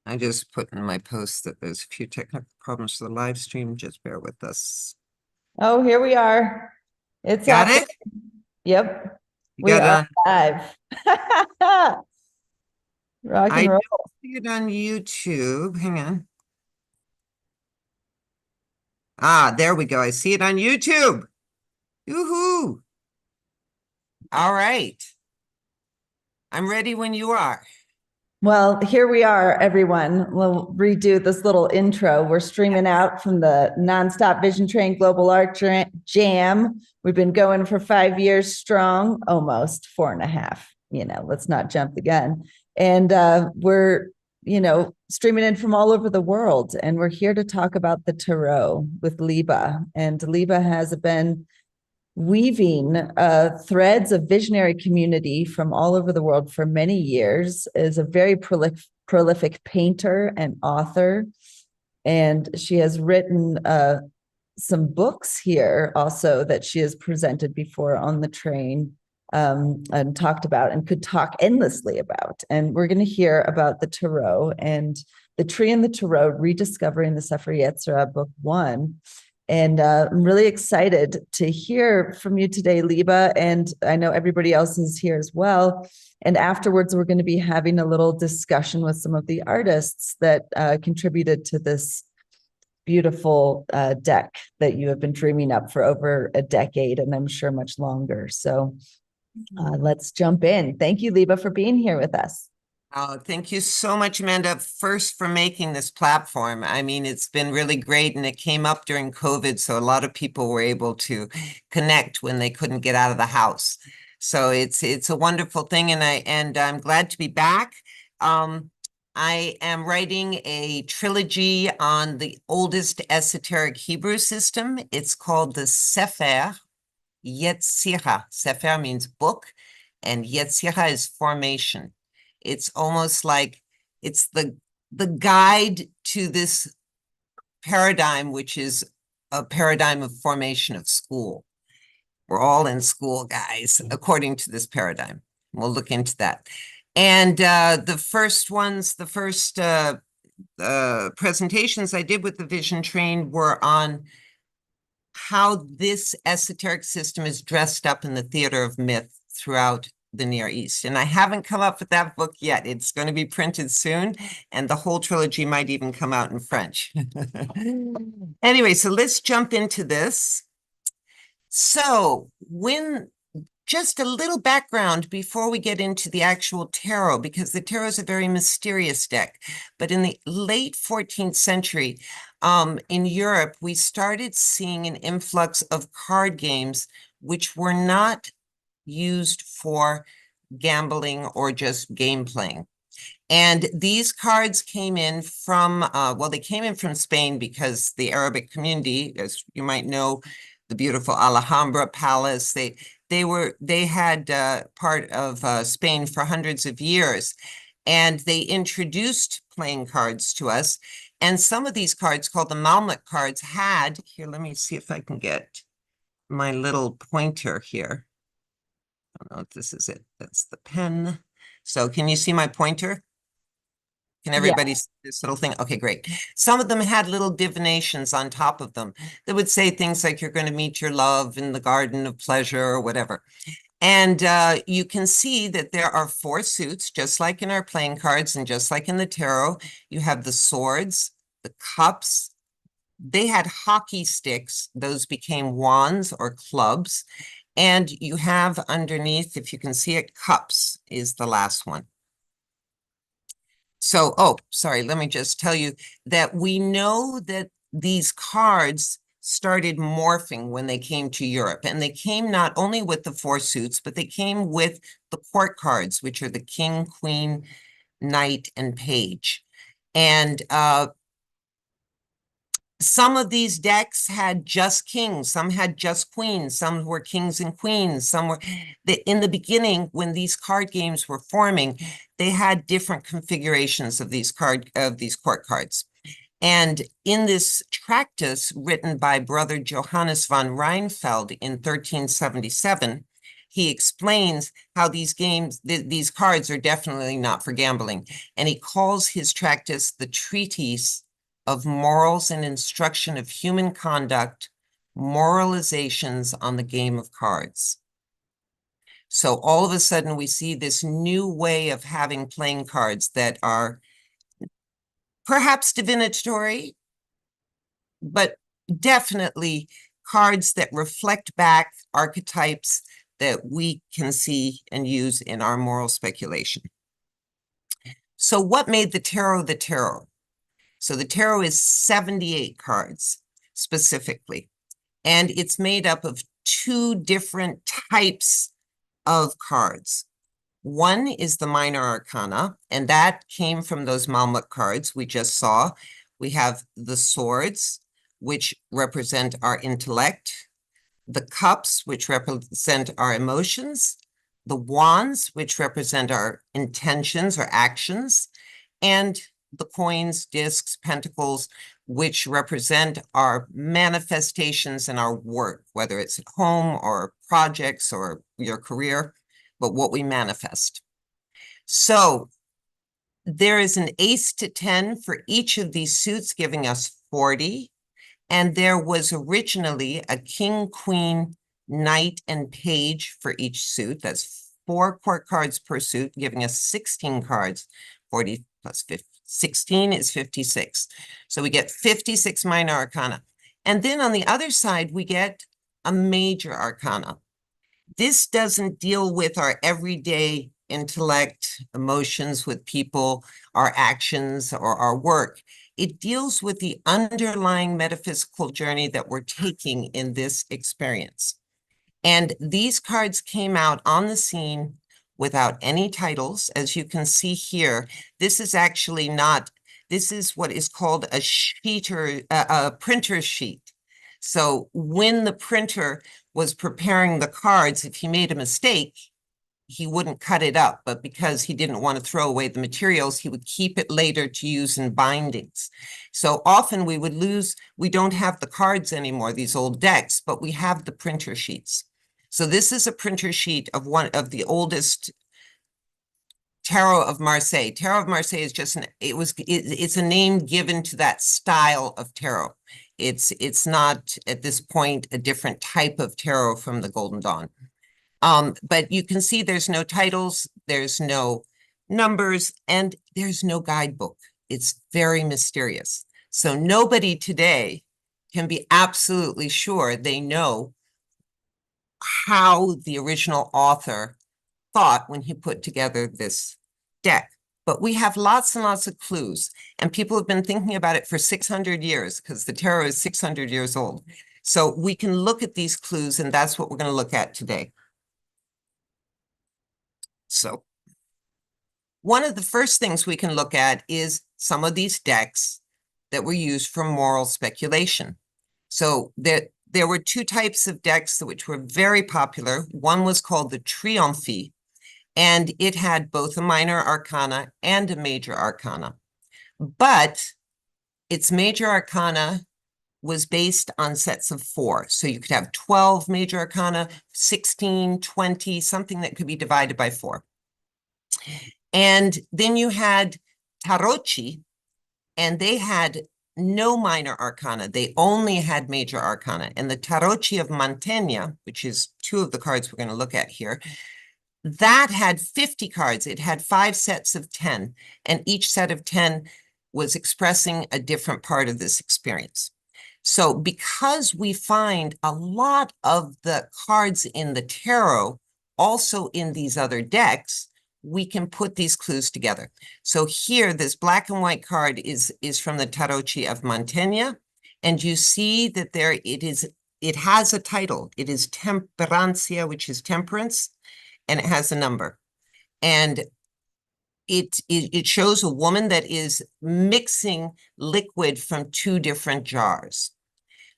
I just put in my post that there's a few technical problems for the live stream. Just bear with us. Oh, here we are. It's Got up. it? Yep. You We got it are on. live. Rock I and roll. don't see it on YouTube. Hang on. Ah, there we go. I see it on YouTube. Yoo-hoo. All right. I'm ready when you are. Well, here we are, everyone. We'll redo this little intro. We're streaming out from the Nonstop Vision Train Global Art Jam. We've been going for 5 years strong, almost 4.5. Let's not jump the gun. And we're, streaming in from all over the world. And we're here to talk about the tarot with Liba. And Liba has been weaving threads of visionary community from all over the world for many years, is a very prolific painter and author. And she has written some books here also that she has presented before on the train, and talked about and could talk endlessly about. And we're going to hear about the tarot and the tree and the tarot, rediscovering the Sefer Yetzirah, book 1. And I'm really excited to hear from you today, Liba. And I know everybody else is here as well. And afterwards, we're going to be having a little discussion with some of the artists that contributed to this beautiful deck that you have been dreaming up for over a decade, and I'm sure much longer. So let's jump in. Thank you, Liba, for being here with us. Oh, thank you so much, Amanda, first for making this platform. I mean, it's been really great, and it came up during COVID, so a lot of people were able to connect when they couldn't get out of the house. So it's a wonderful thing, and I'm glad to be back. I am writing a trilogy on the oldest esoteric Hebrew system. It's called the Sefer Yetzirah. Sefer means book, and Yetzirah is formation. It's almost like it's the guide to this paradigm, which is a paradigm of formation of school. We're all in school, guys, according to this paradigm. We'll look into that. And the first presentations I did with the Vision Train were on how this esoteric system is dressed up in the theater of myth throughout the Near East. And I haven't come up with that book yet. It's going to be printed soon, and the whole trilogy might even come out in French. Anyway, so let's jump into this. So just a little background before we get into the actual tarot, because the tarot is a very mysterious deck. But in the late 14th century, in Europe, we started seeing an influx of card games which were not used for gambling or just game playing. And these cards came in from, they came in from Spain, because the Arabic community, as you might know, the beautiful Alhambra Palace, they had part of Spain for hundreds of years, and they introduced playing cards to us. And some of these cards, called the Malmut cards, here, let me see if I can get my little pointer here. I don't know if this is it. That's the pen. So can you see my pointer? Can everybody see this little thing? Okay, great. Some of them had little divinations on top of them that would say things like, you're going to meet your love in the garden of pleasure or whatever. And you can see that there are 4 suits, just like in our playing cards and just like in the tarot. You have the swords, the cups. They had hockey sticks. Those became wands or clubs. And you have underneath, if you can see it, cups is the last one. So, sorry, let me just tell you that we know that these cards started morphing when they came to Europe. And they came not only with the 4 suits, but they came with the court cards, which are the king, queen, knight, and page. And some of these decks had just kings, some had just queens, some were kings and queens, some were in the beginning, when these card games were forming, they had different configurations of these court cards. And in this tractus written by Brother Johannes von Reinfeld in 1377, he explains how these games, these cards are definitely not for gambling. And he calls his tractate the Treatise of Morals and Instruction of Human Conduct, Moralizations on the Game of Cards. So all of a sudden we see this new way of having playing cards that are perhaps divinatory, but definitely cards that reflect back archetypes that we can see and use in our moral speculation. So what made the tarot the tarot? So the tarot is 78 cards specifically, and it's made up of two different types of cards. One is the minor arcana, and that came from those Malmut cards we just saw. We have the swords, which represent our intellect, the cups, which represent our emotions, the wands, which represent our intentions or actions, and the coins, discs, pentacles, which represent our manifestations and our work, whether it's at home or projects or your career, but what we manifest. So there is an ace to 10 for each of these suits, giving us 40. And there was originally a king, queen, knight, and page for each suit. That's 4 court cards per suit, giving us 16 cards. 40 plus 50, 16 is 56. So we get 56 minor arcana. And then on the other side, we get a major arcana. This doesn't deal with our everyday intellect, emotions with people, our actions, or our work. It deals with the underlying metaphysical journey that we're taking in this experience. And these cards came out on the scene without any titles. As you can see here, this is actually not, this is what is called a sheeter, a printer sheet. So when the printer was preparing the cards, if he made a mistake, he wouldn't cut it up, but because he didn't want to throw away the materials, he would keep it later to use in bindings. So often we would lose, we don't have the cards anymore, these old decks, but we have the printer sheets. So this is a printer sheet of one of the oldest Tarot of Marseille. Tarot of Marseille is just it's a name given to that style of tarot. It's not at this point a different type of tarot from the Golden Dawn. But you can see there's no titles, there's no numbers, and there's no guidebook. It's very mysterious. So nobody today can be absolutely sure they know how the original author thought when he put together this deck. But we have lots and lots of clues, and people have been thinking about it for 600 years because the tarot is 600 years old. So we can look at these clues, and that's what we're going to look at today. So one of the first things we can look at is some of these decks that were used for moral speculation. So there were 2 types of decks which were very popular. One was called the Triomphe, and it had both a minor arcana and a major arcana. But its major arcana was based on sets of 4. So you could have 12 major arcana, 16, 20, something that could be divided by 4. And then you had tarocchi, and they had no minor arcana. They only had major arcana. And the tarocchi of Mantegna, which is 2 of the cards we're going to look at here, that had 50 cards. It had 5 sets of 10, and each set of 10 was expressing a different part of this experience. So because we find a lot of the cards in the tarot also in these other decks, we can put these clues together. So here, this black and white card is from the Tarocchi of Mantegna, and you see that there it has a title. It is Temperancia, which is temperance, and it has a number. And it shows a woman that is mixing liquid from 2 different jars.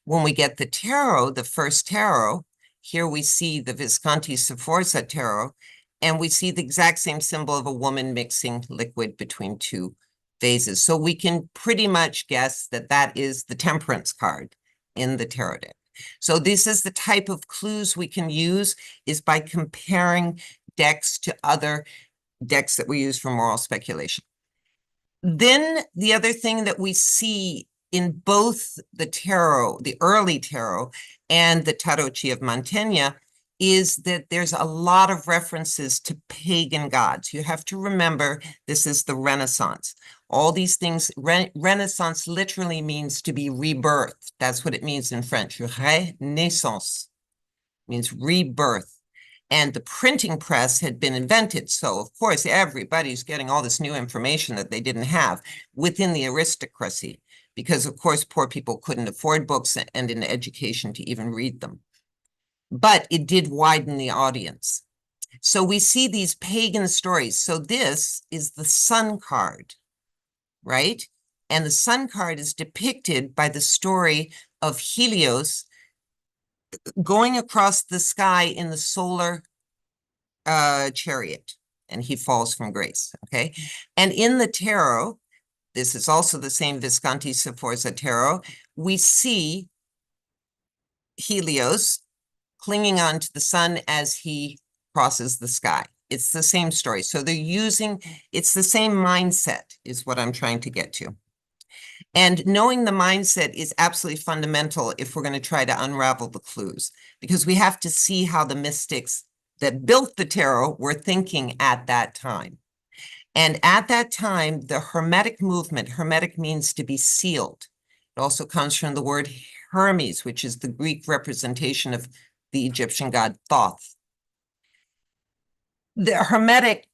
When we get the tarot, the first tarot, here we see the Visconti Sforza tarot, and we see the exact same symbol of a woman mixing liquid between 2 vases. So we can pretty much guess that that is the temperance card in the tarot deck. So this is the type of clues we can use, is by comparing decks to other decks that we use for moral speculation. Then the other thing that we see in both the tarot, the early tarot, and the Tarot Tree of Mantegna, is that there's a lot of references to pagan gods. You have to remember, this is the Renaissance. All these things, Renaissance literally means to be rebirth. That's what it means in French. Renaissance means rebirth. And the printing press had been invented. So, of course, everybody's getting all this new information that they didn't have within the aristocracy, because, of course, poor people couldn't afford books and an education to even read them. But it did widen the audience. So we see these pagan stories. So this is the sun card, right? And the sun card is depicted by the story of Helios going across the sky in the solar chariot, and he falls from grace, okay? And in the tarot, this is also the same Visconti Sforza tarot, we see Helios clinging on to the sun as he crosses the sky. It's the same story. So they're using, it's the same mindset is what I'm trying to get to. And knowing the mindset is absolutely fundamental if we're going to try to unravel the clues, because we have to see how the mystics that built the tarot were thinking at that time. And at that time, the Hermetic movement, Hermetic means to be sealed. It also comes from the word Hermes, which is the Greek representation of the Egyptian god Thoth. The Hermetic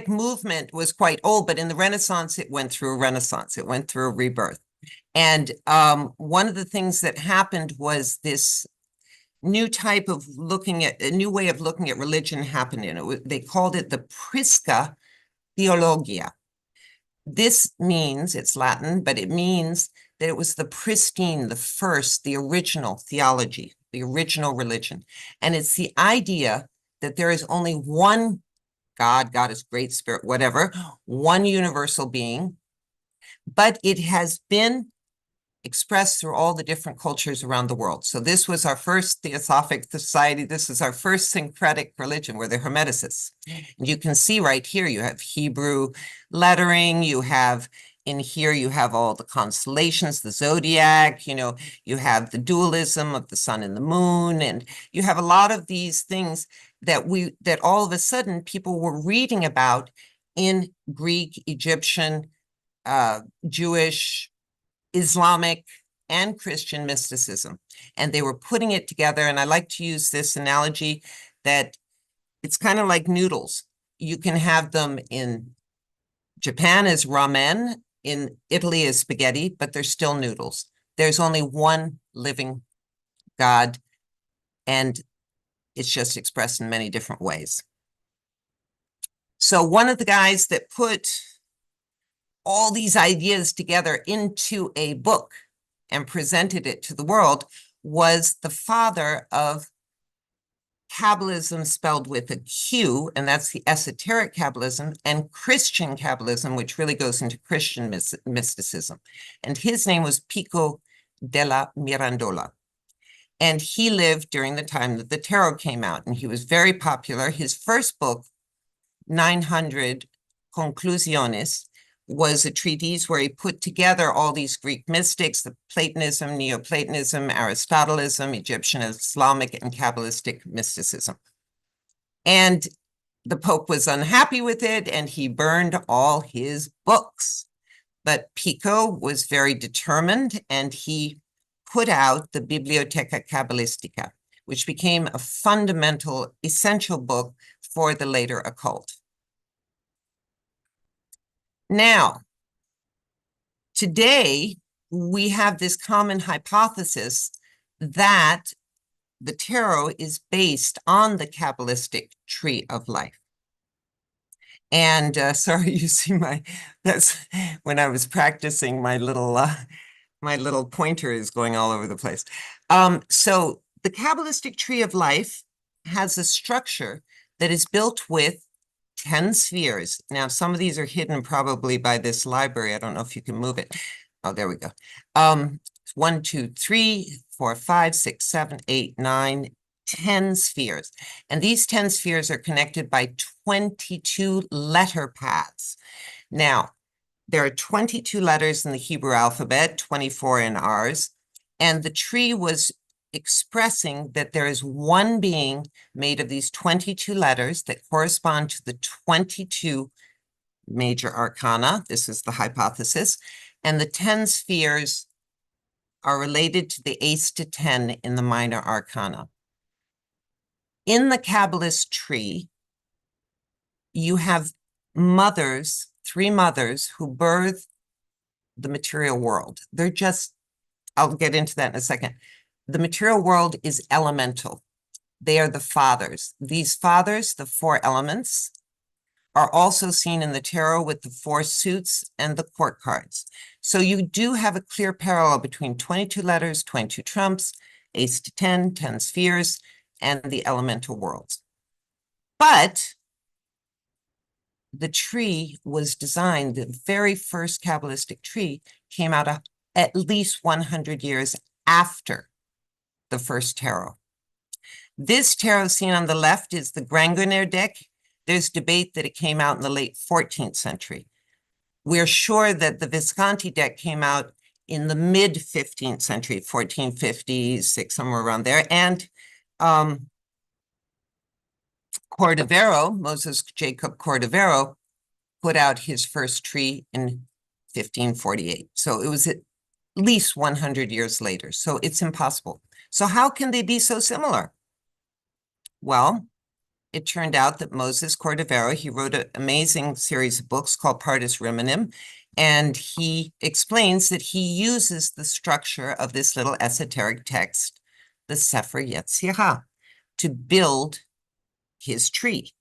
movement was quite old, but in the Renaissance, it went through a renaissance. It went through a rebirth. And one of the things that happened was this new type of looking at, a new way of looking at religion happened in it. They called it the Prisca Theologia. This means, it's Latin, but it means that it was the pristine, the first, the original theology, the original religion. And it's the idea that there is only one God, Goddess, Great Spirit, whatever, one universal being, but it has been expressed through all the different cultures around the world. So this was our first Theosophic society. This is our first syncretic religion. We're the Hermeticists. And you can see right here, you have Hebrew lettering, you have in here, you have all the constellations, the zodiac, you know, you have the dualism of the sun and the moon, and you have a lot of these things that all of a sudden people were reading about in Greek, Egyptian, Jewish, Islamic, and Christian mysticism. And they were putting it together. And I like to use this analogy that it's kind of like noodles. You can have them in Japan as ramen, in Italy as spaghetti, but they're still noodles. There's only one living God, and it's just expressed in many different ways. So one of the guys that put all these ideas together into a book and presented it to the world was the father of Kabbalism, spelled with a Q, and that's the esoteric Kabbalism, and Christian Kabbalism, which really goes into Christian mysticism. And his name was Pico della Mirandola. And he lived during the time that the tarot came out, and he was very popular. His first book, 900 Conclusiones, was a treatise where he put together all these Greek mystics, the Platonism, Neoplatonism, Aristotelism, Egyptian, Islamic, and Kabbalistic mysticism. And the Pope was unhappy with it, and he burned all his books. But Pico was very determined, and he put out the Bibliotheca Kabbalistica, which became a fundamental, essential book for the later occult. Now, today, we have this common hypothesis that the tarot is based on the Kabbalistic Tree of Life. And sorry, you see that's when I was practicing, my little pointer is going all over the place. So the Kabbalistic Tree of Life has a structure that is built with 10 spheres. Now, some of these are hidden probably by this library. I don't know if you can move it. Oh, there we go. 1, 2, 3, 4, 5, 6, 7, 8, 9, 10 spheres. And these 10 spheres are connected by 22 letter paths. Now, there are 22 letters in the Hebrew alphabet, 24 in ours, and the tree was expressing that there is one being made of these 22 letters that correspond to the 22 major arcana. This is the hypothesis. And the 10 spheres are related to the ace to 10 in the minor arcana. In the Kabbalist tree, you have mothers, 3 mothers who birth the material world. They're just, I'll get into that in a second. The material world is elemental. They are the fathers. These fathers, the 4 elements, are also seen in the tarot with the 4 suits and the court cards. So you do have a clear parallel between 22 letters, 22 trumps, ace to 10, 10 spheres, and the elemental worlds. But the tree was designed, the very first Kabbalistic tree came out at least 100 years after the first tarot. This tarot seen on the left is the Granguier deck. There's debate that it came out in the late 14th century. We're sure that the Visconti deck came out in the mid 15th century, 1456, somewhere around there. And Cordovero, Moses Jacob Cordovero, put out his first tree in 1548. So it was at least 100 years later. So it's impossible. So how can they be so similar? Well, it turned out that Moses Cordovero, he wrote an amazing series of books called Partus Rimonym, and he explains that he uses the structure of this little esoteric text, the Sefer Yetzirah, to build his tree.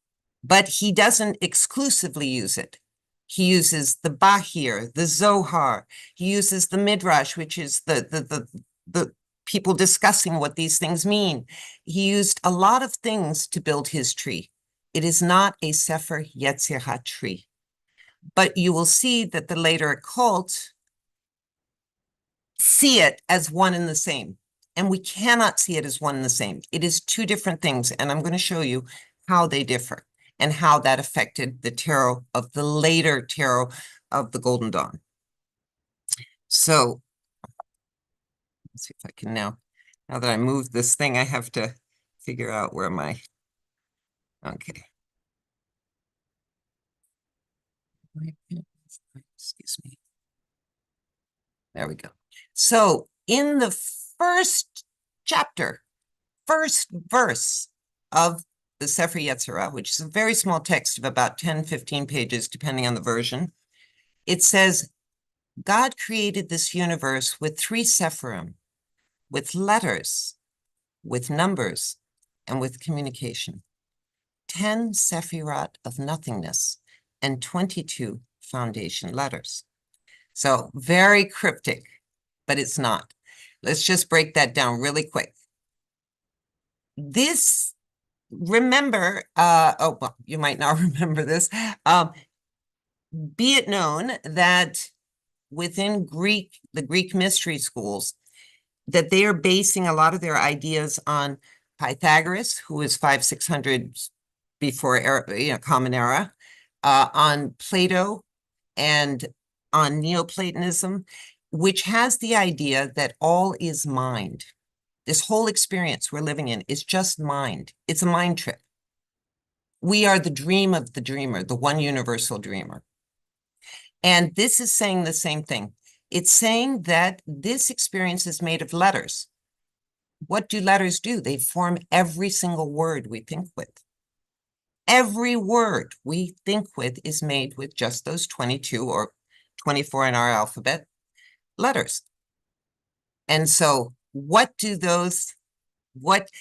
But he doesn't exclusively use it. He uses the Bahir, the Zohar. He uses the Midrash, which is the people discussing what these things mean. He used a lot of things to build his tree. It is not a Sefer Yetzirah tree. But you will see that the later occult see it as one and the same. And we cannot see it as one and the same. It is 2 different things. And I'm going to show you how they differ and how that affected the tarot of the later tarot of the Golden Dawn. So let's see if I can now that I moved this thing, I have to figure out where my, okay. Excuse me. There we go. So in the first chapter, first verse of the Sefer Yetzirah, which is a very small text of about 10, 15 pages, depending on the version, it says, God created this universe with 3 Sephirim, with letters, with numbers, and with communication. 10 Sephirot of nothingness and 22 foundation letters. So very cryptic, but it's not. Let's just break that down really quick. This, remember, oh, well, you might not remember this. Be it known that within the Greek mystery schools, that they are basing a lot of their ideas on Pythagoras, who is 500-600 before Common Era, on Plato, and on Neoplatonism, which has the idea that all is mind. This whole experience we're living in is just mind. It's a mind trip. We are the dream of the dreamer, the one universal dreamer. And this is saying the same thing. It's saying that this experience is made of letters. What do letters do? They form every single word we think with. Every word we think with is made with just those 22 or 24 in our alphabet letters. And so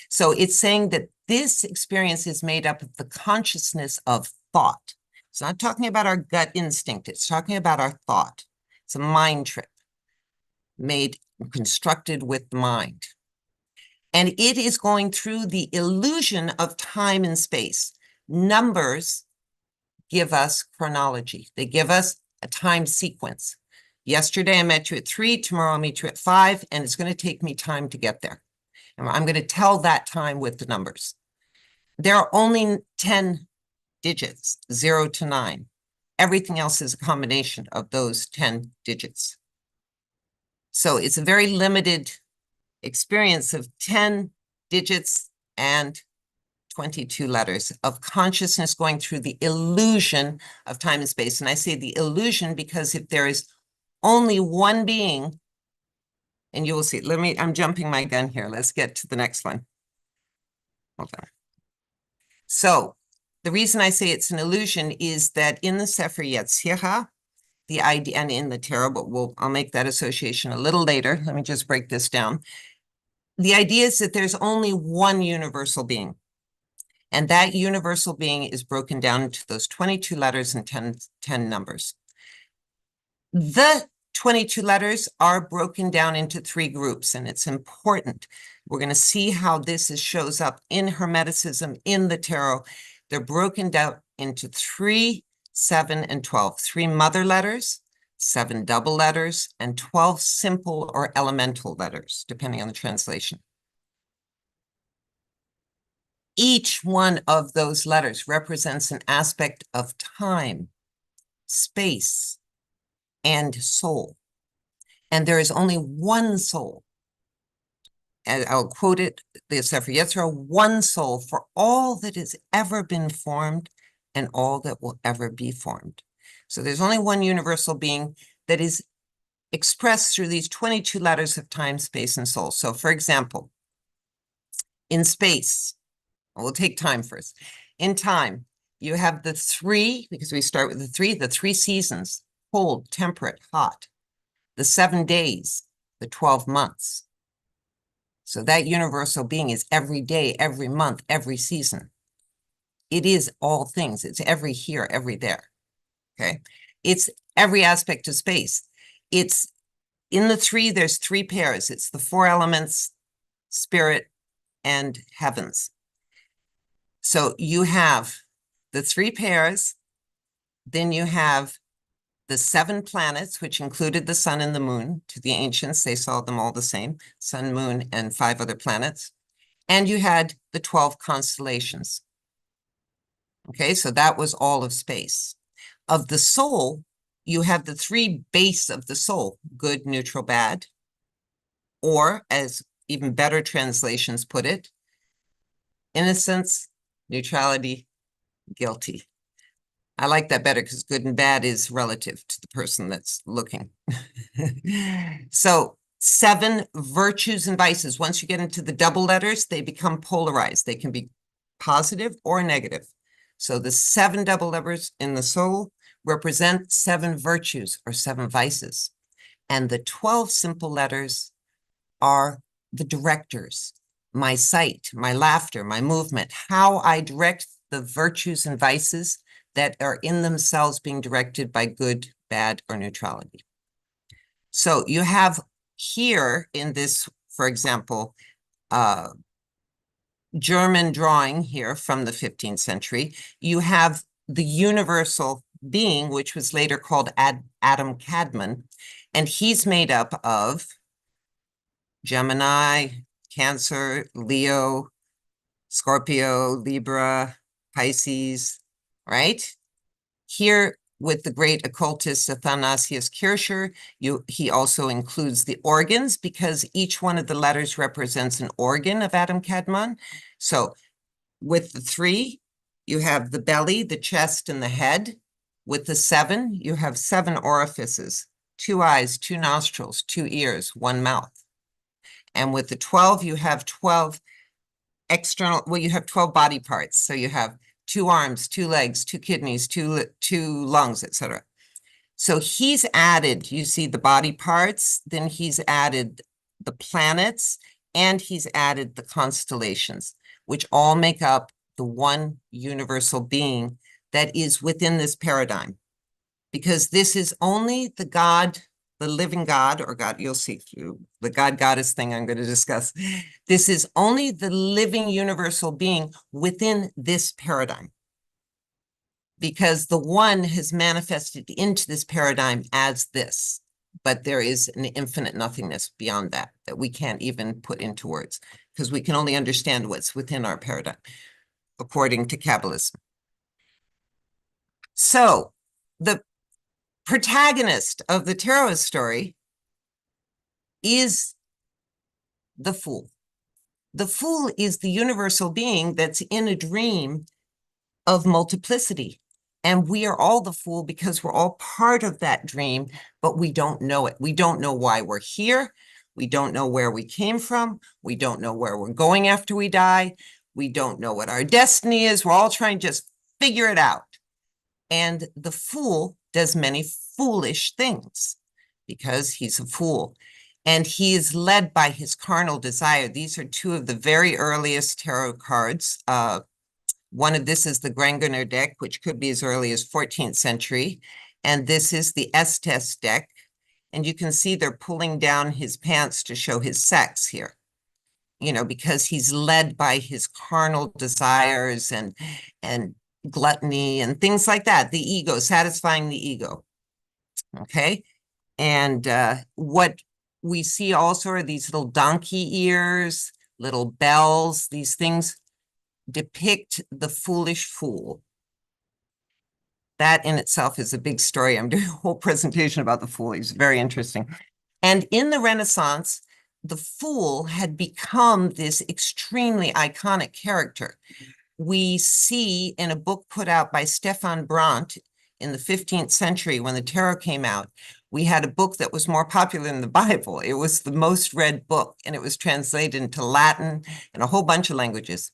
so it's saying that this experience is made up of the consciousness of thought. It's not talking about our gut instinct. It's talking about our thought. It's a mind trip constructed with the mind. And it is going through the illusion of time and space. Numbers give us chronology. They give us a time sequence. Yesterday, I met you at 3, tomorrow I'll meet you at 5, and it's going to take me time to get there. And I'm going to tell that time with the numbers. There are only 10 digits, 0 to 9. Everything else is a combination of those 10 digits. So it's a very limited experience of 10 digits and 22 letters of consciousness going through the illusion of time and space. And I say the illusion because if there is only one being, and you will see, I'm jumping my gun here. Let's get to the next one. Hold on. So the reason I say it's an illusion is that in the Sefer Yetzirah, the idea, and in the tarot, but I'll make that association a little later. Let me just break this down. The idea is that there's only one universal being. And that universal being is broken down into those 22 letters and 10 numbers. The 22 letters are broken down into 3 groups, and it's important. We're going to see how this shows up in Hermeticism, in the tarot. They're broken down into 3, 7, and 12. 3 mother letters, 7 double letters, and 12 simple or elemental letters, depending on the translation. Each one of those letters represents an aspect of time, space, and soul. And there is only one soul. And I'll quote it, the Sefer Yetzirah, one soul for all that has ever been formed and all that will ever be formed. So there's only one universal being that is expressed through these 22 letters of time, space, and soul. So for example, in space, we'll take time first. In time, you have the 3, because we start with the 3 seasons, cold, temperate, hot, the 7 days, the 12 months. So that universal being is every day, every month, every season. It is all things. It's every here, every there. Okay. It's every aspect of space. It's in the 3, there's 3 pairs. It's the 4 elements, spirit, and heavens. So you have the 3 pairs, then you have the 7 planets, which included the sun and the moon. To the ancients, they saw them all the same, sun, moon, and 5 other planets. And you had the 12 constellations. Okay, so that was all of space. Of the soul, you have the 3 base of the soul, good, neutral, bad, or as even better translations put it, innocence, neutrality, guilty. I like that better because good and bad is relative to the person that's looking. So 7 virtues and vices. Once you get into the double letters, they become polarized. They can be positive or negative. So the 7 double letters in the soul represent 7 virtues or 7 vices. And the 12 simple letters are the directors, my sight, my laughter, my movement, how I direct the virtues and vices that are in themselves being directed by good, bad, or neutrality. So you have here in this, for example, German drawing here from the 15th century, you have the universal being, which was later called Adam Kadmon, and he's made up of Gemini, Cancer, Leo, Scorpio, Libra, Pisces, right? Here with the great occultist Athanasius Kircher, he also includes the organs because each one of the letters represents an organ of Adam Kadmon. So with the 3, you have the belly, the chest, and the head. With the 7, you have 7 orifices, 2 eyes, 2 nostrils, 2 ears, 1 mouth. And with the 12, you have 12 external, well, you have 12 body parts. So you have 2 arms, 2 legs, 2 kidneys, 2 lungs, etc. So he's added, you see the body parts, then he's added the planets, and he's added the constellations, which all make up the one universal being that is within this paradigm. Because this is only the God, the living God, or God, you'll see through the God-goddess thing I'm going to discuss. This is only the living universal being within this paradigm. Because the one has manifested into this paradigm as this. but there is an infinite nothingness beyond that, that we can't even put into words, because we can only understand what's within our paradigm, according to Kabbalism. So the protagonist of the tarot story is the Fool. The Fool is the universal being that's in a dream of multiplicity. And we are all the Fool because we're all part of that dream, but we don't know it. We don't know why we're here. We don't know where we came from. We don't know where we're going after we die. We don't know what our destiny is. We're all trying to just figure it out. And the Fool does many foolish things because he's a fool. And he is led by his carnal desire. These are two of the very earliest tarot cards. One of this is the Grangener deck, which could be as early as 14th century. And this is the Estes deck. And you can see they're pulling down his pants to show his sex here, you know, because he's led by his carnal desires and gluttony and things like that. The ego, satisfying the ego. Okay. And what we see also are these little donkey ears, little bells. These things depict the foolish fool. That in itself is a big story. I'm doing a whole presentation about the Fool. It's very interesting. And in the Renaissance, the Fool had become this extremely iconic character. We see in a book put out by Stefan Brandt in the 15th century when the tarot came out, we had a book that was more popular than the Bible. It was the most read book, and it was translated into Latin and a whole bunch of languages.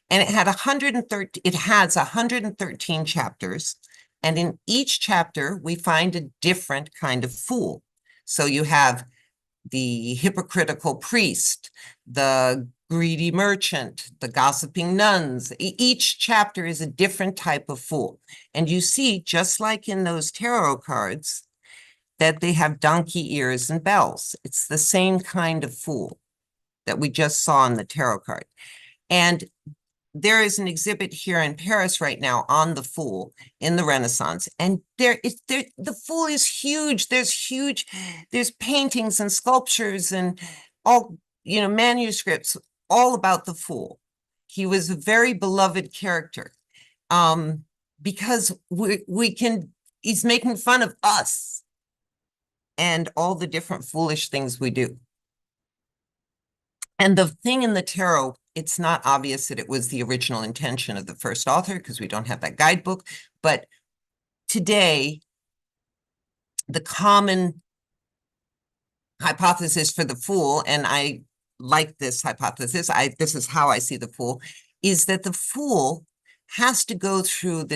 And it had 113, it has 113 chapters. And in each chapter, we find a different kind of fool. So you have the hypocritical priest, the greedy merchant, the gossiping nuns. Each chapter is a different type of fool. And you see, just like in those tarot cards, that they have donkey ears and bells. It's the same kind of fool that we just saw in the tarot card. And there is an exhibit here in Paris right now on the Fool in the Renaissance. And the Fool is huge. There's paintings and sculptures and all, you know, manuscripts all about the Fool. He was a very beloved character because he's making fun of us and all the different foolish things we do. And the thing in the tarot, it's not obvious that it was the original intention of the first author because we don't have that guidebook. But today, the common hypothesis for the Fool, and I like this hypothesis, this is how I see the Fool, is that the Fool has to go through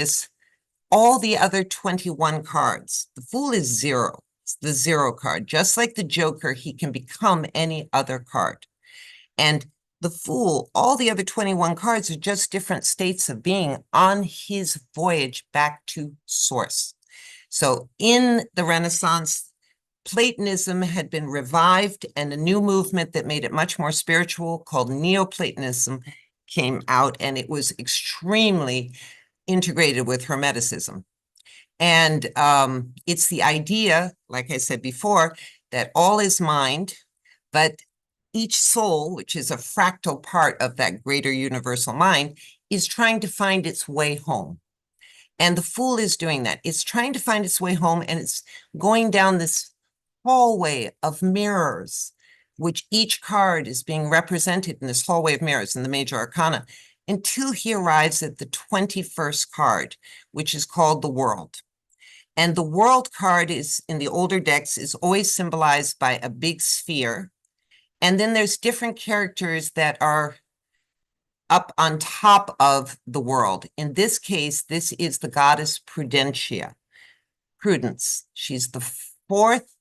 all the other 21 cards. The Fool is zero. It's the zero card. Just like the Joker, he can become any other card. And the Fool, all the other 21 cards are just different states of being on his voyage back to source. So in the Renaissance, Platonism had been revived, and a new movement that made it much more spiritual called Neoplatonism came out, and it was extremely integrated with Hermeticism. And it's the idea, like I said before, that all is mind, but each soul, which is a fractal part of that greater universal mind, is trying to find its way home. And the Fool is doing that. It's trying to find its way home, and it's going down this hallway of mirrors, which each card is being represented in this hallway of mirrors in the major arcana, until he arrives at the 21st card, which is called the World. And the World card is, in the older decks, is always symbolized by a big sphere. And then there's different characters that are up on top of the world. In this case, this is the goddess Prudentia, Prudence. She's the fourth.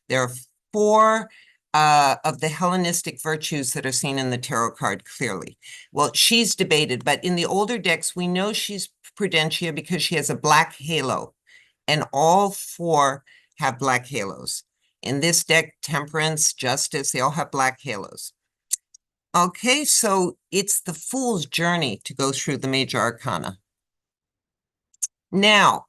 There are four of the Hellenistic virtues that are seen in the tarot card clearly. Well, she's debated, but in the older decks, we know she's Prudentia because she has a black halo, and all four have black halos. In this deck, Temperance, Justice, they all have black halos. Okay, so it's the Fool's journey to go through the major arcana. Now,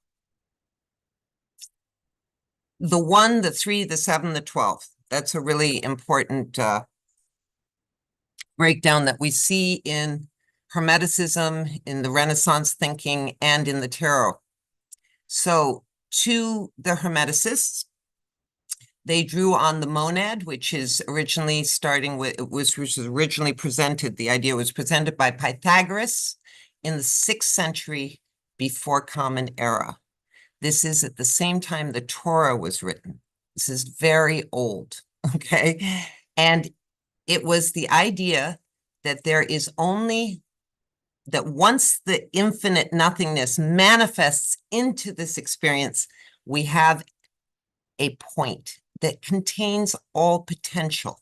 the 1, the 3, the 7, the 12. That's a really important breakdown that we see in Hermeticism, in the Renaissance thinking, and in the tarot. So to the Hermeticists, they drew on the monad, which is originally starting with, which was originally presented, the idea was presented by Pythagoras in the 6th century before Common Era. This is at the same time the Torah was written. This is very old, okay? And it was the idea that there is only, that once the infinite nothingness manifests into this experience, we have a point that contains all potential.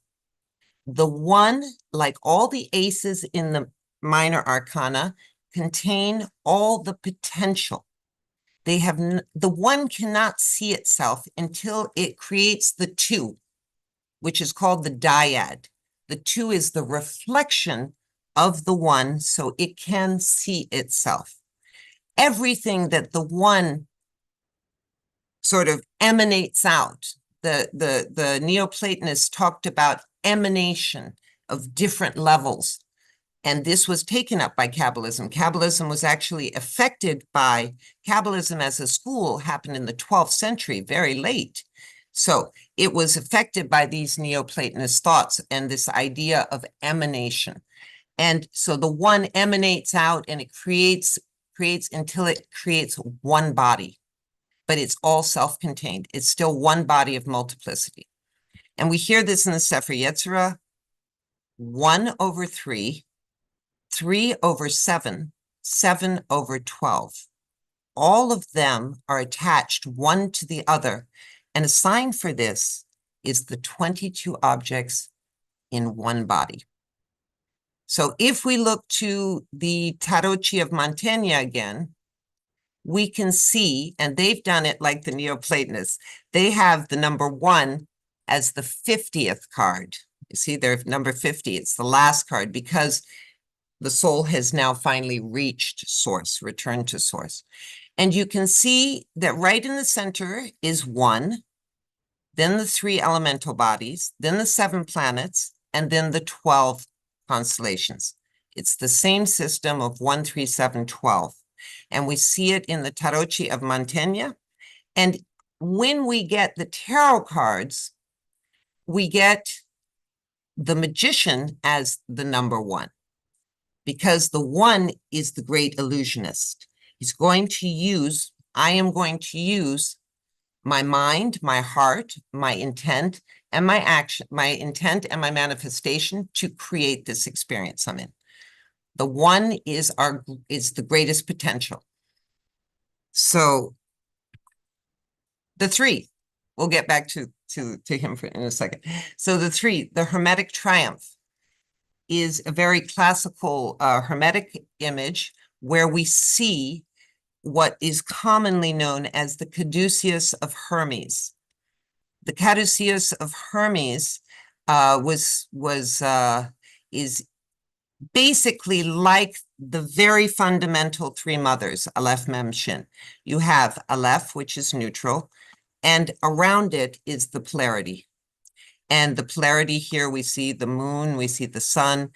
The 1, like all the aces in the minor arcana, contain all the potential. They have, the 1 cannot see itself until it creates the 2, which is called the dyad. The 2 is the reflection of the 1, so it can see itself. Everything that the 1 sort of emanates out, the Neoplatonists talked about emanation of different levels. And this was taken up by Kabbalism. Kabbalism was actually affected by, Kabbalism as a school happened in the 12th century, very late. So it was affected by these Neoplatonist thoughts and this idea of emanation. And so the 1 emanates out and it creates until it creates one body. But it's all self-contained. It's still one body of multiplicity. And we hear this in the Sefer Yetzirah, 1/3, 3/7, 7/12. All of them are attached one to the other. And a sign for this is the 22 objects in one body. So if we look to the Tarot Tree of Mantegna again, we can see, and they've done it like the Neoplatonists, they have the number 1 as the 50th card. You see, they're number 50. It's the last card because the soul has now finally reached source, returned to source. And you can see that right in the center is 1, then the 3 elemental bodies, then the 7 planets, and then the 12 constellations. It's the same system of 1, 3, 7, 12. And we see it in the Tarot Tree of Mantegna. And when we get the tarot cards, we get the magician as the number 1, because the 1 is the great illusionist. He's going to use, I am going to use my mind, my heart, my intent, and my action, my intent and my manifestation to create this experience I'm in. The 1 is the greatest potential. So the 3, we'll get back to him in a second. So the 3, the Hermetic triumph, is a very classical Hermetic image where we see what is commonly known as the caduceus of Hermes. The caduceus of Hermes is basically like the very fundamental 3 mothers, Aleph, Mem, Shin. You have Aleph, which is neutral, and around it is the polarity. And the polarity here, we see the moon, we see the sun,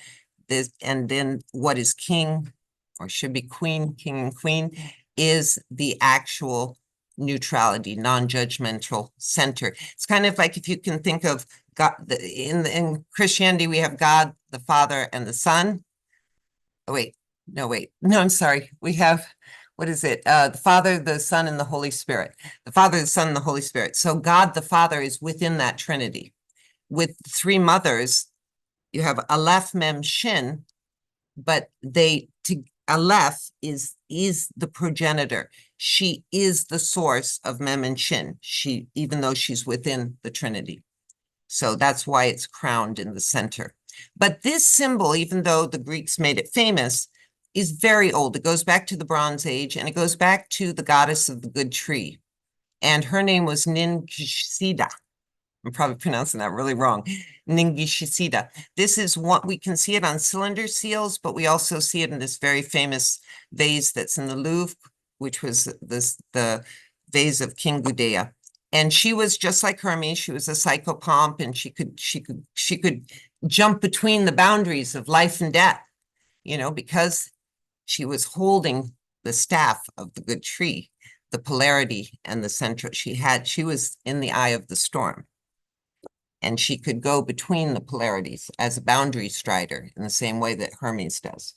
and then what is king, or should be queen, king and queen, is the actual neutrality, non-judgmental center. It's kind of like if you can think of God, in Christianity, we have God, the Father, and the Son. Oh, wait, no, I'm sorry. We have, what is it? The Father, the Son, and the Holy Spirit. The Father, the Son, and the Holy Spirit. So God, the Father, is within that Trinity. With 3 mothers, you have Aleph, Mem, Shin, but Aleph is the progenitor. She is the source of Mem and Shin, even though she's within the Trinity. So that's why it's crowned in the center. But this symbol, even though the Greeks made it famous, is very old. It goes back to the Bronze Age, and it goes back to the goddess of the good tree. And her name was Ningisida. I'm probably pronouncing that really wrong. Ningisida. This is what we can see it on cylinder seals, but we also see it in this very famous vase that's in the Louvre, which was the vase of King Gudea. And she was just like Hermes. She was a psychopomp, and she could jump between the boundaries of life and death, because she was holding the staff of the good tree, the polarity and the central. She was in the eye of the storm. And she could go between the polarities as a boundary strider in the same way that Hermes does.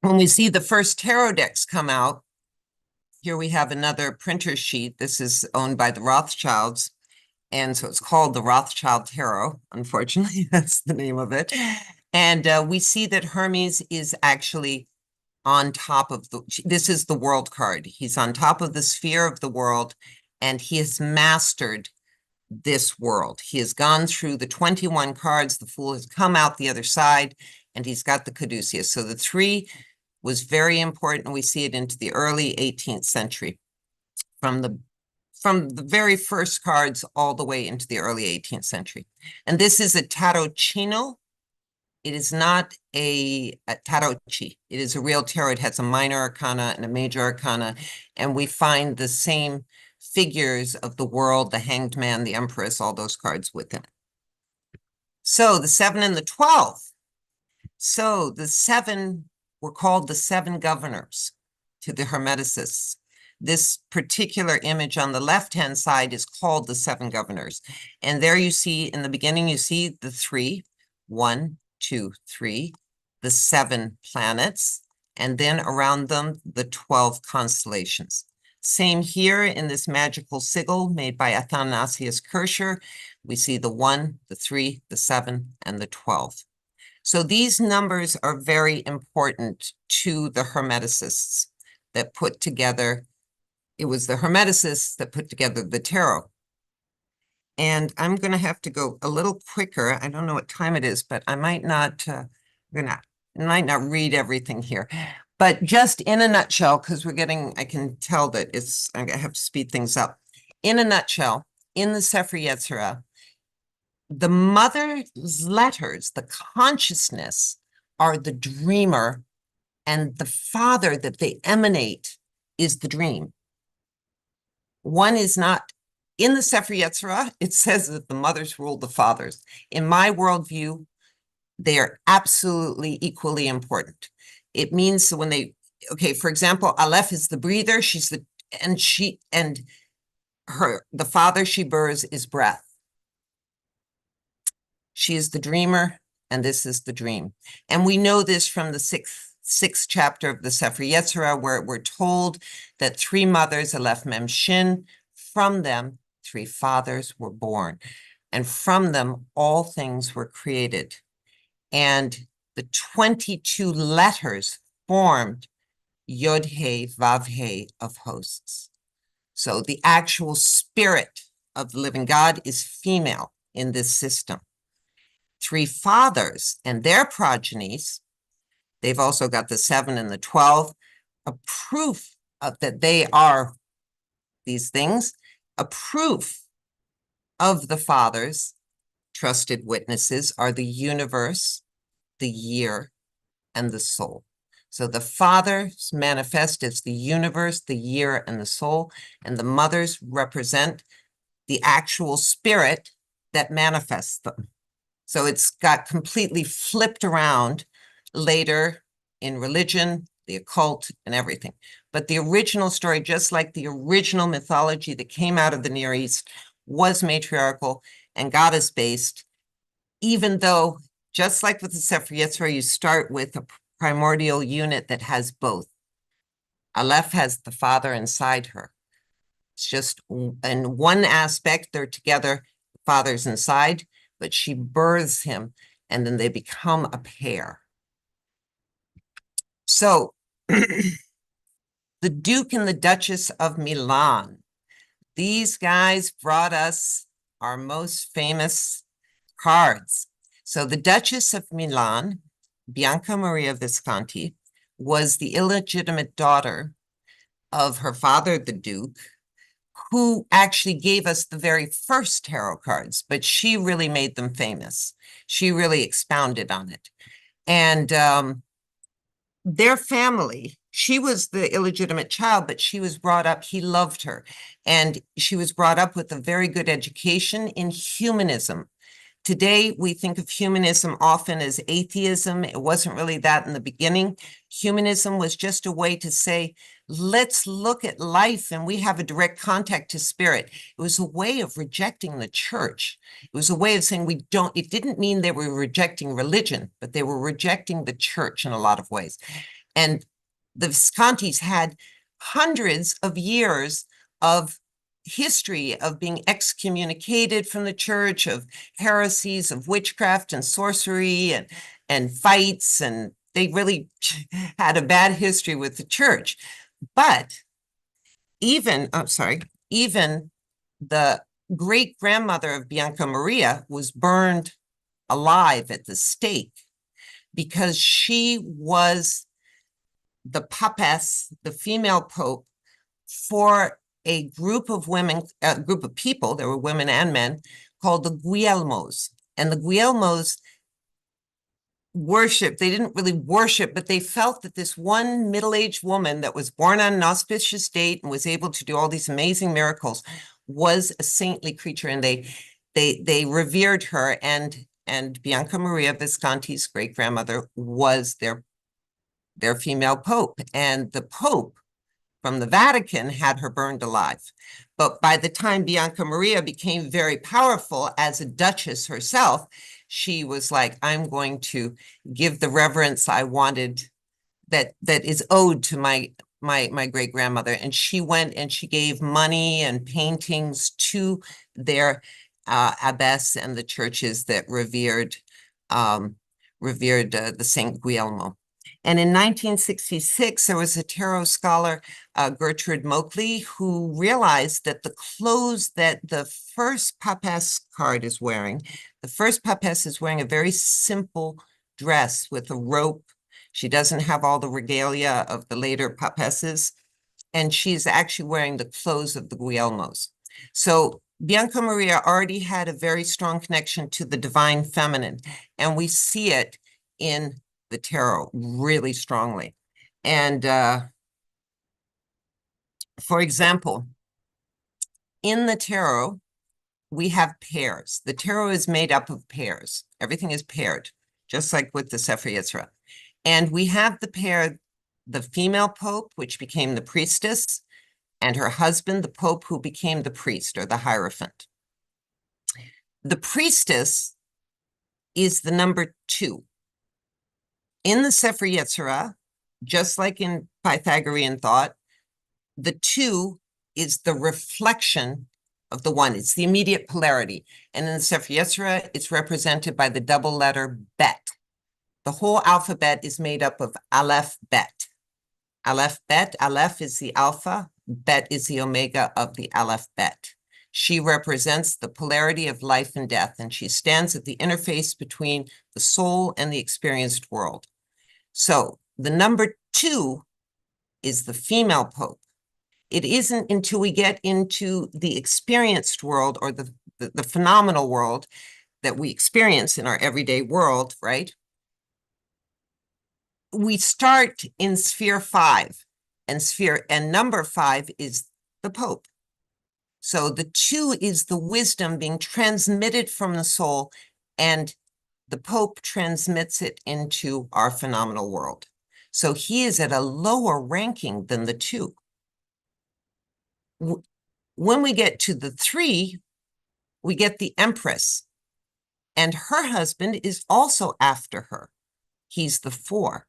When we see the first tarot decks come out, here we have another printer sheet. This is owned by the Rothschilds. And so it's called the Rothschild Tarot. Unfortunately, that's the name of it. And we see that Hermes is actually on top of this is the world card. He's on top of the sphere of the world, and he has mastered this world. He has gone through the 21 cards. The Fool has come out the other side, and he's got the caduceus. So the 3 was very important. We see it into the early 18th century, from the very first cards all the way into the early 18th century. And this is a tarotchino. It is not a tarotchi. It is a real tarot. It has a minor arcana and a major arcana, and we find the same figures of the world, the Hanged Man, the Empress, all those cards within it. So the 7 and the 12. So the 7 were called the 7 governors to the Hermeticists. This particular image on the left-hand side is called the 7 governors. And there you see, in the beginning, you see the 3, 1, 2, 3, the 7 planets, and then around them, the 12 constellations. Same here in this magical sigil made by Athanasius Kircher. We see the 1, the 3, the 7, and the 12. So these numbers are very important to the Hermeticists that put together, it was the Hermeticists that put together the tarot. And I'm going to have to go a little quicker. I don't know what time it is, but I might not, might not read everything here. But just in a nutshell, because I can tell that I have to speed things up. In a nutshell, in the Sefer Yetzirah, the mother's letters, the consciousness, are the dreamer, and the father that they emanate is the dream. One is not, in the Sefer Yetzirah, it says that the mothers rule the fathers. In my worldview, they are absolutely equally important. It means when for example, Aleph is the breather, the father she births is breath. She is the dreamer, and this is the dream. And we know this from the sixth chapter of the Sefer Yetzirah, where we're told that 3 mothers, Aleph Mem Shin, from them 3 fathers were born, and from them all things were created. And the 22 letters formed Yod He Vav He of hosts. So the actual spirit of the living God is female in this system. 3 fathers and their progenies, they've also got the 7 and the 12, a proof of that they are these things, a proof of the fathers, trusted witnesses, are the universe, the year, and the soul. So the fathers manifest as the universe, the year, and the soul, and the mothers represent the actual spirit that manifests them. So it's got completely flipped around later in religion, the occult, and everything. But the original story, just like the original mythology that came out of the Near East, was matriarchal and goddess-based, even though, just like with the Sefer Yetzirah, you start with a primordial unit that has both. Aleph has the father inside her. It's just in one aspect, they're together, the father's inside, but she births him, and then they become a pair. So, the Duke and the Duchess of Milan. These guys brought us our most famous cards. So the Duchess of Milan, Bianca Maria Visconti, was the illegitimate daughter of her father, the Duke, who actually gave us the very first tarot cards, but she really made them famous. She really expounded on it. And their family she was the illegitimate child, but she was brought up, he loved her. And she was brought up with a very good education in humanism. Today, we think of humanism often as atheism. It wasn't really that in the beginning. Humanism was just a way to say, let's look at life and we have a direct contact to spirit. It was a way of rejecting the church. It was a way of saying it didn't mean they were rejecting religion, but they were rejecting the church in a lot of ways. And the Viscontis had hundreds of years of history of being excommunicated from the church, of heresies, of witchcraft and sorcery and fights, and they really had a bad history with the church. But even the great-grandmother of Bianca Maria was burned alive at the stake because she was the papess, the female pope, for a group of women, a group of people, there were women and men, called the Guillermos. And the Guillermos worship, they didn't really worship, but they felt that this one middle-aged woman that was born on an auspicious date and was able to do all these amazing miracles was a saintly creature, and they revered her, and Bianca Maria Visconti's great-grandmother was their female pope. And the pope from the Vatican had her burned alive. But by the time Bianca Maria became very powerful as a duchess herself, she was like, I'm going to give the reverence I wanted that is owed to my great-grandmother. And she went and she gave money and paintings to their abbess and the churches that revered the Saint Guillermo. And in 1966, there was a tarot scholar, Gertrude Moakley, who realized that the clothes that the first papess card is wearing, the first papess is wearing a very simple dress with a rope. She doesn't have all the regalia of the later papesses, and she's actually wearing the clothes of the Guillermos. So Bianca Maria already had a very strong connection to the divine feminine, and we see it in the tarot really strongly. And for example, in the tarot, we have pairs. The tarot is made up of pairs. Everything is paired, just like with the Sefer Yetzirah. And we have the pair, the female pope, which became the priestess, and her husband, the pope, who became the priest or the hierophant. The priestess is the number 2. In the Sefer Yetzirah, just like in Pythagorean thought, the 2 is the reflection of the 1. It's the immediate polarity. And in the Sefer Yetzirah, it's represented by the double letter bet. The whole alphabet is made up of Aleph, Bet. Aleph, Bet. Aleph is the alpha. Bet is the omega of the Aleph, Bet. She represents the polarity of life and death, and she stands at the interface between the soul and the experienced world. So the number 2 is the female pope. It isn't until we get into the experienced world or the phenomenal world that we experience in our everyday world, right? We start in sphere 5, and number 5 is the pope. So the 2 is the wisdom being transmitted from the soul, and the pope transmits it into our phenomenal world. So he is at a lower ranking than the 2. When we get to the 3, we get the empress, and her husband is also after her. He's the 4.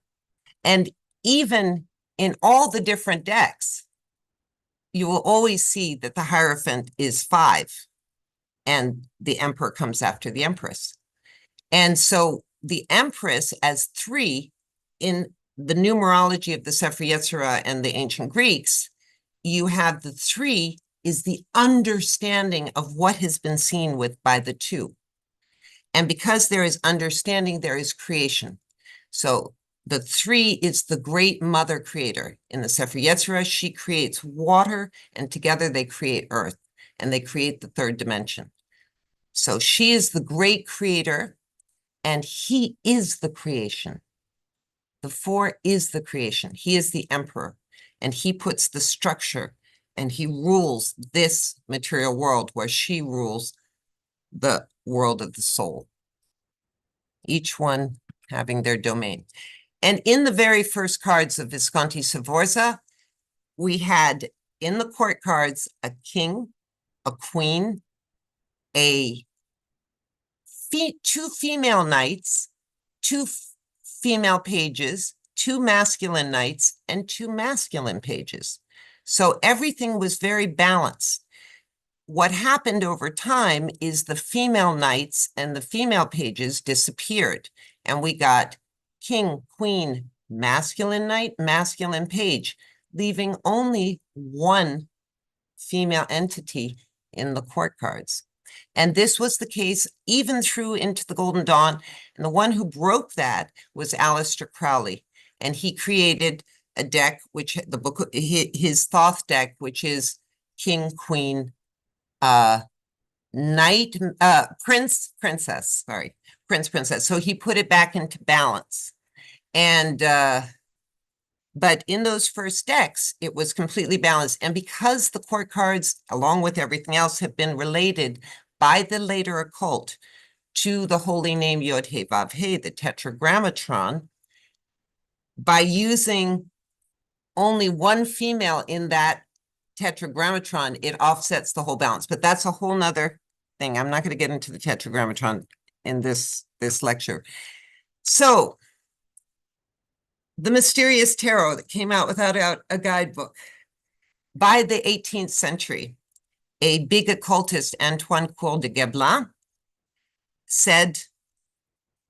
And even in all the different decks, you will always see that the Hierophant is 5, and the Emperor comes after the Empress. And so the Empress as 3, in the numerology of the Sefer Yetzirah and the ancient Greeks, you have the 3 is the understanding of what has been seen with by the 2. And because there is understanding, there is creation. So the 3 is the great mother creator. In the Sefer Yetzirah, she creates water, and together they create earth, and they create the 3rd dimension. So she is the great creator, and he is the creation. The 4 is the creation. He is the emperor, and he puts the structure, and he rules this material world, where she rules the world of the soul, each one having their domain. And in the very first cards of Visconti Sforza, we had in the court cards a king, a queen, two female knights, two female pages, 2 masculine knights, and 2 masculine pages. So everything was very balanced. What happened over time is the female knights and the female pages disappeared, and we got king, queen, masculine knight, masculine page, leaving only one female entity in the court cards. And this was the case even through into the Golden Dawn. And the one who broke that was Aleister Crowley. And he created a deck, which the book, his Thoth deck, which is king, queen, knight, prince, princess, sorry, prince, princess. So he put it back into balance. And, but in those first decks, it was completely balanced. And because the court cards, along with everything else, have been related by the later occult to the holy name Yod-He Vav-He, the tetragrammatron, by using only one female in that tetragrammatron, it offsets the whole balance. But that's a whole nother thing. I'm not going to get into the tetragrammatron in this lecture. So the mysterious tarot that came out without a guidebook. By the 18th century, a big occultist, Antoine Coeur de Guesblanc, said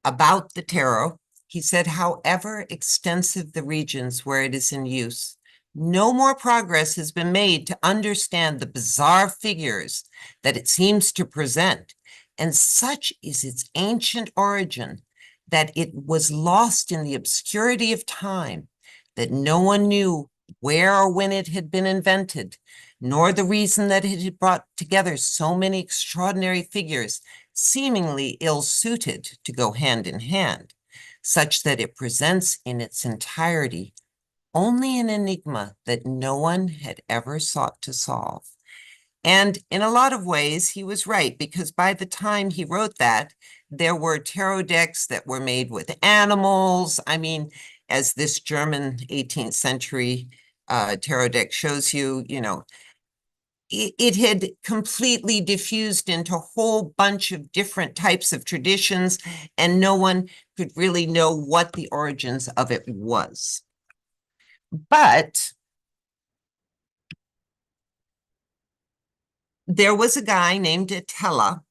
about the tarot, he said, however extensive the regions where it is in use, no more progress has been made to understand the bizarre figures that it seems to present, and such is its ancient origin that it was lost in the obscurity of time, that no one knew where or when it had been invented, nor the reason that it had brought together so many extraordinary figures, seemingly ill-suited to go hand in hand, such that it presents in its entirety only an enigma that no one had ever sought to solve. And in a lot of ways, he was right, because by the time he wrote that, there were tarot decks that were made with animals. I mean, as this German 18th century tarot deck shows you, you know, it had completely diffused into a whole bunch of different types of traditions, and no one could really know what the origins of it was. But there was a guy named Attila,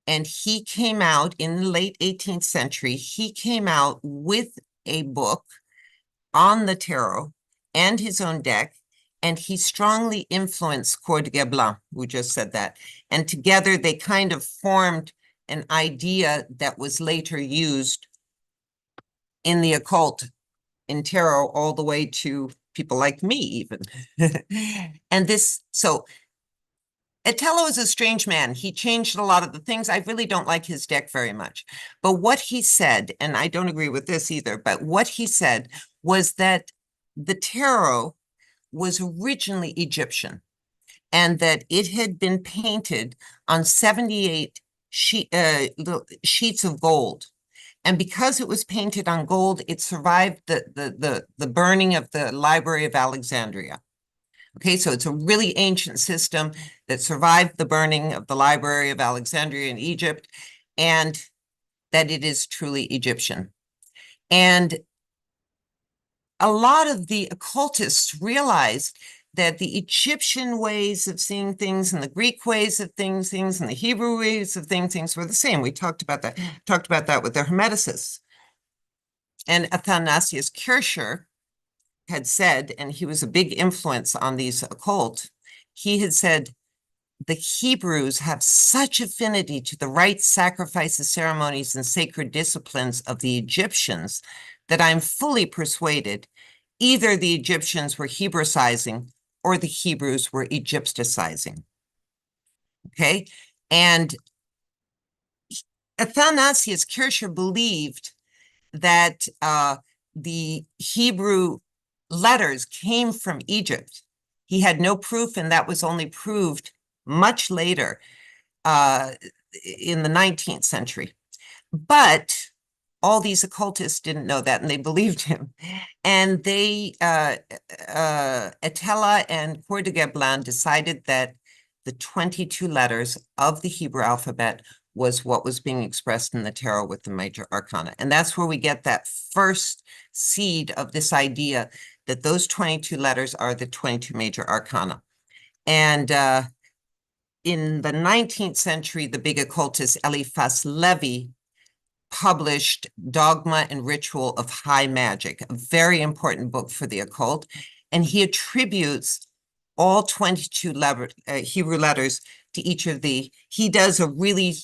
and he came out in the late 18th century. He came out with a book on the tarot and his own deck, and he strongly influenced Coeur de Guesblanc, who just said that. And together they kind of formed an idea that was later used in the occult, in tarot, all the way to people like me even. And this, so Attila is a strange man. He changed a lot of the things. I really don't like his deck very much. But what he said, and I don't agree with this either, but what he said was that the tarot was originally Egyptian, and that it had been painted on 78 sheets of gold. And because it was painted on gold, it survived the burning of the Library of Alexandria. Okay, so it's a really ancient system that survived the burning of the Library of Alexandria in Egypt, and that it is truly Egyptian. And a lot of the occultists realized that the Egyptian ways of seeing things and the Greek ways of things and the Hebrew ways of things were the same. We talked about that with the Hermeticists. And Athanasius Kircher had said, and he was a big influence on these occult, he had said, the Hebrews have such affinity to the rites, sacrifices, ceremonies, and sacred disciplines of the Egyptians that I'm fully persuaded either the Egyptians were Hebraicizing or the Hebrews were Egypticizing. Okay? And Athanasius Kircher believed that the Hebrew letters came from Egypt. He had no proof, and that was only proved much later, in the 19th century. But all these occultists didn't know that, and they believed him. And they, Attila and Coeur de Geblan decided that the 22 letters of the Hebrew alphabet was what was being expressed in the tarot with the major arcana. And that's where we get that first seed of this idea that those 22 letters are the 22 major arcana. And in the 19th century, the big occultist Eliphas Levi published Dogma and Ritual of High Magic, a very important book for the occult. And he attributes all 22 Hebrew letters to each of he does a really,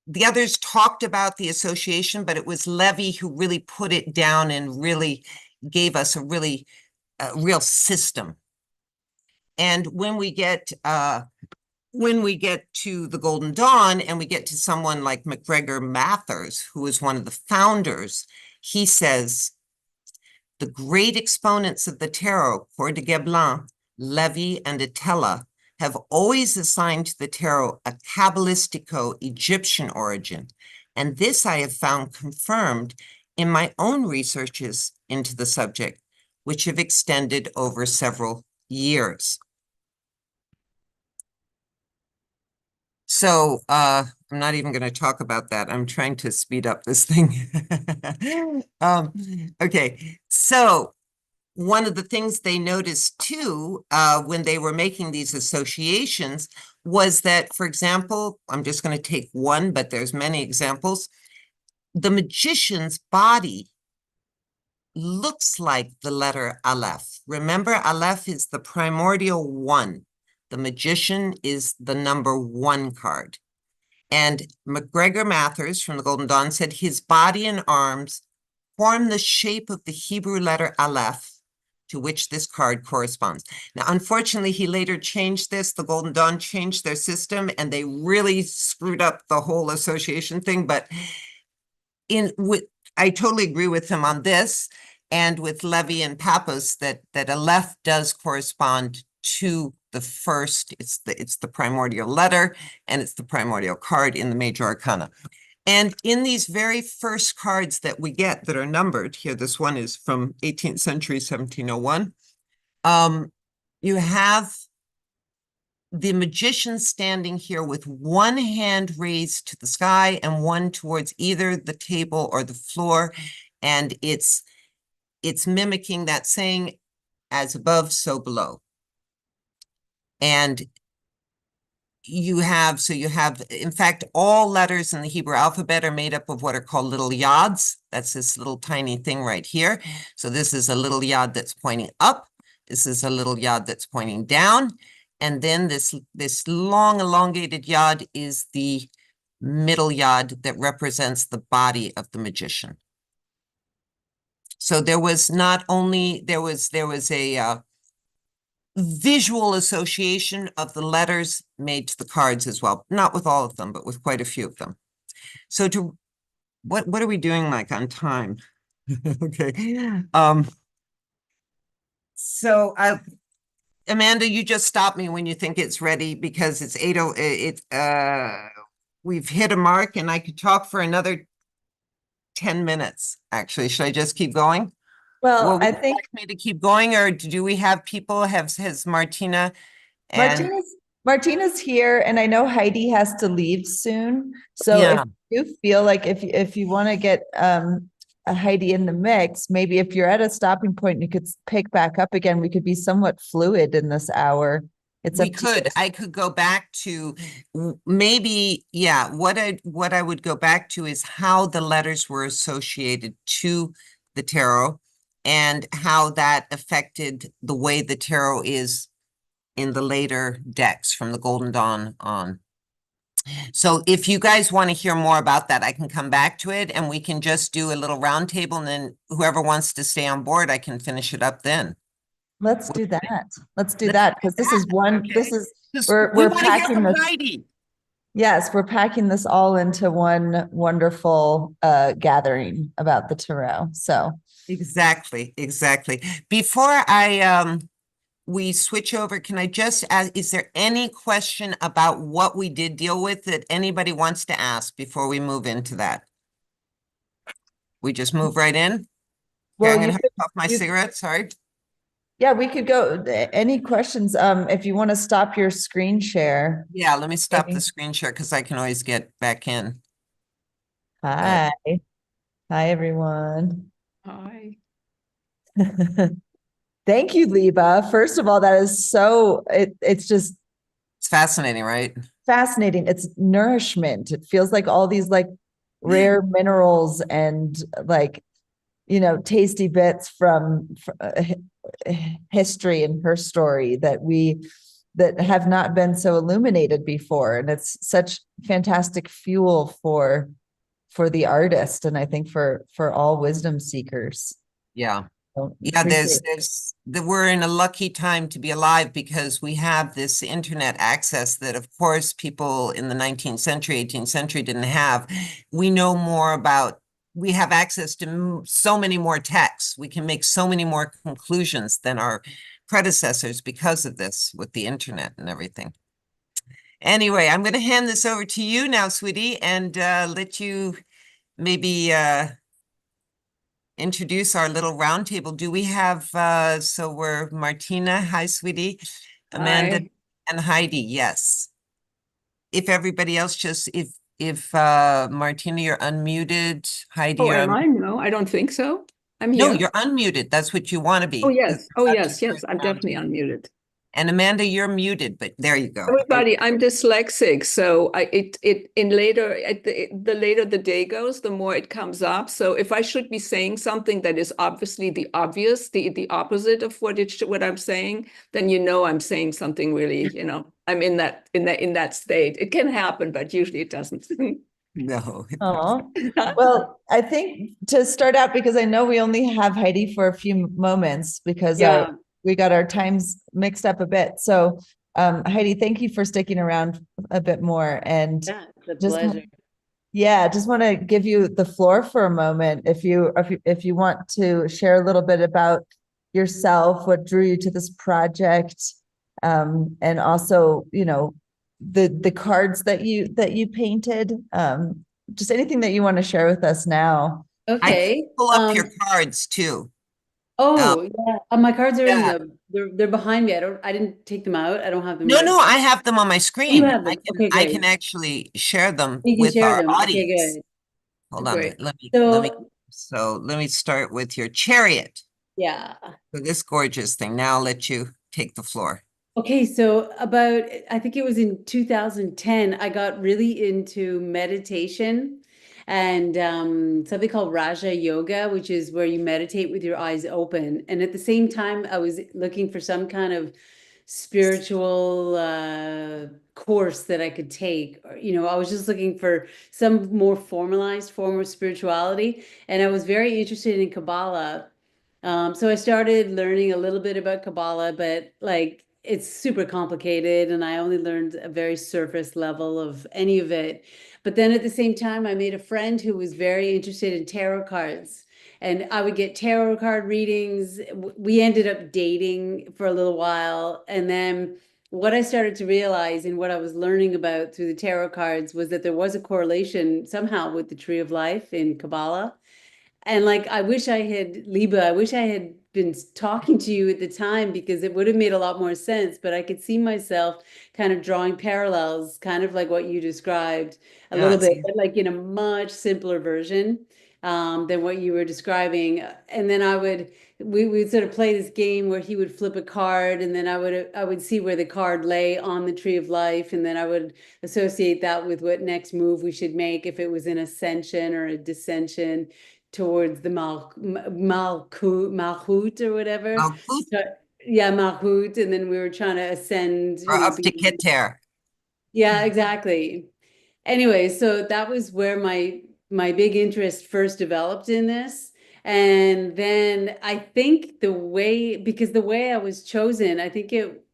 the others talked about the association, but it was Levi who really put it down and really gave us a really real system. And when we get to the Golden Dawn and we get to someone like MacGregor Mathers, who is one of the founders, he says, the great exponents of the tarot, Coeur de Geblan, Levi, and Attila, have always assigned to the tarot a Kabbalistico-Egyptian origin, and this I have found confirmed in my own researches into the subject, which have extended over several years. So I'm not even going to talk about that. I'm trying to speed up this thing. Okay, so one of the things they noticed too, when they were making these associations, was that, for example, I'm just going to take one, but there's many examples. The magician's body looks like the letter Aleph. Remember, Aleph is the primordial one. The magician is the number 1 card. And MacGregor Mathers from the Golden Dawn said his body and arms form the shape of the Hebrew letter Aleph, to which this card corresponds. Now, unfortunately, he later changed this. The Golden Dawn changed their system, and they really screwed up the whole association thing. But I totally agree with him on this, and with Levi and Pappas, that Aleph does correspond to the first. It's the primordial letter, and it's the primordial card in the major arcana. And in these very first cards that we get that are numbered here, this one is from 18th century, 1701. You have the magician standing here with one hand raised to the sky and one towards either the table or the floor. And it's mimicking that saying, as above, so below. And you have, in fact, all letters in the Hebrew alphabet are made up of what are called little yods. That's this little tiny thing right here. So this is a little yod that's pointing up. This is a little yod that's pointing down. And then this long elongated yod is the middle yod that represents the body of the magician. So there was not only, there was a visual association of the letters made to the cards as well. Not with all of them, but with quite a few of them. So what are we doing, Mike, on time? Okay. So Amanda, you just stop me when you think it's ready, because it's 8:00. We've hit a mark, and I could talk for another 10 minutes, actually. Should I just keep going? Well, I think me to keep going, or do we have people? Has Martina and Martina's here, and I know Heidi has to leave soon. So yeah. if you feel like if you want to get a Heidi in the mix, maybe if you're at a stopping point, you could pick back up again. We could be somewhat fluid in this hour. I could go back to maybe, yeah, what I would go back to is how the letters were associated to the tarot and how that affected the way the tarot is in the later decks from the Golden Dawn on. So if you guys want to hear more about that, I can come back to it, and we can just do a little round table, and then whoever wants to stay on board, I can finish it up then. Let's do that. Let's do that, because this is one, Okay. this is, We we're want to hear packing from this. Heidi. Yes, we're packing this all into one wonderful gathering about the tarot. So Exactly, exactly. Before we switch over, can I just ask, is there any question about what we did deal with that anybody wants to ask before we move into that? We just move right in? Okay, well, I'm gonna you have could, to puff my you, cigarette, sorry. yeah, we could go. Any questions? If you want to stop your screen share. Yeah, let me stop the Maybe. screen share because I can always get back in. But Hi. Hi, everyone. Hi. Thank you, Liba. First of all, that is it's just it's fascinating, right? fascinating. It's nourishment. It feels like all these like rare minerals and like, tasty bits from history and her story that have not been so illuminated before. And it's such fantastic fuel for the artist. And I think for all wisdom seekers. Yeah. So Yeah, appreciate we're in a lucky time to be alive because we have this internet access that, of course, people in the 19th century, 18th century didn't have. We know more about, we have access to so many more texts. We can make so many more conclusions than our predecessors because of this with the internet and everything. Anyway, I'm going to hand this over to you now, sweetie, and let you maybe introduce our little round table. Do we have, so we're Martina, hi, sweetie, Amanda, Hi. and Heidi, yes. If everybody else just, if Martina, you're unmuted, Heidi, Oh, you're am I? No, I don't think so. I'm no, here. you're unmuted. That's what you want to be. Oh, yes. Oh, That's yes. your Yes. I'm round definitely table. unmuted. And Amanda, you're muted, but there you go. Everybody, I'm dyslexic, so the later the day goes, the more it comes up. So if I should be saying something that is obviously the opposite of what I'm saying, then I'm saying something really, I'm in that state. It can happen, but usually it doesn't. No. Oh, well, I think to start out, because I know we only have Heidi for a few moments because Yeah. we got our times mixed up a bit. So, Heidi, thank you for sticking around a bit more. And Yeah, it's a just, pleasure. yeah, just want to give you the floor for a moment. If you want to share a little bit about yourself, what drew you to this project, and also, the cards that you painted, just anything that you want to share with us now. I Okay. can pull up your cards too. Oh, yeah. My cards are in Yeah. they're behind me. I didn't take them out. I don't have them No, right. no, I have them on my You screen. have them. Okay, I can great. actually share them You can with share our them. Okay, audience. good. Hold on, Great. let me, so let me start with your chariot. Yeah. So this gorgeous thing. Now I'll let you take the floor. Okay, so I think it was in 2010, I got really into meditation and something called Raja Yoga, which is where you meditate with your eyes open. And at the same time, I was looking for some kind of spiritual course that I could take. I was just looking for some more formalized form of spirituality. And I was very interested in Kabbalah. So I started learning a little bit about Kabbalah, but like it's super complicated, and I only learned a very surface level of any of it. But then at the same time, I made a friend who was very interested in tarot cards, and I would get tarot card readings. We ended up dating for a little while, and then what I started to realize and what I was learning about through the tarot cards was that there was a correlation somehow with the Tree of Life in Kabbalah. And like, I wish I had, Liba, I wish I had been talking to you at the time because it would have made a lot more sense. But I could see myself kind of drawing parallels, kind of like what you described a little Yes. bit, but like in a much simpler version than what you were describing. And then we would sort of play this game where he would flip a card, and then I would see where the card lay on the Tree of Life, and then I would associate that with what next move we should make if it was an ascension or a descension towards the Malchut or whatever. Malkuth Yeah, Malchut. And then we were trying to ascend, or up to Keter. yeah, exactly. Anyway, so that was where my big interest first developed in this. And then I think because the way I was chosen, I think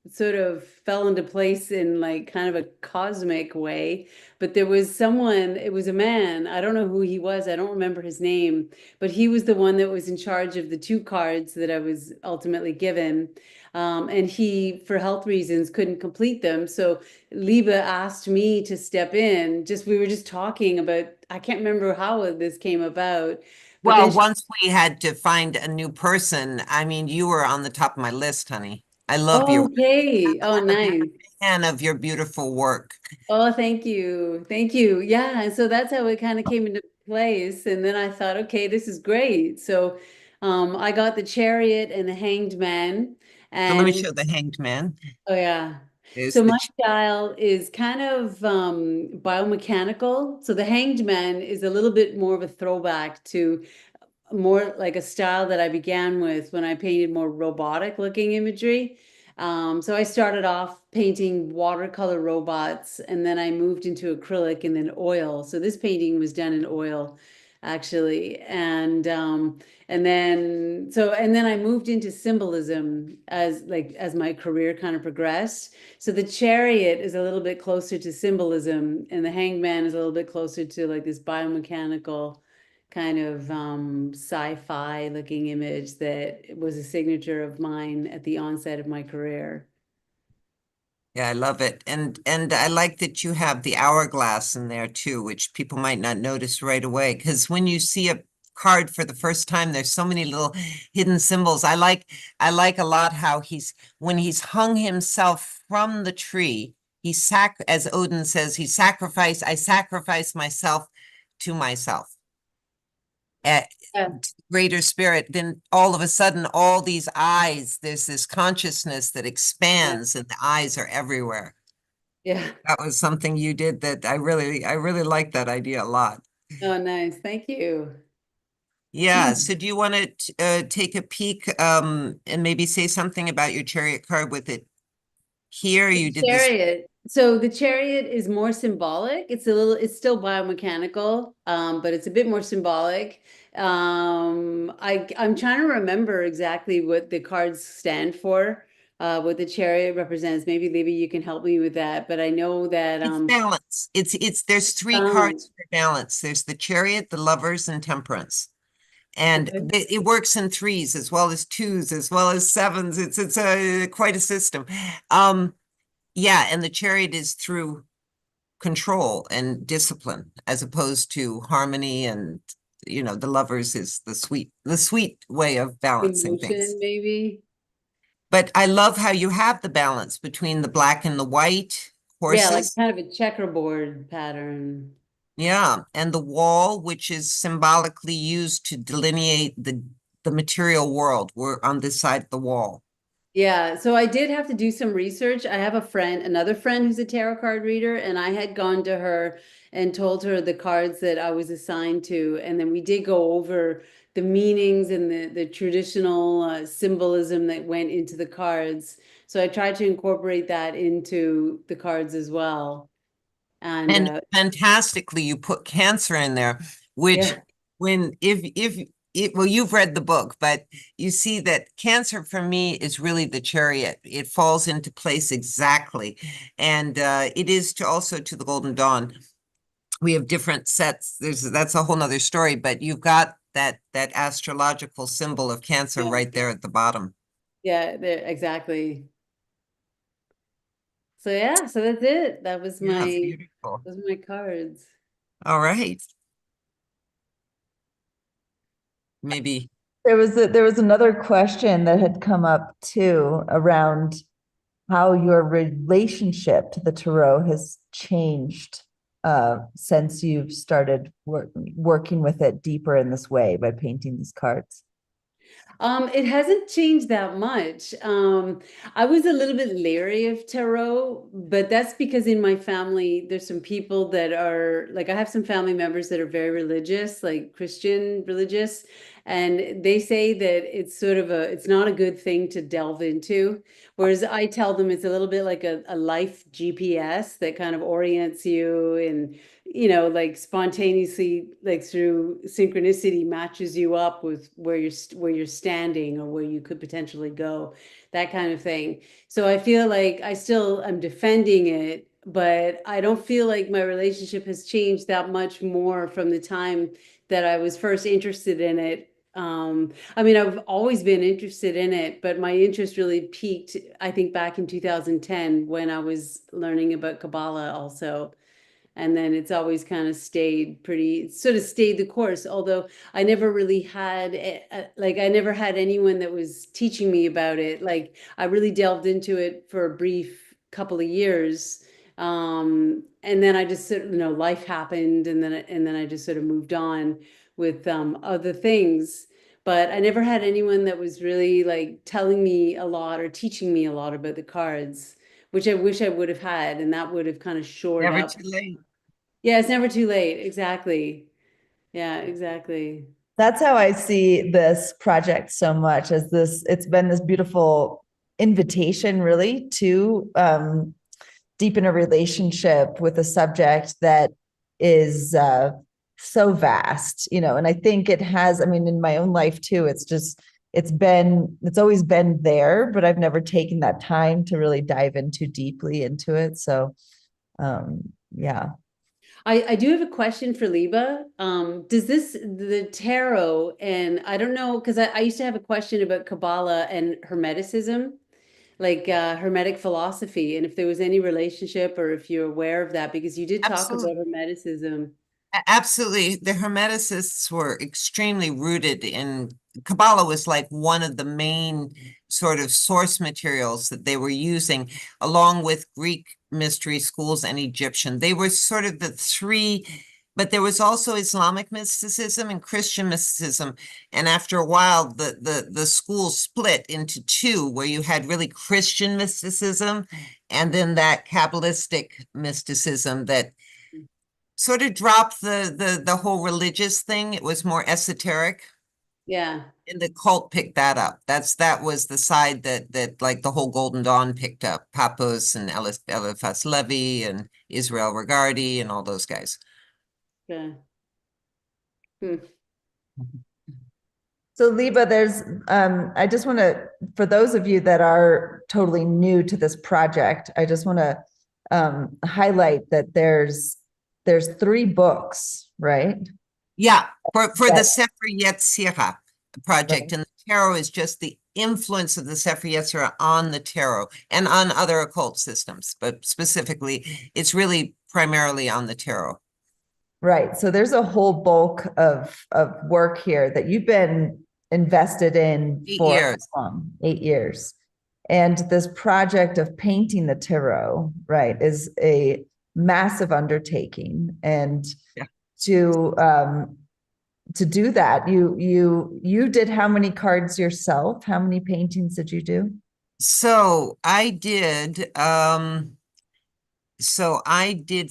sort of fell into place in like kind of a cosmic way. But there was someone, it was a man, I don't know who he was, I don't remember his name, but he was the one that was in charge of the 2 cards that I was ultimately given. And he, for health reasons, couldn't complete them. So Liba asked me to step in. We were just talking about, I can't remember how this came about. But Well, then she, once we had to find a new person, I mean, you were on the top of my list, honey. I love your okay. Oh, nice. fan of your beautiful work. Oh, thank you. Thank you. Yeah. And so that's how it kind of came into place. And then I thought, okay, this is great. So I got the Chariot and the Hanged Man. So let me And show the Hanged Man. oh, yeah. There's So the my style is kind of biomechanical. So the Hanged Man is a little bit more of a throwback to more like a style that I began with when I painted more robotic looking imagery. So I started off painting watercolor robots, and then I moved into acrylic and then oil. So this painting was done in oil, actually. And then I moved into symbolism as my career kind of progressed. So the Chariot is a little bit closer to symbolism, and the Hanged Man is a little bit closer to like this biomechanical kind of sci-fi looking image that was a signature of mine at the onset of my career. Yeah, I love it. And I like that you have the hourglass in there too, which people might not notice right away. Because when you see a card for the first time, there's so many little hidden symbols. I like a lot how when he's hung himself from the tree, as Odin says, I sacrifice myself to myself. Yeah. Greater spirit, then all of a sudden, all these eyes, there's this consciousness that expands and the eyes are everywhere. Yeah. That was something you did that I really like that idea a lot. Oh, nice. Thank you. Yeah. So do you want to take a peek and maybe say something about your Chariot card with it here? You did this. Chariot. So the Chariot is more symbolic. It's still biomechanical, but it's a bit more symbolic. I'm trying to remember exactly what the cards stand for, what the Chariot represents. Maybe Libby, you can help me with that. But I know that It's balance. There's 3 cards for balance. There's the Chariot, the Lovers, and Temperance. And okay. it works in 3s as well as 2s, as well as 7s. It's quite a system. Yeah, and the Chariot is through control and discipline as opposed to harmony, and the Lovers is the sweet way of balancing things. Emotion, maybe. But I love how you have the balance between the black and the white Yeah, like horses. kind of a checkerboard pattern. Yeah, and the wall, which is symbolically used to delineate the material world. We're on this side of the wall. Yeah, so I did have to do some research. I have another friend who's a tarot card reader, and I had gone to her and told her the cards that I was assigned to, and then we did go over the meanings and the traditional symbolism that went into the cards. So I tried to incorporate that into the cards as well. And And fantastically, you put Cancer in there, which yeah, well, you've read the book, but you see that Cancer for me is really the Chariot. It falls into place exactly. And it is also to the Golden Dawn. We have different sets. That's a whole nother story, but you've got that astrological symbol of Cancer yeah, right there at the bottom. yeah, exactly. So yeah, so that's it. Yeah, beautiful. Those are my cards. All right. Maybe. There was another question that had come up too around how your relationship to the tarot has changed since you've started working with it deeper in this way by painting these cards. It hasn't changed that much. I was a little bit leery of tarot, but that's because in my family, there's some people that are like, I have some family members that are very religious, like Christian religious, and they say that it's not a good thing to delve into. Whereas I tell them it's a little bit like a life GPS that kind of orients you you know, like spontaneously, like through synchronicity matches you up with where you're standing or where you could potentially go, that kind of thing. So I feel like I still am defending it, but I don't feel like my relationship has changed that much more from the time that I was first interested in it. I mean, I've always been interested in it, but my interest really peaked, I think, back in 2010 when I was learning about Kabbalah also. And then it's always kind of stayed sort of stayed the course. Although I never really had, like, I never had anyone that was teaching me about it. Like, I really delved into it for a brief couple of years. And then I just sort of, you know, life happened, and then I just sort of moved on with other things. But I never had anyone that was really like telling me a lot or teaching me a lot about the cards, which I wish I would have had, and that would have kind of shored Never up. too late. Yeah, it's never too late. Exactly. Yeah, exactly. That's how I see this project so much, as this, it's been this beautiful invitation really to deepen a relationship with a subject that is so vast, you know. And I think it has, I mean, in my own life too, it's always been there, but I've never taken that time to really dive in too deeply into it. So yeah. I do have a question for Liba. Does the tarot, and I don't know, because I used to have a question about Kabbalah and Hermeticism, like Hermetic philosophy, and if there was any relationship or if you're aware of that, because you did talk Absolutely. about Hermeticism. Absolutely. The Hermeticists were extremely rooted in Kabbalah, was like one of the main sort of source materials that they were using, along with Greek mystery schools and Egyptian. They were sort of the three, but there was also Islamic mysticism and Christian mysticism. And after a while, the schools split into two, where you had really Christian mysticism and then that Kabbalistic mysticism that sort of dropped the whole religious thing. It was more esoteric, Yeah. and the cult picked that up. That was the side that like the whole Golden Dawn picked up. Pappos and Eliphas Levi and Israel Regardie and all those guys. Yeah. Hmm. So Liba, there's, I just want to, for those of you that are totally new to this project, I just want to highlight that there's 3 books, right? Yeah, for the That- Sefer Yetzirah project, Right. and the tarot is just the influence of the Sefer Yetzirah on the tarot and on other occult systems, but specifically, it's really primarily on the tarot. Right. So there's a whole bulk of work here that you've been invested in 8 for years. 8 years. And this project of painting the tarot, right, is a massive undertaking. And Yeah. to do that, you did how many cards yourself? How many paintings did you do? So I did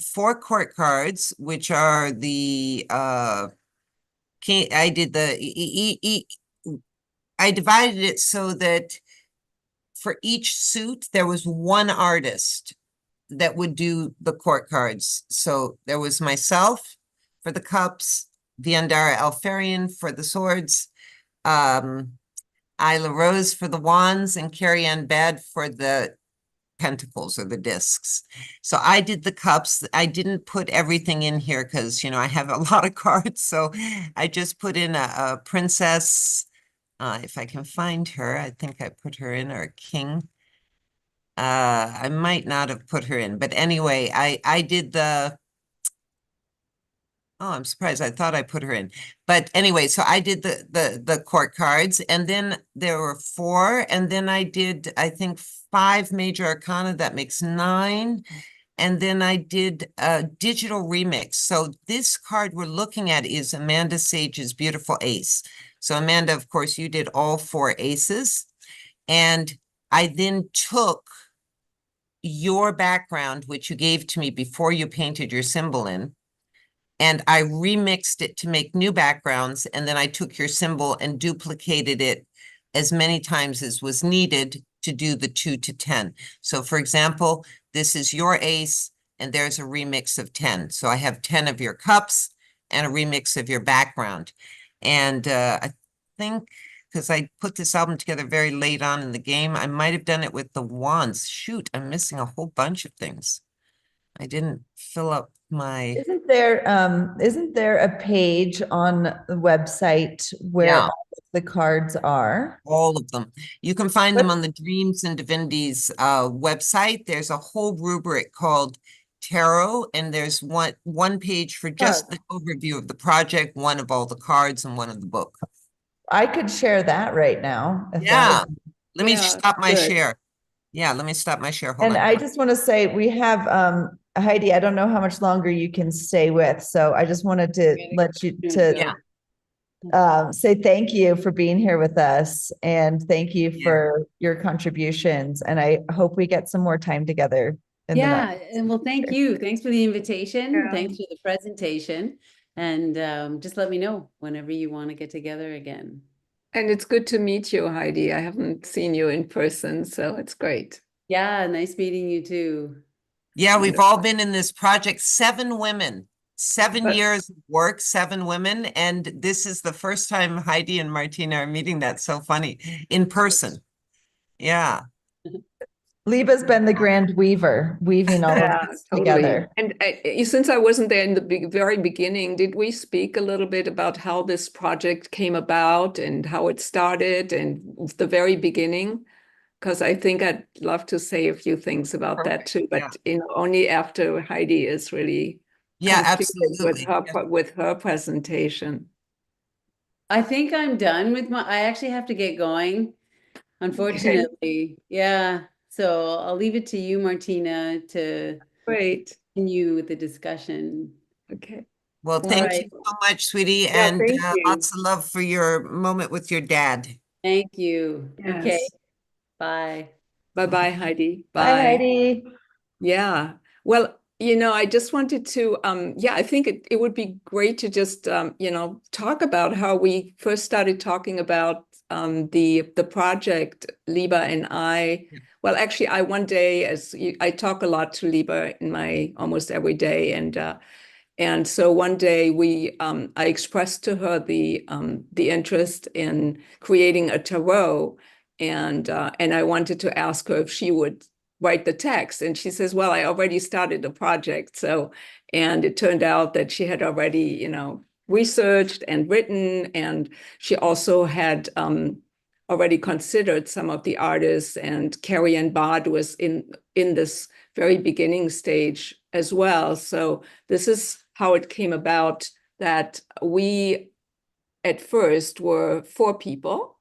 4 court cards, which are the I did the I divided it so that for each suit there was one artist that would do the court cards. So there was myself for the cups, Viandara Alfarian for the swords, Isla Rose for the wands, and Carrie Ann Bad for the pentacles or the discs. So I did the cups. I didn't put everything in here because, you know, I have a lot of cards. So I just put in a princess. If I can find her, I think I put her in, or a king. I might not have put her in, but anyway, I did the, oh, I'm surprised. I thought I put her in. But anyway, so I did the court cards, and then there were 4, and then I did, I think, 5 major arcana. That makes 9. And then I did a digital remix. So this card we're looking at is Amanda Sage's beautiful ace. So Amanda, of course, you did all 4 aces. And I then took your background, which you gave to me before you painted your symbol in, and I remixed it to make new backgrounds. And then I took your symbol and duplicated it as many times as was needed to do the 2 to 10. So for example, this is your ace. and there's a remix of 10. So I have 10 of your cups and a remix of your background. And I think, because I put this album together very late on in the game, I might have done it with the wands. Shoot, I'm missing a whole bunch of things. I didn't fill up my... Isn't there a page on the website where Yeah. all of the cards are? All of them. You can find them on the Dreams and Divinities website. There's a whole rubric called Tarot, and there's one page for just the overview of the project, one of all the cards, and one of the book. I could share that right now. if that Yeah. would- Let me Yeah, stop my good. share. Yeah, let me stop my share. Hold And on. I just want to say, we have, Heidi, I don't know how much longer you can stay with, so I just wanted to let you Yeah. say thank you for being here with us, and thank you Yeah. for your contributions. And I hope we get some more time together. in the Yeah, next- and well, thank you. Thanks for the invitation. Yeah. Thanks for the presentation. And just let me know whenever you want to get together again. And it's good to meet you, Heidi. I haven't seen you in person, so it's great. Yeah, nice meeting you too. Yeah, we've all been in this project, 7 women, 7 But- years of work, 7 women. And this is the first time Heidi and Martina are meeting. That's so funny, in person. Yeah. Liba's been the grand weaver, weaving all Yeah, of this totally. together. And since I wasn't there in the very beginning, did we speak a little bit about how this project came about and how it started and the very beginning? Because I think I'd love to say a few things about that too, but only after Heidi is really Yeah, completed absolutely. with her presentation. I think I'm done with I actually have to get going, unfortunately. Yeah. So I'll leave it to you, Martina, to Great. continue with the discussion. Okay. Well, All thank right. you so much, sweetie, Yeah, and thank you. lots of love for your moment with your dad. Thank you. Okay. Yes. Bye. Bye-bye, Heidi. Bye, Heidi. Yeah. Well, I just wanted to, I think it would be great to just, talk about how we first started talking about the project, Liba and I. Yeah. Well, actually, I one day, I talk a lot to Liba in my almost every day, and so one day I expressed to her the interest in creating a tarot, and I wanted to ask her if she would write the text. And she says, well, I already started the project. And it turned out that she had already, researched and written, and she also had already considered some of the artists, and Carrie Ann Bard was in this very beginning stage as well. So this is how it came about that we at first were 4 people.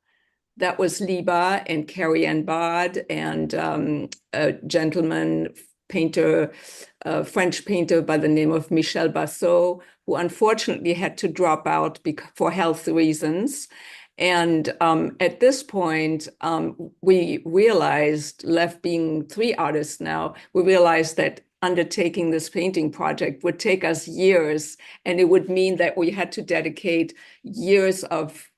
That was Liba and Carrie Ann Bard and a gentleman painter, a French painter by the name of Michel Bassot, who unfortunately had to drop out for health reasons. And at this point, we realized, left being 3 artists now, we realized that undertaking this painting project would take us years, and it would mean that we had to dedicate years of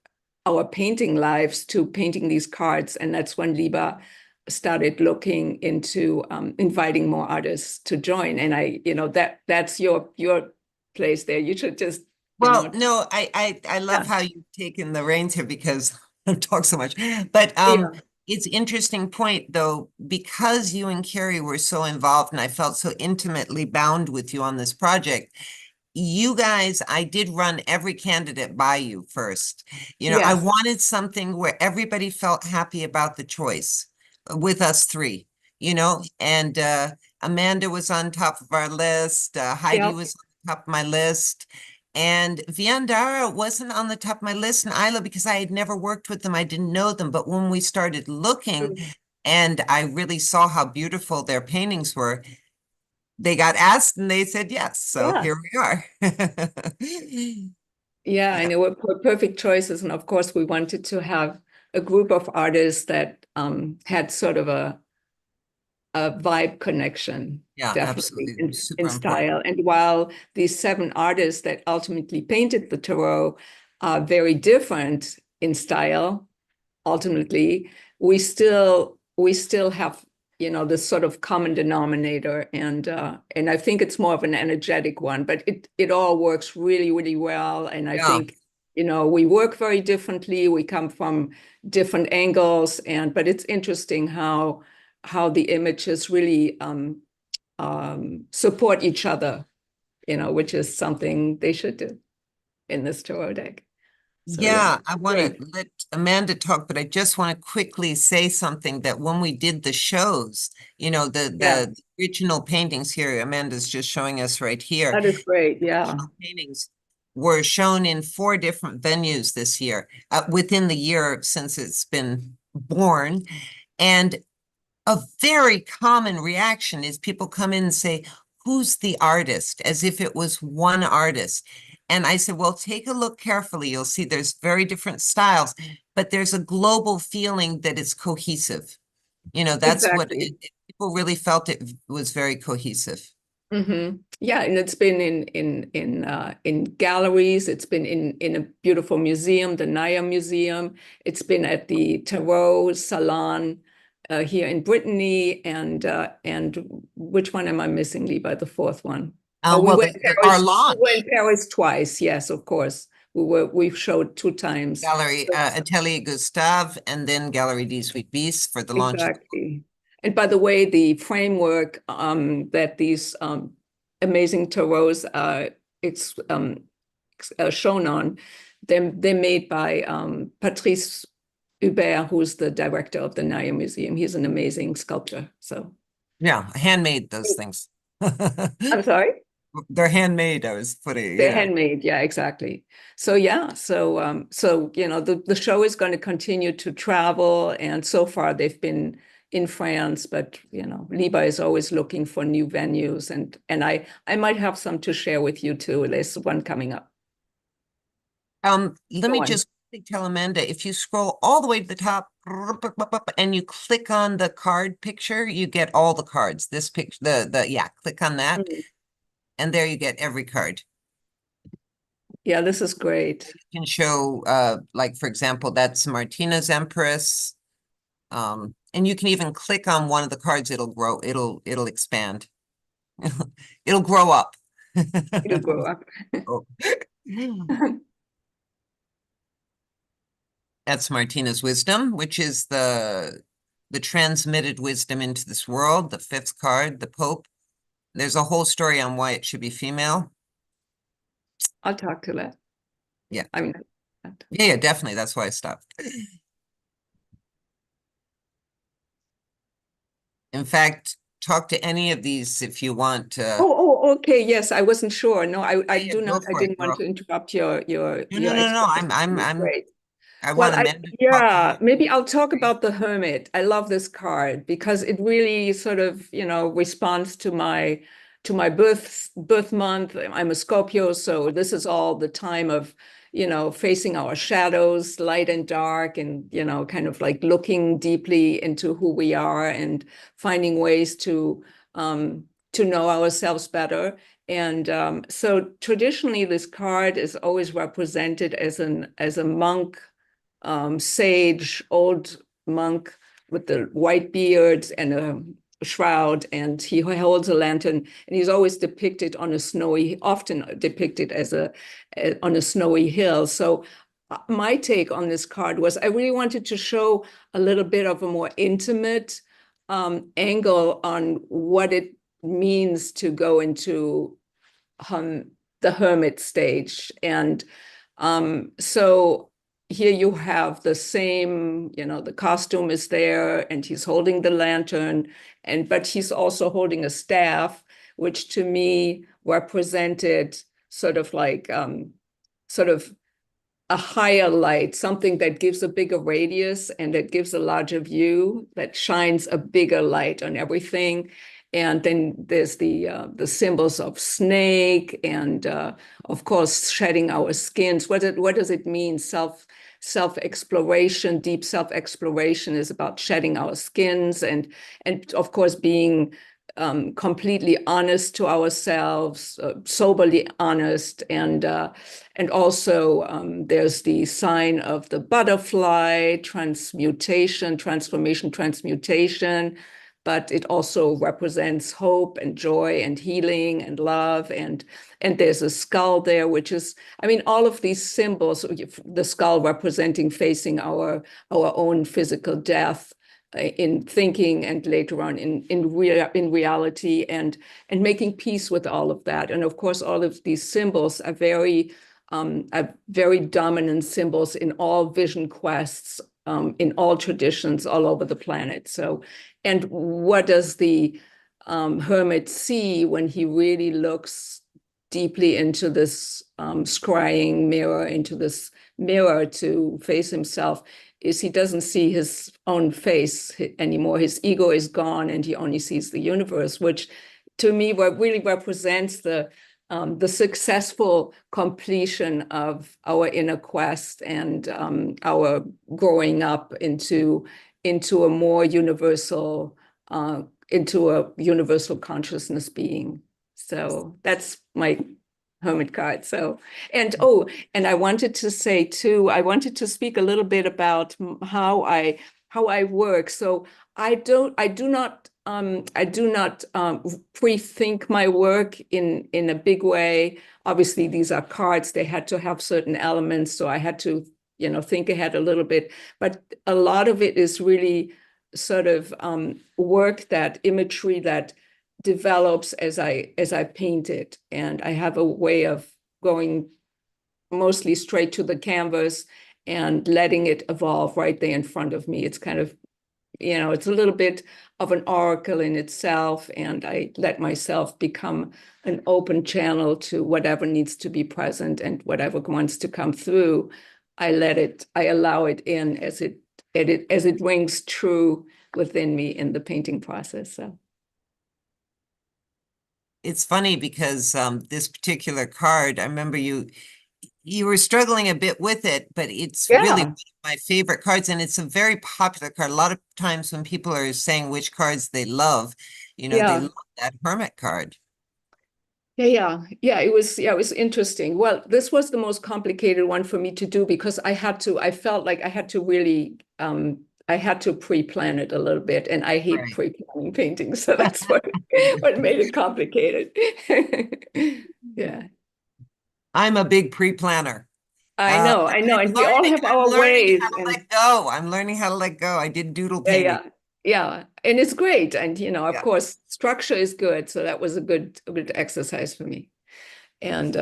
our painting lives to painting these cards. And that's when Liba started looking into inviting more artists to join. And that's your place there. You should just Well, no, I love how you've taken the reins here, because I talk so much. But it's interesting point, though, because you and Carrie were so involved and I felt so intimately bound with you on this project. You guys, I did run every candidate by you first. I wanted something where everybody felt happy about the choice with us 3, and Amanda was on top of our list. Heidi was on top of my list. And Viandara wasn't on the top of my list, and Isla, because I had never worked with them. I didn't know them. But when we started looking and I really saw how beautiful their paintings were, they got asked and they said yes. So here we are. Yeah, and it were perfect choices. And of course, we wanted to have a group of artists that had sort of a vibe connection. Yeah, Definitely absolutely. Super in style. And while these 7 artists that ultimately painted the tarot are very different in style, ultimately, we still have this sort of common denominator, and I think it's more of an energetic one, but it all works really, really well. And I think, we work very differently. We come from different angles, but it's interesting how the images really support each other, which is something they should do in this tarot deck. So, I want to let Amanda talk, but I just want to quickly say something that when we did the shows, the original paintings here, Amanda's just showing us right here. That is great. Yeah. Original paintings were shown in 4 different venues this year, within the year since it's been born. And a very common reaction is people come in and say, who's the artist? As if it was one artist. And I said, well, take a look carefully. You'll see there's very different styles, but there's a global feeling that it's cohesive. That's what people really felt. It was very cohesive. Mm-hmm. Yeah, and it's been in galleries. It's been in a beautiful museum, the Naya Museum. It's been at the Tarot Salon here in Brittany, and which one am I missing, Liba? The 4th one. Well, we went Paris twice. Yes, of course. We've showed 2 times. Gallery Atelier Gustave, and then Gallery des Huit Bis for the launch. Exactly. And by the way, the framework that these amazing tarots it's shown on, they're made by Patrice Hubert, who's the director of the Naya Museum. He's an amazing sculptor. So handmade those things. I'm sorry? They're handmade, I was putting. They're handmade, exactly. So the show is going to continue to travel, and so far they've been in France, but Liba is always looking for new venues, and I might have some to share with you too. There's one coming up. Let me just tell Amanda, if you scroll all the way to the top and you click on the card picture, you get all the cards. This picture, click on that. Mm-hmm. And there you get every card. Yeah, this is great. You can show, like, for example, that's Martina's Empress. And you can even click on one of the cards. It'll grow. It'll expand. It'll grow up. It'll grow up. That's Martina's Wisdom, which is the transmitted wisdom into this world. The 5th card, the Pope. There's a whole story on why it should be female. I'll talk to that. Yeah. I mean, yeah, definitely. That's why I stopped. In fact, talk to any of these if you want to. Oh, okay. Yes, I wasn't sure. No, I do not. I didn't want to interrupt your. No. I'm great. Well, maybe I'll talk about the Hermit. I love this card because it really sort of, responds to my birth month. I'm a Scorpio, so this is all the time of, facing our shadows, light and dark, and, kind of like looking deeply into who we are and finding ways to know ourselves better. And so traditionally, this card is always represented as a monk, sage, old monk with the white beard and a shroud, and he holds a lantern, and he's always depicted on often depicted on a snowy hill. So my take on this card was I really wanted to show a little bit of a more intimate angle on what it means to go into the hermit stage. And so here you have the same, the costume is there, and he's holding the lantern, but he's also holding a staff, which to me represented sort of like a higher light, something that gives a bigger radius and that gives a larger view, that shines a bigger light on everything. And then there's the symbols of snake and, of course, shedding our skins. What does it mean? Self-exploration, deep self-exploration is about shedding our skins and of course, being completely honest to ourselves, soberly honest. And also there's the sign of the butterfly, transmutation, transformation, transmutation. but it also represents hope and joy and healing and love. And there's a skull there, which is, I mean, all of these symbols, the skull representing facing our own physical death in thinking, and later on in reality, and making peace with all of that. And of course, all of these symbols are very dominant symbols in all vision quests, in all traditions all over the planet. So, and what does the hermit see when he really looks deeply into this scrying mirror, into this mirror to face himself, is he doesn't see his own face anymore. His ego is gone, and he only sees the universe, which to me really represents the successful completion of our inner quest and our growing up into a more universal, into a universal consciousness being. So that's my hermit card. So, and I wanted to say too, I wanted to speak a little bit about how I work. So I do not pre-think my work in a big way. Obviously, these are cards. They had to have certain elements, so I had to, think ahead a little bit. But a lot of it is really sort of work, that imagery that develops as I paint it, and I have a way of going mostly straight to the canvas and letting it evolve right there in front of me. It's kind of, it's a little bit of an oracle in itself, and I let myself become an open channel to whatever needs to be present, and whatever wants to come through, I allow it in as it rings true within me in the painting process. So it's funny because this particular card, I remember you were struggling a bit with it, but it's really one of my favorite cards, and it's a very popular card. A lot of times when people are saying which cards they love, they love that hermit card. Yeah. It was interesting. Well, this was the most complicated one for me to do, because I felt like I had to really, I had to pre-plan it a little bit, and I hate pre-planning paintings, so that's what made it complicated. Yeah. I'm a big pre-planner. I know, and we all have our ways. I'm learning how to let go. I did doodle painting. Yeah, and it's great, and of course, structure is good. So that was a good exercise for me, and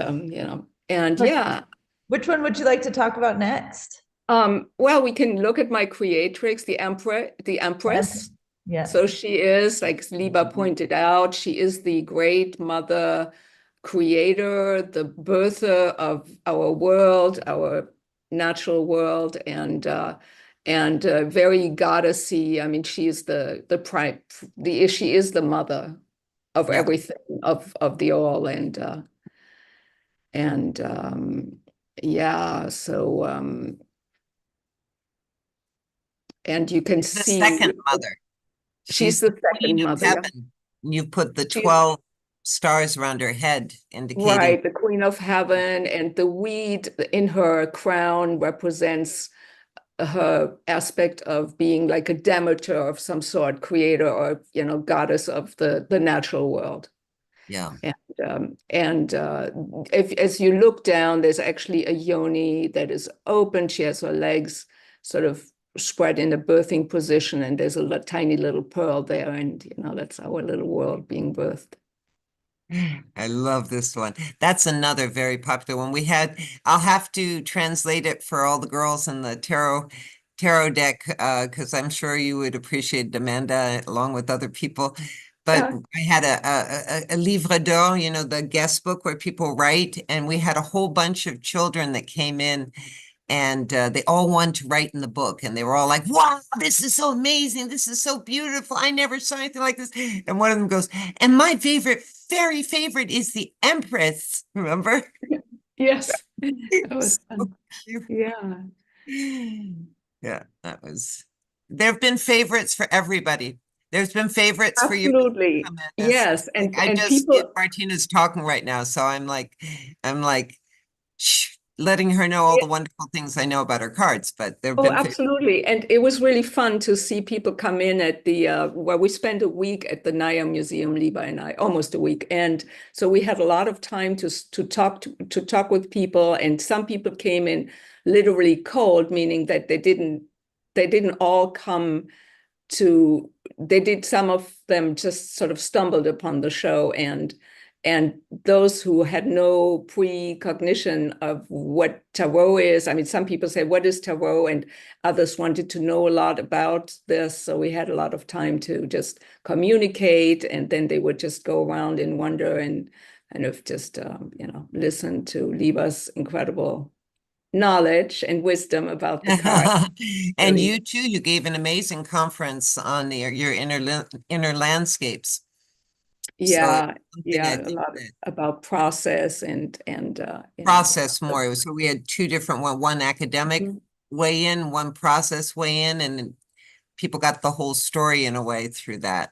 Which one would you like to talk about next? Well, we can look at my creatrix, the Empress. Yeah. So she is, like Liba pointed out, she is the great mother, creator, the birther of our world, our natural world, and very goddessy. I mean, she is the she is the mother of everything, of the all, so and you can see the second mother. She's the second mother. Heaven. You put the 12 stars around her head, indicating the Queen of Heaven, and the weed in her crown represents her aspect of being like a Demeter of some sort, creator, or goddess of the natural world. Yeah. And as you look down, there's actually a yoni that is open. She has her legs sort of spread in a birthing position, and there's a tiny little pearl there, and that's our little world being birthed. I love this one. That's another very popular one. I'll have to translate it for all the girls in the tarot deck, because I'm sure you would appreciate it, Amanda, along with other people. But I had a livre d'or, the guest book where people write, and we had a whole bunch of children that came in, and they all wanted to write in the book, and they were all like, wow, this is so amazing. This is so beautiful. I never saw anything like this. And one of them goes, and my very favorite is the Empress. Remember? Yes. That was fun. Yeah. Yeah, there have been favorites for everybody. There's been favorites for you. Absolutely. Yes. And I just people, Martina's talking right now. So I'm like, shh, letting her know all the wonderful things I know about her cards, but they've Oh, been absolutely. And it was really fun to see people come in at the, well, we spent a week at the Naya Museum, Liba and I, almost a week. And so we had a lot of time to talk with people. And some people came in literally cold, meaning that they didn't all come to, some of them just sort of stumbled upon the show, and those who had no precognition of what tarot is. I mean, some people say, what is tarot? And others wanted to know a lot about this. So we had a lot of time to just communicate, and then they would just go around and wonder and kind of just, listen to Liba's incredible knowledge and wisdom about the card. And Really. you too, you gave an amazing conference on your inner landscapes. Yeah, something I a think lot that about process and process more. So we had two different one academic Mhm. way in, one process way in, and people got the whole story in a way through that.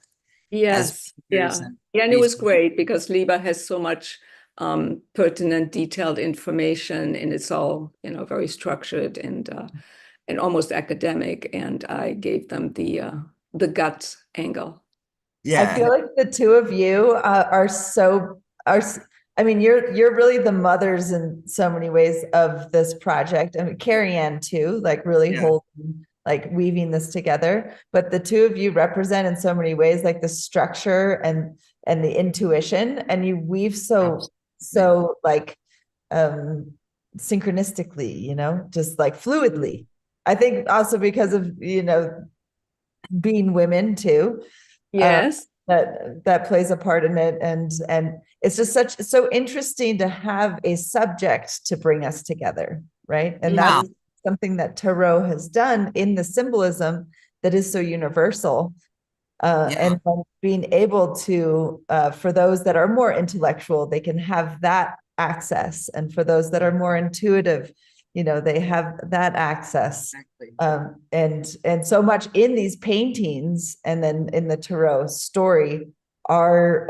Yes, readers yeah. and Yeah, and it was research. great because Liba has so much pertinent, detailed information, and it's all, very structured and almost academic. And I gave them the gut angle. I feel Yeah. like the two of you I mean, you're really the mothers in so many ways of this project. I mean, Carrie Ann too, like really Yeah. holding, like weaving this together. But the two of you represent in so many ways, like the structure and the intuition, and you weave so like synchronistically, just like fluidly. I think also because of being women too. Yes. That plays a part in it, and it's just so interesting to have a subject to bring us together, right? And Yeah. that's something that tarot has done in the symbolism that is so universal. And being able to, for those that are more intellectual, they can have that access, and for those that are more intuitive, they have that access. And so much in these paintings and then in the tarot story are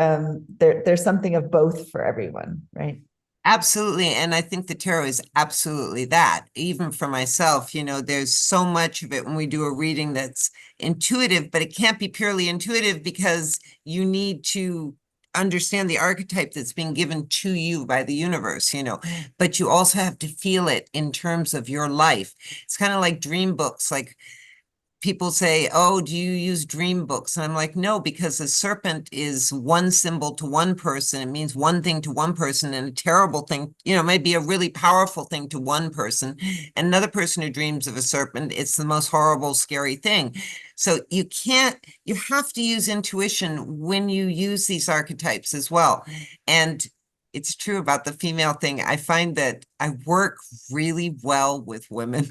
there's something of both for everyone, right? Absolutely. And I think the tarot is absolutely that. Even for myself, there's so much of it when we do a reading that's intuitive, but it can't be purely intuitive because you need to understand the archetype that's being given to you by the universe, but you also have to feel it in terms of your life. It's kind of like dream books. Like people say, oh, do you use dream books? And I'm like, no, because a serpent is one symbol to one person. It means one thing to one person, and a terrible thing, may be a really powerful thing to one person. And another person who dreams of a serpent, it's the most horrible, scary thing. So you have to use intuition when you use these archetypes as well. And it's true about the female thing. I find that I work really well with women.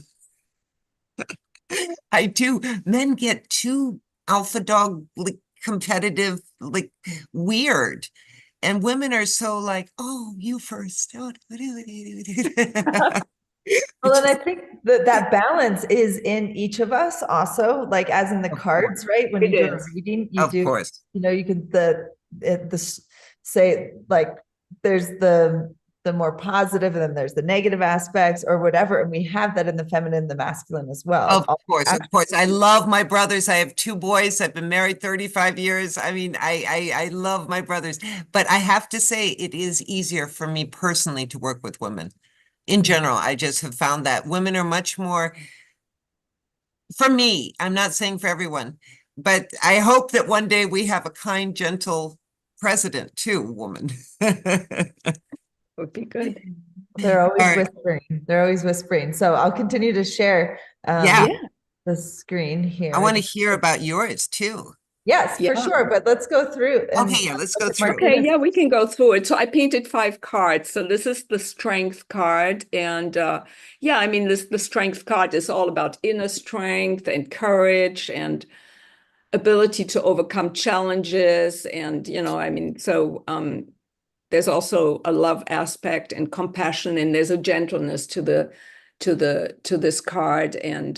I do. Men get too alpha dog, like competitive, like weird. And women are so like, oh, you first. Oh, Well, and I think that balance is in each of us also, like as in the cards, right? When you do a reading, you Of do, course. you can say like there's the more positive, and then there's the negative aspects or whatever. And we have that in the feminine, the masculine as well. Of course, of course. I love my brothers. I have two boys. I've been married 35 years. I mean, I love my brothers, but I have to say it is easier for me personally to work with women. In general, I just have found that women are much more, for me, I'm not saying for everyone, but I hope that one day we have a kind, gentle president too, woman. Would be good. They're always All right. whispering. They're always whispering. So I'll continue to share Yeah. the screen here. I want to hear about yours too. Yes, for sure. But let's go through. Okay, yeah, let's go through. Okay, yeah, we can go through it. So I painted 5 cards. So this is the strength card. And yeah, I mean, the strength card is all about inner strength and courage and ability to overcome challenges. And, I mean, so there's also a love aspect and compassion, and there's a gentleness to this card. And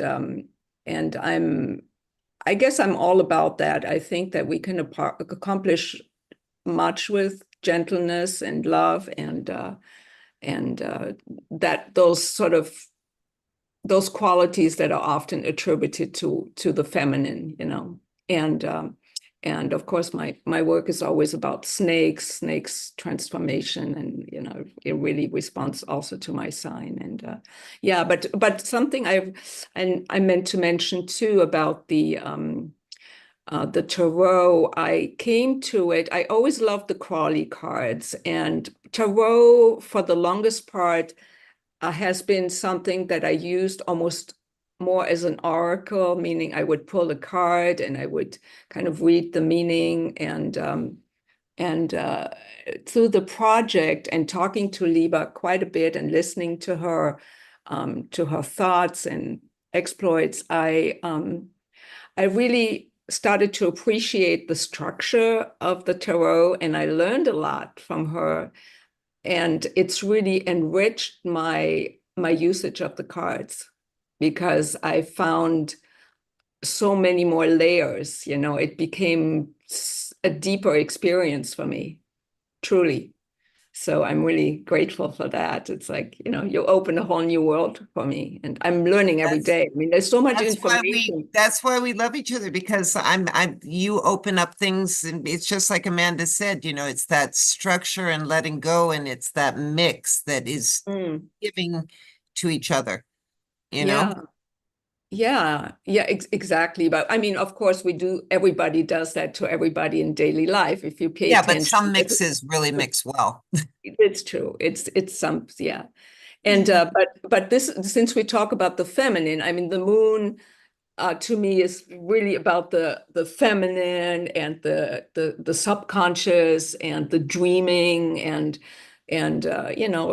I guess I'm all about that. I think that we can accomplish much with gentleness and love, and that those qualities that are often attributed to the feminine, and of course my work is always about snakes transformation, and it really responds also to my sign. And but something I meant to mention too about the tarot. I came to it, I always loved the Crawley cards, and tarot for the longest part has been something that I used almost more as an oracle, meaning I would pull a card and I would kind of read the meaning. And through the project and talking to Liba quite a bit and listening to her thoughts and exploits, I really started to appreciate the structure of the tarot, and I learned a lot from her. And it's really enriched my usage of the cards, because I found so many more layers. It became a deeper experience for me, truly. So I'm really grateful for that. It's like, you open a whole new world for me, and I'm learning every day. I mean, there's so much information. That's why we love each other, because you open up things, and it's just like Amanda said, it's that structure and letting go, and it's that mix that is giving to each other, Yeah, exactly. But I mean, of course, everybody does that to everybody in daily life. If you pay attention. But some mixes really mix well. It's true. It's some, yeah. And but this, since we talk about the feminine, I mean, the moon to me is really about the feminine and the subconscious and the dreaming, and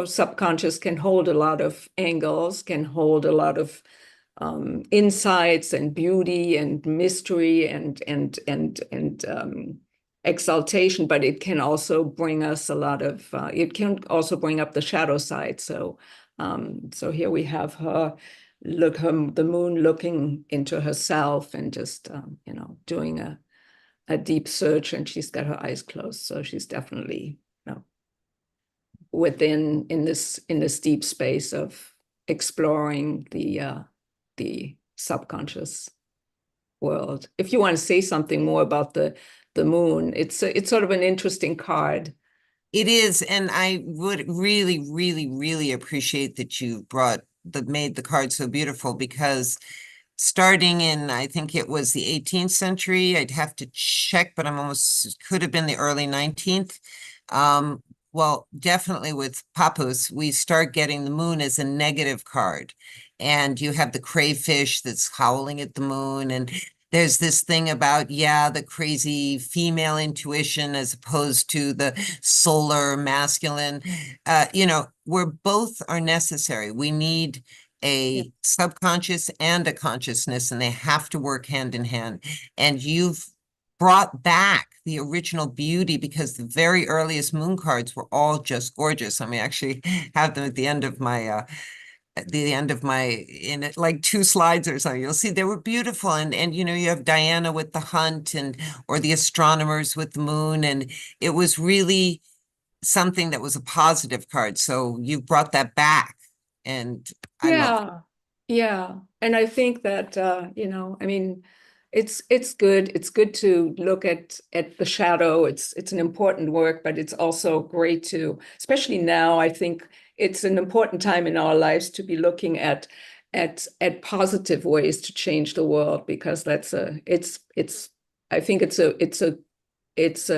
subconscious can hold a lot of angles, can hold a lot of insights and beauty and mystery and exaltation, but it can also bring us a lot of it can also bring up the shadow side. So here we have the moon looking into herself and just doing a deep search, and she's got her eyes closed, so she's definitely within in this deep space of exploring the subconscious world. If you want to say something more about the moon, it's sort of an interesting card. It is, and I would really, really, really appreciate that you made the card so beautiful, because starting in, I think it was the 18th century, I'd have to check, but could have been the early 19th. Well, definitely with Papus, we start getting the moon as a negative card. And you have the crayfish that's howling at the moon. And there's this thing about, the crazy female intuition as opposed to the solar masculine. Where both are necessary. We need a subconscious and a consciousness, and they have to work hand in hand. And you've brought back the original beauty, because the very earliest moon cards were all just gorgeous. I mean, I actually have them at the end of my in it, like 2 slides or something. You'll see they were beautiful, and you have Diana with the hunt, or the astronomers with the moon, and it was really something that was a positive card. So you brought that back, and I love it. And I think that I mean, it's good to look at the shadow. It's an important work, but it's also great to, especially now, I think it's an important time in our lives to be looking at positive ways to change the world, because I think it's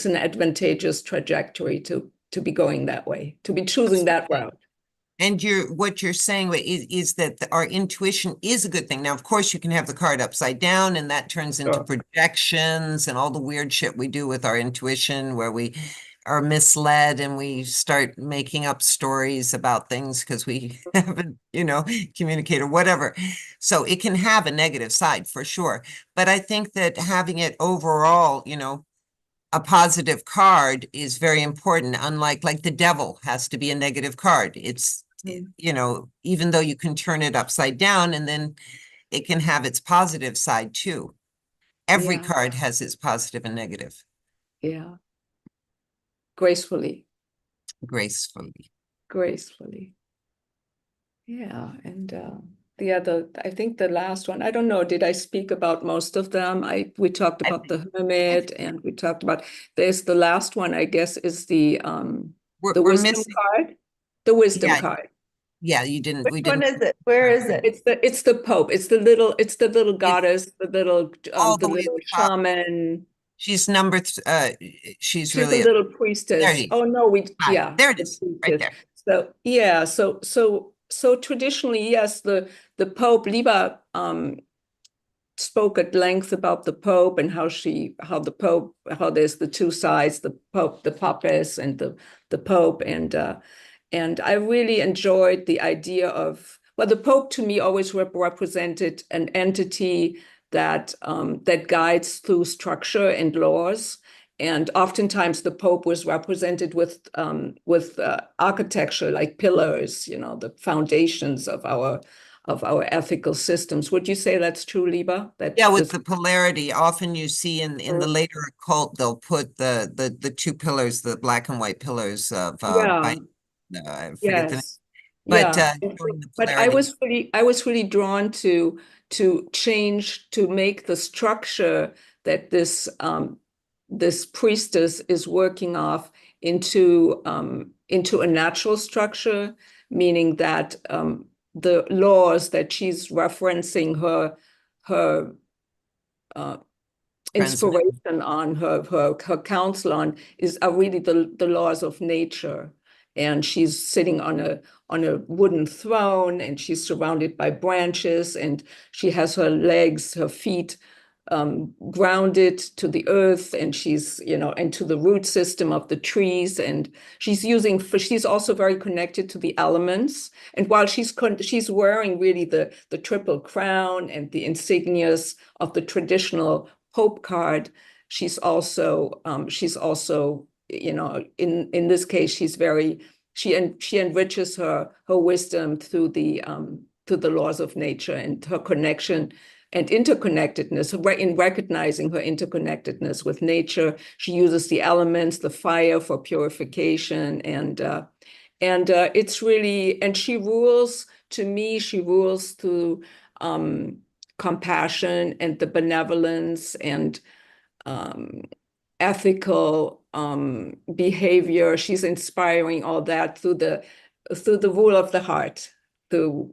an advantageous trajectory to be going that way, to be choosing that route. And what you're saying is that our intuition is a good thing. Now, of course, you can have the card upside down, and that turns into projections and all the weird shit we do with our intuition, where we are misled and we start making up stories about things because we haven't, communicated or whatever. So it can have a negative side for sure. But I think that having it overall, a positive card is very important. Unlike, like, the devil has to be a negative card. It's, even though you can turn it upside down, and then it can have its positive side too. Every card has its positive and negative. Yeah. Gracefully. gracefully. Yeah, and the other, I think the last one, I don't know, did I speak about most of them? We talked about the Hermit, and we talked about, there's the last one, I guess, is the We're wisdom missing. card. The wisdom Yeah. card. Yeah, you didn't. Which We one didn't. is it? Where is it? It's the Pope. It's the little goddess, the little all the the way little at the top. shaman. She's number. She's She's really a little priestess. you Oh no, Hi, yeah, there it the is, right priestess. there. So yeah, so traditionally, yes, the Pope, Liba spoke at length about the Pope and how there's the two sides, the Pope, the Papess, and the Pope, and I really enjoyed the idea of, well, the Pope to me always represented an entity that that guides through structure and laws. And oftentimes the Pope was represented with architecture, like pillars, the foundations of our ethical systems. Would you say that's true, Liba? Yeah, with the polarity, often you see in the later occult, they'll put the two pillars, the black and white pillars of I forget the name. Yes. But Yeah. showing the But polarity. I was really drawn to change, to make the structure that this priestess is working off into a natural structure, meaning that the laws that she's referencing her inspiration on, her counsel on, are really the laws of nature. And she's sitting on a wooden throne, and she's surrounded by branches, and she has her legs, her feet grounded to the earth, and she's, into the root system of the trees, and she's also very connected to the elements. And while she's wearing really the triple crown and the insignias of the traditional Pope card, she's also in this case, she enriches her wisdom through the laws of nature and her connection and interconnectedness. In recognizing her interconnectedness with nature, she uses the elements, the fire, for purification, and it's really, and she rules. To me, she rules through compassion and the benevolence and ethical behavior. She's inspiring all that through the rule of the heart, through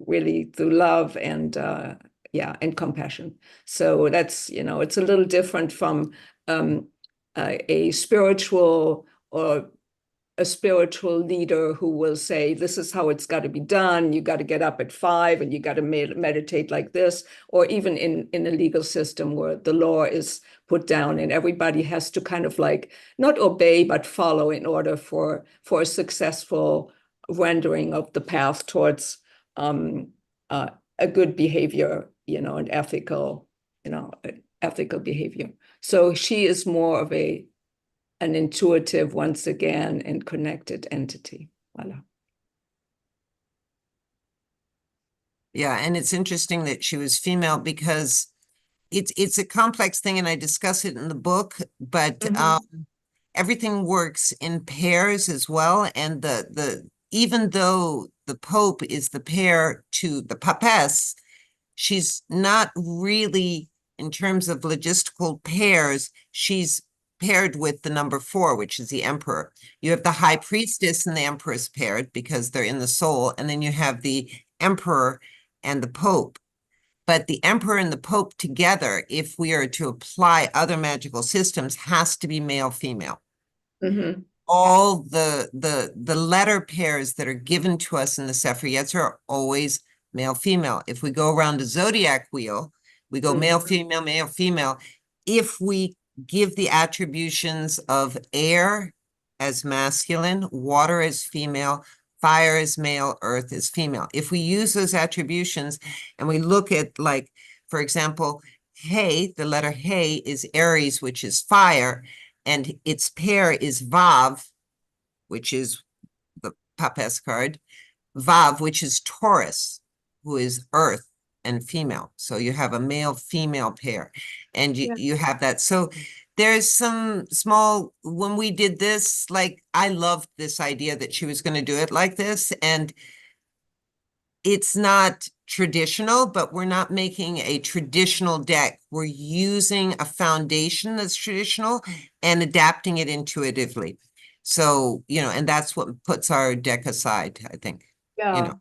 love and and compassion. So that's, it's a little different from a spiritual leader who will say, this is how it's got to be done. You got to get up at 5 and you got to meditate like this. Or even in a legal system where the law is put down and everybody has to kind of like not obey, but follow in order for a successful rendering of the path towards a good behavior, an ethical behavior. So she is more of an intuitive, once again, and connected entity. Voila. Yeah, and it's interesting that she was female because it's a complex thing, and I discuss it in the book, but everything works in pairs as well. And the even though the Pope is the pair to the Papess, she's not really, in terms of logistical pairs, she's paired with the number 4, which is the Emperor. You have the High Priestess and the Empress paired because they're in the soul, and then you have the Emperor and the Pope. But the Emperor and the Pope together, if we are to apply other magical systems, has to be male-female. All the letter pairs that are given to us in the Sefer Yetzirah are always male-female. If we go around a zodiac wheel, we go male-female, male-female. If we give the attributions of air as masculine, water as female, fire is male, earth is female. If we use those attributions and we look at, like, for example, He, the letter He is Aries, which is fire, and its pair is Vav, which is the Papess card, Vav, which is Taurus, who is earth and female. So you have a male-female pair, and you have that. So there's some small, when we did this, like, I loved this idea that she was going to do it like this. And it's not traditional, but we're not making a traditional deck. We're using a foundation that's traditional and adapting it intuitively. So, you know, and that's what puts our deck aside, I think. Yeah. You know.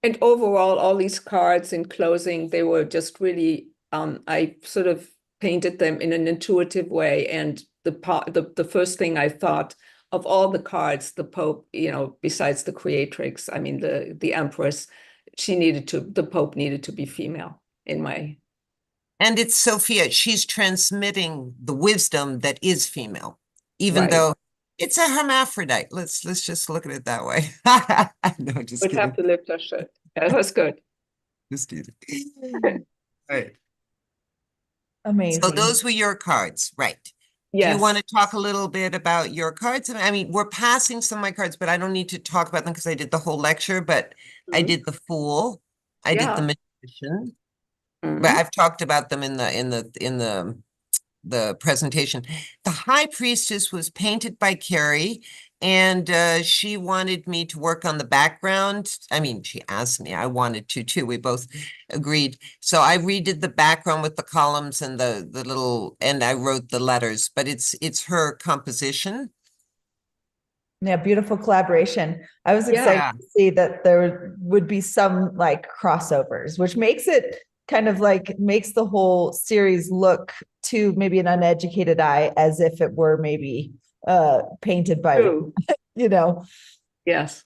And overall, all these cards in closing, they were just really, I sort of painted them in an intuitive way. And the first thing I thought of all the cards, the Pope, you know, besides the creatrix, I mean, the Empress, the Pope needed to be female in my. And it's Sophia, she's transmitting the wisdom that is female, even Right. though it's a hermaphrodite. Let's just look at it that way. No, just Would kidding. have to lift our shirt. That was good. Just kidding. Right. Amazing. So those were your cards, right? Do you Yes. want to talk a little bit about your cards? I mean, we're passing some of my cards, but I don't need to talk about them because I did the whole lecture, but I Mhm. did the Fool. I did the Yeah. Magician. Mhm. But I've talked about them in the presentation. The High Priestess was painted by Carrie, and she wanted me to work on the background. I mean, she asked me, I wanted to too. We both agreed. So I redid the background with the columns and the little, and I wrote the letters, but it's her composition. Yeah, beautiful collaboration. I was excited Yeah. to see that there would be some like crossovers, which makes it kind of like makes the whole series look to maybe an uneducated eye as if it were maybe painted by, True. you know, Yes.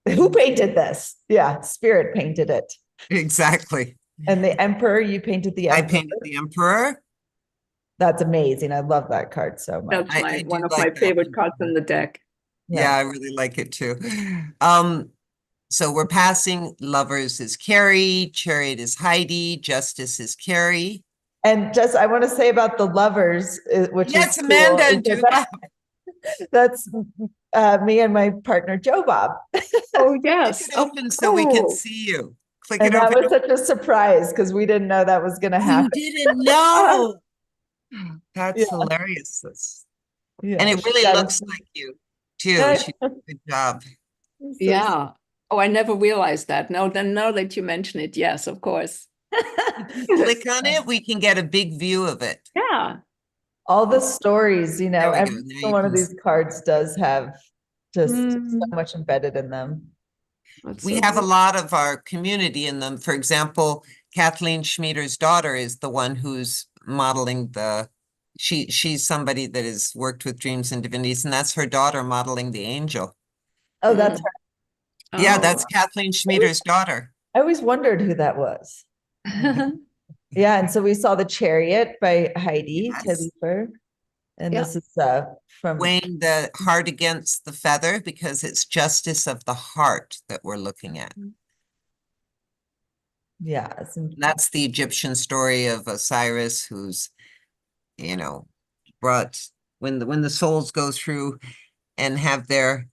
who painted this? Yeah, Spirit painted it. Exactly. And the Emperor, you painted the I Emperor. painted the Emperor. That's amazing. I love that card so much. That's I one do of like my that favorite one. cards in the deck. Yeah, I really like it too. So we're passing Lovers is Carrie, Chariot is Heidi, Justice is Carrie. And just I want to say about the Lovers, which Yes, is Amanda cool, and is that that's me and my partner Joe Bob. Oh, Click yes. it open so we can see you. Click And it that open. was such a surprise because we didn't know that was going to You happen. didn't know. That's Yeah. hilarious. Yeah, And it really yeah, looks like you too. She did a good job. so Yeah. Oh, I never realized that. No, then now that you mention it, yes, of course. Click on it, we can get a big view of it. Yeah. all the stories, you know, There we go. every Now single you one can of these cards does have just so Mm. much embedded in them. That's We so have a good. lot of our community in them. For example, Kathleen Schmieder's daughter is the one who's modeling she's somebody that has worked with Dreams and Divinities, and that's her daughter modeling the angel. Oh, that's Mm. right. Yeah, Oh. that's Kathleen Schmieder's daughter. I always wondered who that was. Yeah, and so we saw the Chariot by Heidi Yes. Teddyfer, and Yeah. this is from Weighing the heart against the feather because it's justice of the heart that we're looking at. yeah, That's the Egyptian story of Osiris, who's, you know, brought when the souls go through and have they're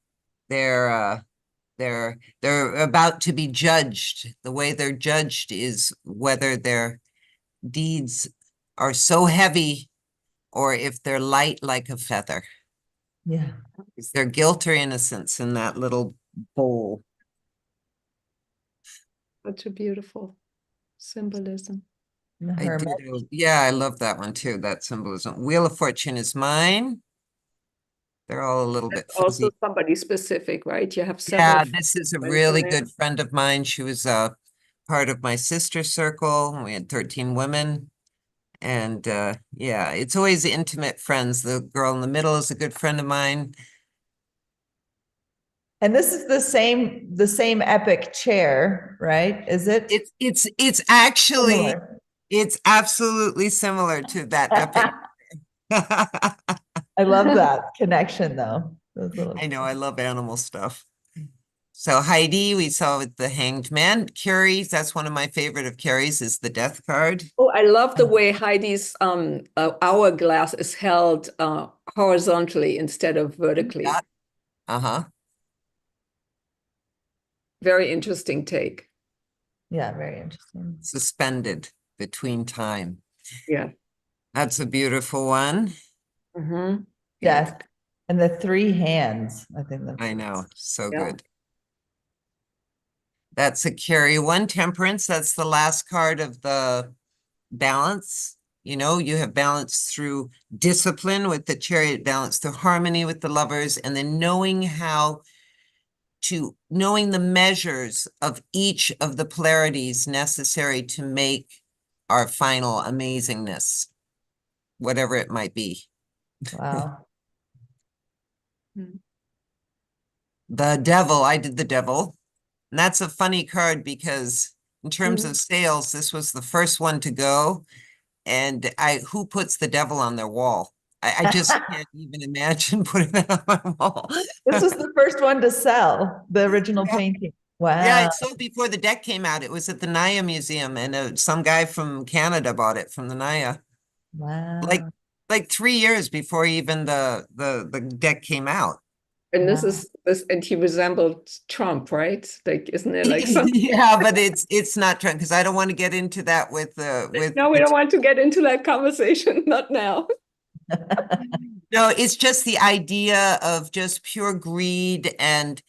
about to be judged. The way they're judged is whether their deeds are so heavy or if they're light like a feather. yeah. Is there guilt or innocence in that little bowl? Such a beautiful symbolism. The I Hermes. do. Yeah, I love that one too, that symbolism. Wheel of Fortune is mine. They're all a little bit That's also fuzzy. somebody specific, right? You have Yeah, several. this is a friends really in there. good friend of mine. She was part of my sister circle. We had 13 women. And yeah, it's always intimate friends. The girl in the middle is a good friend of mine. And this is the same epic chair, right? Is it? It's actually Similar. it's absolutely similar to that epic. I love that connection though. Those little- I know, I love animal stuff. So Heidi, we saw with the Hanged Man. Carrie's, that's one of my favorite of Carrie's, is the Death card. Oh, I love the way Heidi's hourglass is held horizontally instead of vertically. Yeah. Uh-huh. Very interesting take. Yeah, very interesting. Suspended between time. Yeah. That's a beautiful one. Mm-hmm. Yeah. Yes. And the three hands, I think that's. I know, so Yeah. good. That's a carry. One temperance, that's the last card of the balance. You know, you have balance through discipline with the chariot, balance through harmony with the lovers, and then knowing the measures of each of the polarities necessary to make our final amazingness, whatever it might be. Wow. The devil, I did the devil. And that's a funny card because in terms of sales, this was the first one to go. And who puts the devil on their wall? I just can't even imagine putting that on my wall. This was the first one to sell, the original painting. Wow. Yeah, it sold before the deck came out. It was at the Naya Museum, and some guy from Canada bought it from the Naya. Wow. Like 3 years before even the deck came out. And Wow. and he resembled Trump, right? Like, isn't it like something? Yeah, but it's not Trump, because I don't want to get into that with No, we don't want to get into that conversation, not now. No, it's just the idea of just pure greed, and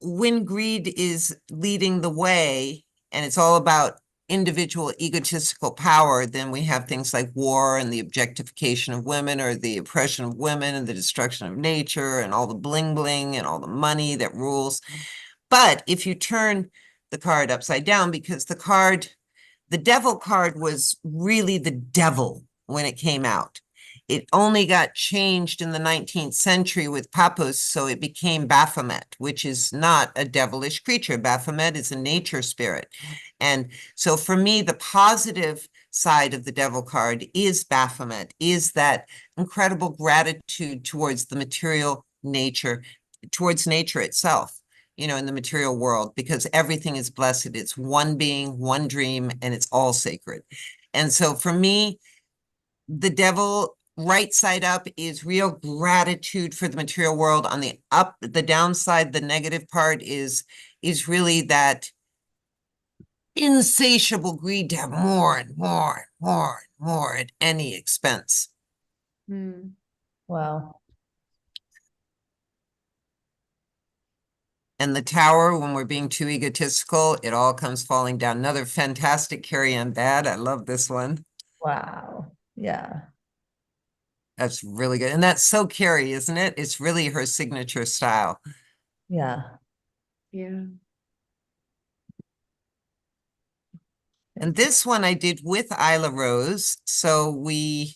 when greed is leading the way and it's all about individual egotistical power, then we have things like war and the objectification of women, or the oppression of women and the destruction of nature and all the bling bling and all the money that rules. But if you turn the card upside down, because the devil card was really the devil when it came out. It only got changed in the 19th century with Papus, so it became Baphomet, which is not a devilish creature. Baphomet is a nature spirit. And so for me, the positive side of the devil card is Baphomet, is that incredible gratitude towards the material nature, towards nature itself, you know, in the material world, because everything is blessed. It's one being, one dream, and it's all sacred. And so for me, the devil right side up is real gratitude for the material world. On the downside, the negative part is really that insatiable greed to have more and more and more and more at any expense. Wow. And the tower, when we're being too egotistical, it all comes falling down. Another fantastic Carrie-Anne Bad. I love this one. Wow. Yeah. That's really good. And that's so Carrie, isn't it? It's really her signature style. Yeah. Yeah. And this one I did with Isla Rose. So we,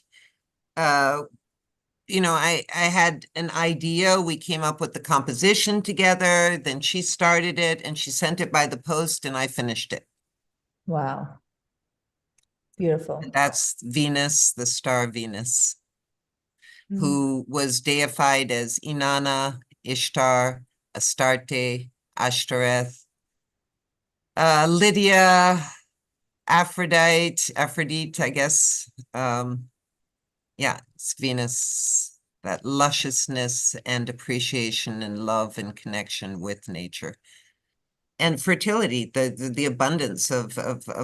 you know, I had an idea. We came up with the composition together. Then she started it and she sent it by the post and I finished it. Wow. Beautiful. And that's Venus, the star Venus, who was deified as Inanna, Ishtar, Astarte, Ashtoreth, Lydia, Aphrodite, I guess. Yeah, it's Venus, that lusciousness and appreciation and love and connection with nature. And fertility, the abundance of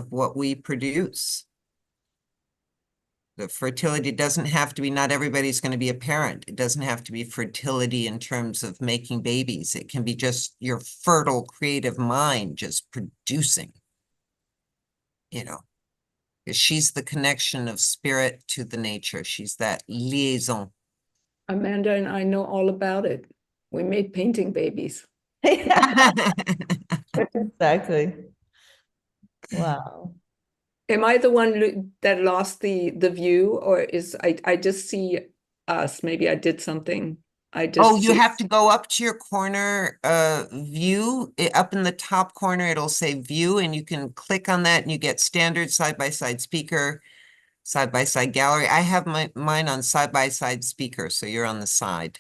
what we produce. The fertility doesn't have to be, not everybody's going to be a parent. It doesn't have to be fertility in terms of making babies. It can be just your fertile, creative mind just producing, you know. She's the connection of spirit to the nature. She's that liaison. Amanda and I know all about it. We made painting babies. Exactly. Wow. Am I the one that lost the view, or is I just see us? Maybe I did something. I just Oh, you have to go up to your corner view. Up in the top corner, it'll say view, and you can click on that and you get standard side-by-side speaker, side-by-side gallery. I have mine on side-by-side speaker, so you're on the side.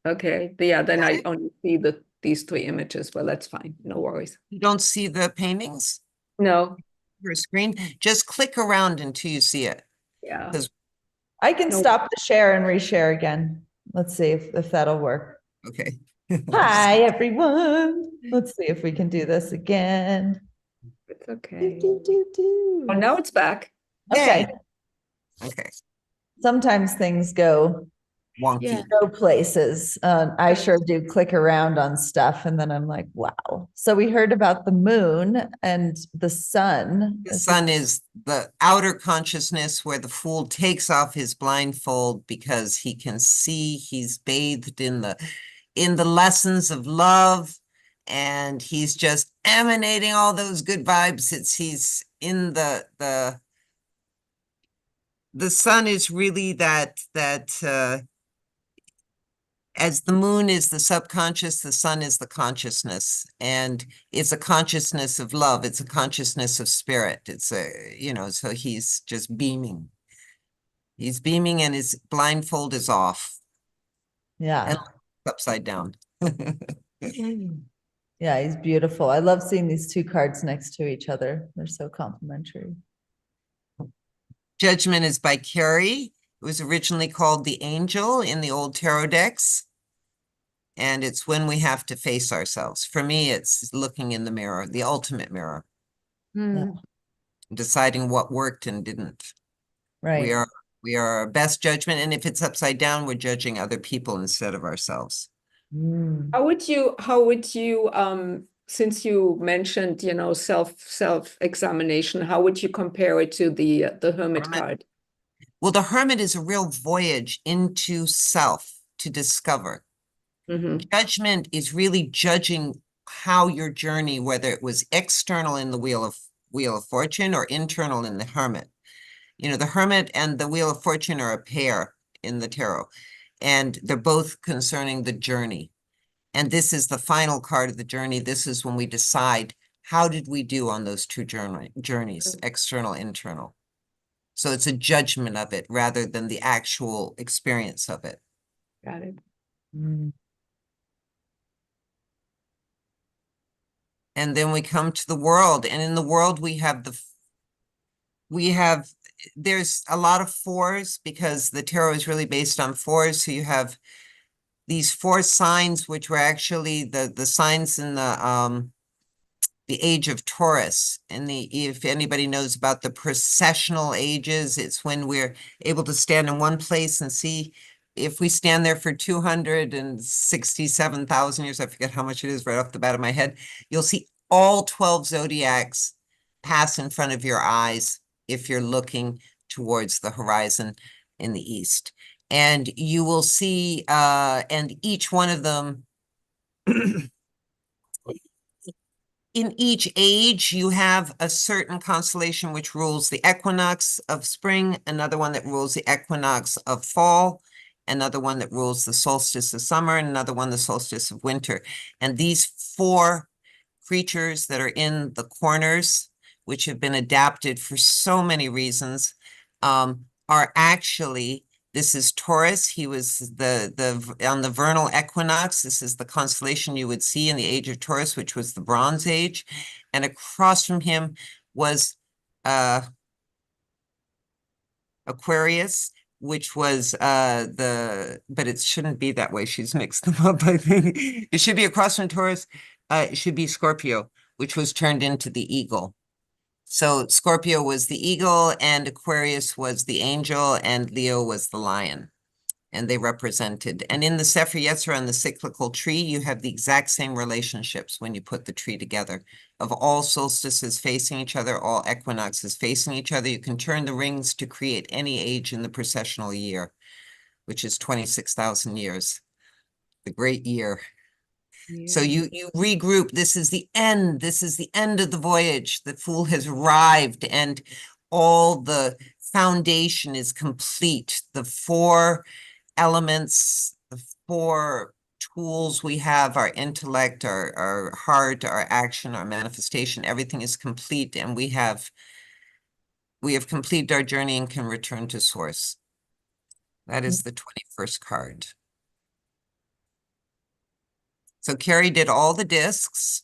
Okay. Yeah, then Got I it? only see these three images. Well, that's fine. No worries. You don't see the paintings? No. Your screen? Just click around until you see it. Yeah. I can No. stop the share and reshare again. Let's see if that'll work. Okay. Hi, everyone. Let's see if we can do this again. It's okay. Do. Oh, now it's back. Okay. Okay. sometimes things go Wonky. places. I sure do click around on stuff, and then I'm like, wow. So we heard about the moon and the sun. The sun is the outer consciousness where the fool takes off his blindfold because he can see he's bathed in the lessons of love, and he's just emanating all those good vibes. He's in the sun is really that as the moon is the subconscious, the sun is the consciousness, and it's a consciousness of love. It's a consciousness of spirit. It's so he's just beaming. He's beaming and his blindfold is off. Yeah. And upside down. Yeah, he's beautiful. I love seeing these two cards next to each other. They're so complementary. Judgment is by Carrie. It was originally called the Angel in the old tarot decks. And it's when we have to face ourselves. For me, it's looking in the mirror, the ultimate mirror. Deciding what worked and didn't. Right. We are our best judgment. And if it's upside down, we're judging other people instead of ourselves. How would you, since you mentioned, self-examination, how would you compare it to the Hermit card? Well, the Hermit is a real voyage into self to discover. Judgment is really judging how your journey, whether it was external in the Wheel of Fortune or internal in the Hermit. The Hermit and the Wheel of Fortune are a pair in the tarot, and they're both concerning the journey. And this is the final card of the journey. This is when we decide, how did we do on those two journeys, external, internal? So it's a judgment of it rather than the actual experience of it. Got it. And then we come to the world, and in the world there's a lot of fours because the tarot is really based on fours. So you have these four signs, which were actually the signs in the age of Taurus. And if anybody knows about the precessional ages, it's when we're able to stand in one place and see. If we stand there for 267,000 years, I forget how much it is right off the bat of my head, you'll see all 12 zodiacs pass in front of your eyes if you're looking towards the horizon in the east. And you will see, and each one of them, in each age, you have a certain constellation which rules the equinox of spring, another one that rules the equinox of fall, another one that rules the solstice of summer, and another one the solstice of winter. And these four creatures that are in the corners, which have been adapted for so many reasons, are actually, this is Taurus. He was on the vernal equinox. This is the constellation you would see in the age of Taurus, which was the Bronze Age. And across from him was Aquarius, which was but it shouldn't be that way. She's mixed them up, I think. It should be across from Taurus. It should be Scorpio, which was turned into the eagle. So Scorpio was the eagle, and Aquarius was the angel, and Leo was the lion. And they represented. And in the Sefer Yetzirah and the cyclical tree, you have the exact same relationships when you put the tree together. Of all solstices facing each other, all equinoxes facing each other, you can turn the rings to create any age in the precessional year, which is 26,000 years, the great year. So you regroup. This is the end. This is the end of the voyage. The fool has arrived, and all the foundation is complete. The four elements, the four tools we have, our intellect, our heart, our action, our manifestation, everything is complete, and we have completed our journey and can return to source. That is the 21st card. So Carrie did all the discs.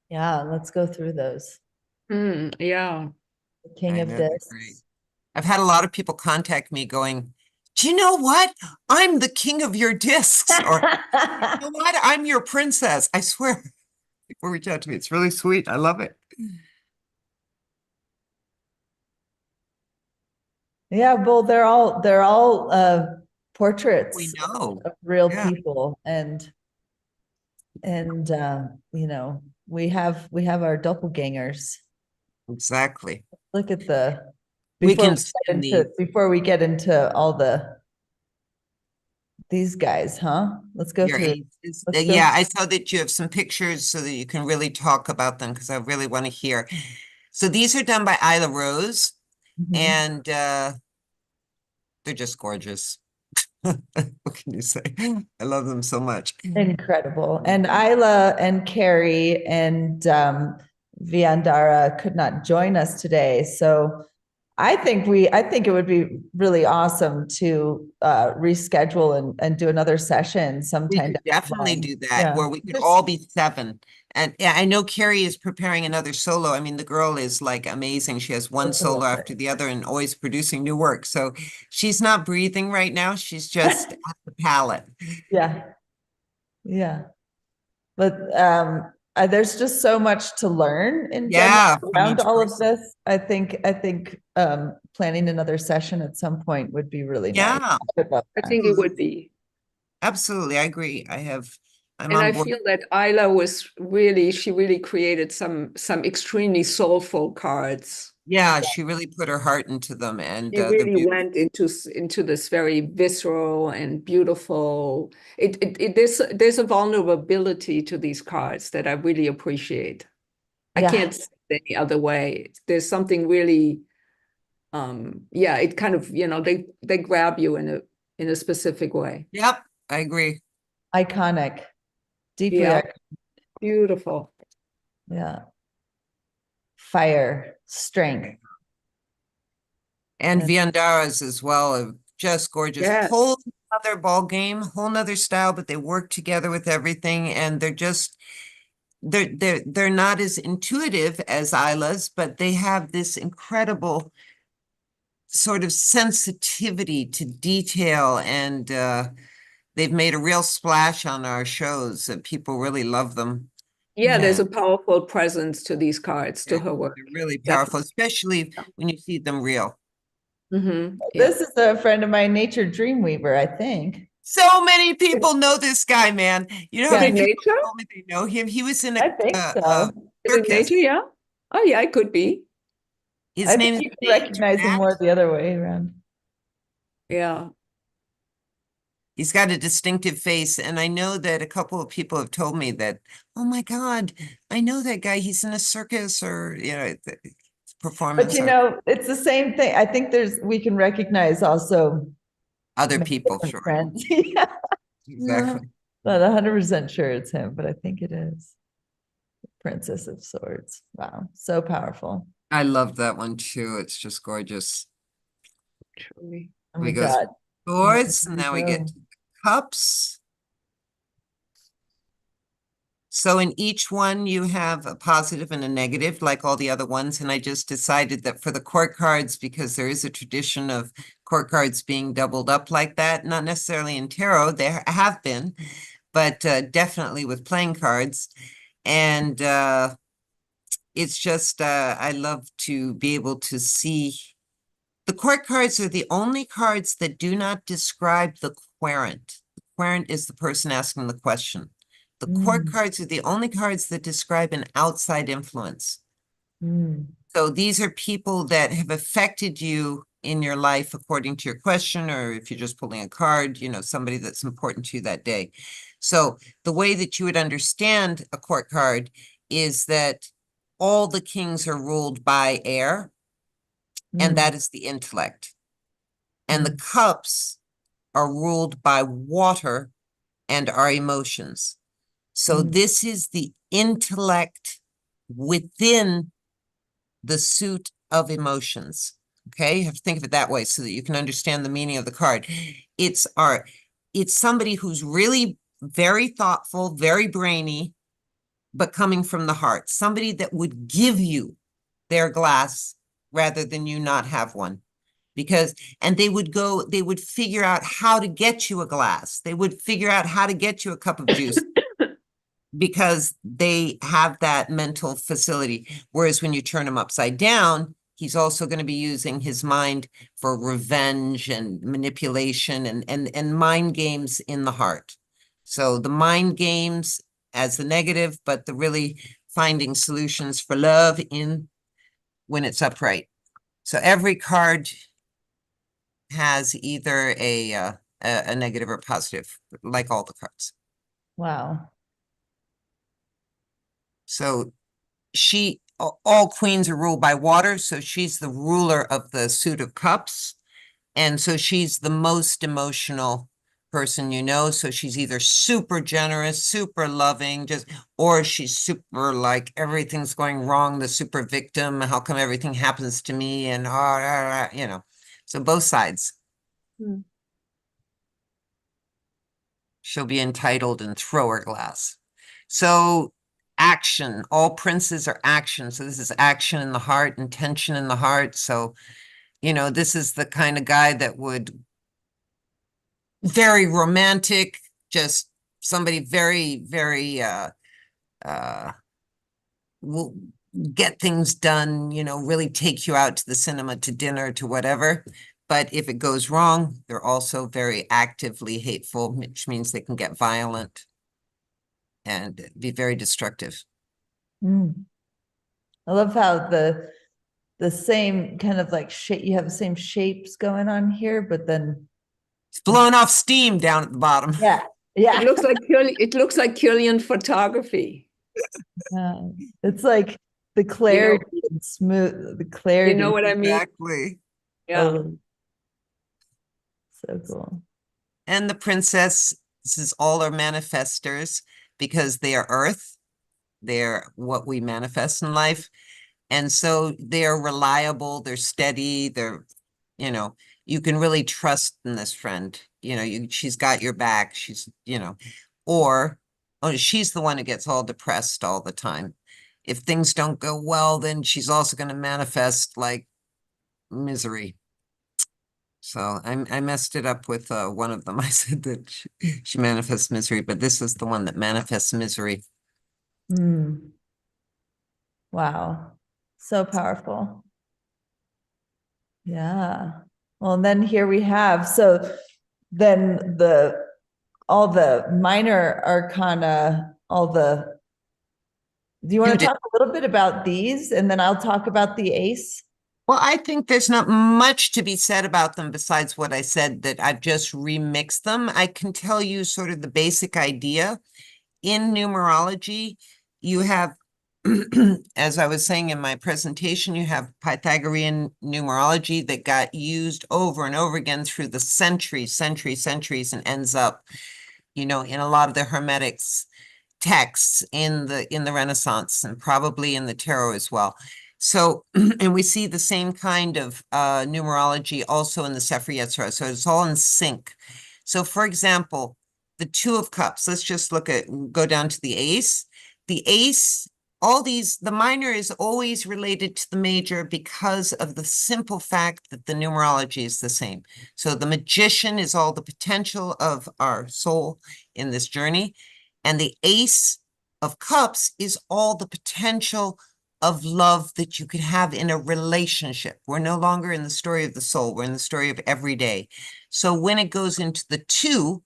Yeah, let's go through those. Yeah. The King of Discs. I've had a lot of people contact me going, do you know what? I'm the king of your discs. Or, you know what? I'm your princess. I swear. People reach out to me. It's really sweet. I love it. Yeah, well, they're all portraits We know. of real Yeah. people, and you know, we have our doppelgangers. Exactly. Look at the We before can we get send into these. before we get into all these guys, huh? Let's go Your through. aces. Let's go Yeah, I saw that you have some pictures so that you can really talk about them because I really want to hear. So these are done by Isla Rose, Mhm. and they're just gorgeous. What can you say? I love them so much. Incredible. And Isla and Carrie and Viandara could not join us today. So I think it would be really awesome to reschedule and do another session We sometime could down the definitely line. do that, Yeah. where we could There's- all be 7. And yeah, I know Carrie is preparing another solo. I mean, the girl is like amazing. She has one That's solo amazing. after the other and always producing new work. So she's not breathing right now. She's just at the palette. Yeah. Yeah. But there's just so much to learn in general Yeah, from around each all of person. this. I think planning another session at some point would be really nice. Yeah, Would love I that. think it would be. absolutely. I agree. I'm And on I board. feel that Isla was really, she really created some extremely soulful cards. Yeah, she really put her heart into them, and She really the went into this very visceral and beautiful. There's a vulnerability to these cards that I really appreciate. I Yeah. can't say it any other way. There's something really, yeah, it kind of, they grab you in a specific way. Yep, I agree. Iconic. Deeply Yeah. iconic. Beautiful. Yeah. Fire, strength. And Yeah. Viandara's as well, are just gorgeous. Yes. Whole other ball game, whole nother style, but they work together with everything, and they're not as intuitive as Isla's, but they have this incredible sort of sensitivity to detail, and they've made a real splash on our shows, and people really love them. Yeah, there's Yeah. a powerful presence to these cards, to Yeah, her work. they're really powerful, especially when you see them real. Mm-hmm. This is a friend of mine, Nature Dreamweaver, I think. So many people know this guy, man. You know how Yeah. many people Nature? told me they know him? He was in I think so. Is it circus. nature? Yeah. Oh, yeah, it could be. His I name think is you can recognize him more the other way around. Yeah. He's got a distinctive face, and I know that a couple of people have told me that, oh my God, I know that guy. He's in a circus, or performance. But you art. know, it's the same thing. I think we can recognize also Other people, different sure. friends. Yeah. Exactly. Not 100% sure it's him, but I think it is. Princess of Swords. Wow, so powerful. I love that one too. It's just gorgeous. Truly. Oh We my go God. swords, and Here now we we get go. to the cups. So in each one, you have a positive and a negative, like all the other ones. And I just decided that for the court cards, because there is a tradition of court cards being doubled up like that, not necessarily in tarot, there have been, but definitely with playing cards. And it's just, I love to be able to see. The court cards are the only cards that do not describe the querent. The querent is the person asking the question. The court cards are the only cards that describe an outside influence. So these are people that have affected you in your life according to your question, or if you're just pulling a card, somebody that's important to you that day. So the way that you would understand a court card is that all the kings are ruled by air, and that is the intellect. And the cups are ruled by water and our emotions. So this is the intellect within the suit of emotions. Okay, you have to think of it that way so that you can understand the meaning of the card. It's somebody who's really very thoughtful, very brainy, but coming from the heart. Somebody that would give you their glass rather than you not have one. And they would figure out how to get you a glass. They would figure out how to get you a cup of juice. Because they have that mental facility. Whereas when you turn him upside down, he's also going to be using his mind for revenge and manipulation and mind games in the heart. So the mind games as the negative, but the really finding solutions for love in when it's upright. So every card has either a negative or positive, like all the cards. Wow. So all queens are ruled by water, so she's the ruler of the suit of cups. And so she's the most emotional person you know. So she's either super generous, super loving, or she's super like everything's going wrong, the super victim. How come everything happens to me? And you know, so both sides. She'll be entitled and throw her glass. So action, all princes are action. So this is action in the heart, intention in the heart. So, you know, this is the kind of guy that would very romantic, just somebody very, very will get things done, you know, really take you out to the cinema, to dinner, to whatever. But if it goes wrong, they're also very actively hateful, which means they can get violent and be very destructive. Mm. I love how the same kind of like shape, you have the same shapes going on here, but then It's blowing off steam down at the bottom. yeah. It looks like Kirlian photography. It's like the clarity and smooth, the clarity. You know what I mean? Exactly. Yeah. So cool. And the princess, this is all our manifestors because they are earth. They're what we manifest in life. And so they're reliable, they're steady, they're, you know, you can really trust in this friend. You know, she's got your back. She's, you know, or she's the one who gets all depressed all the time. If things don't go well, then she's also going to manifest like misery. So I messed it up with one of them. I said that she manifests misery, but this is the one that manifests misery. Wow. So powerful. Yeah. Well, and then here we have, so then all the minor arcana, do you want to talk a little bit about these and then I'll talk about the ace? Well, I think there's not much to be said about them besides what I said, that I've just remixed them. I can tell you sort of the basic idea. In numerology, you have, as I was saying in my presentation, you have Pythagorean numerology that got used over and over again through the centuries, and ends up, you know, in a lot of the Hermetics texts in the Renaissance and probably in the tarot as well. So, and we see the same kind of numerology also in the Sefer Yetzirah. So it's all in sync. So for example, the Two of Cups, let's just go down to the ace. The ace, the minor is always related to the major because of the simple fact that the numerology is the same. So the magician is all the potential of our soul in this journey. And the Ace of Cups is all the potential of love that you could have in a relationship. We're no longer in the story of the soul. We're in the story of every day. So when it goes into the two,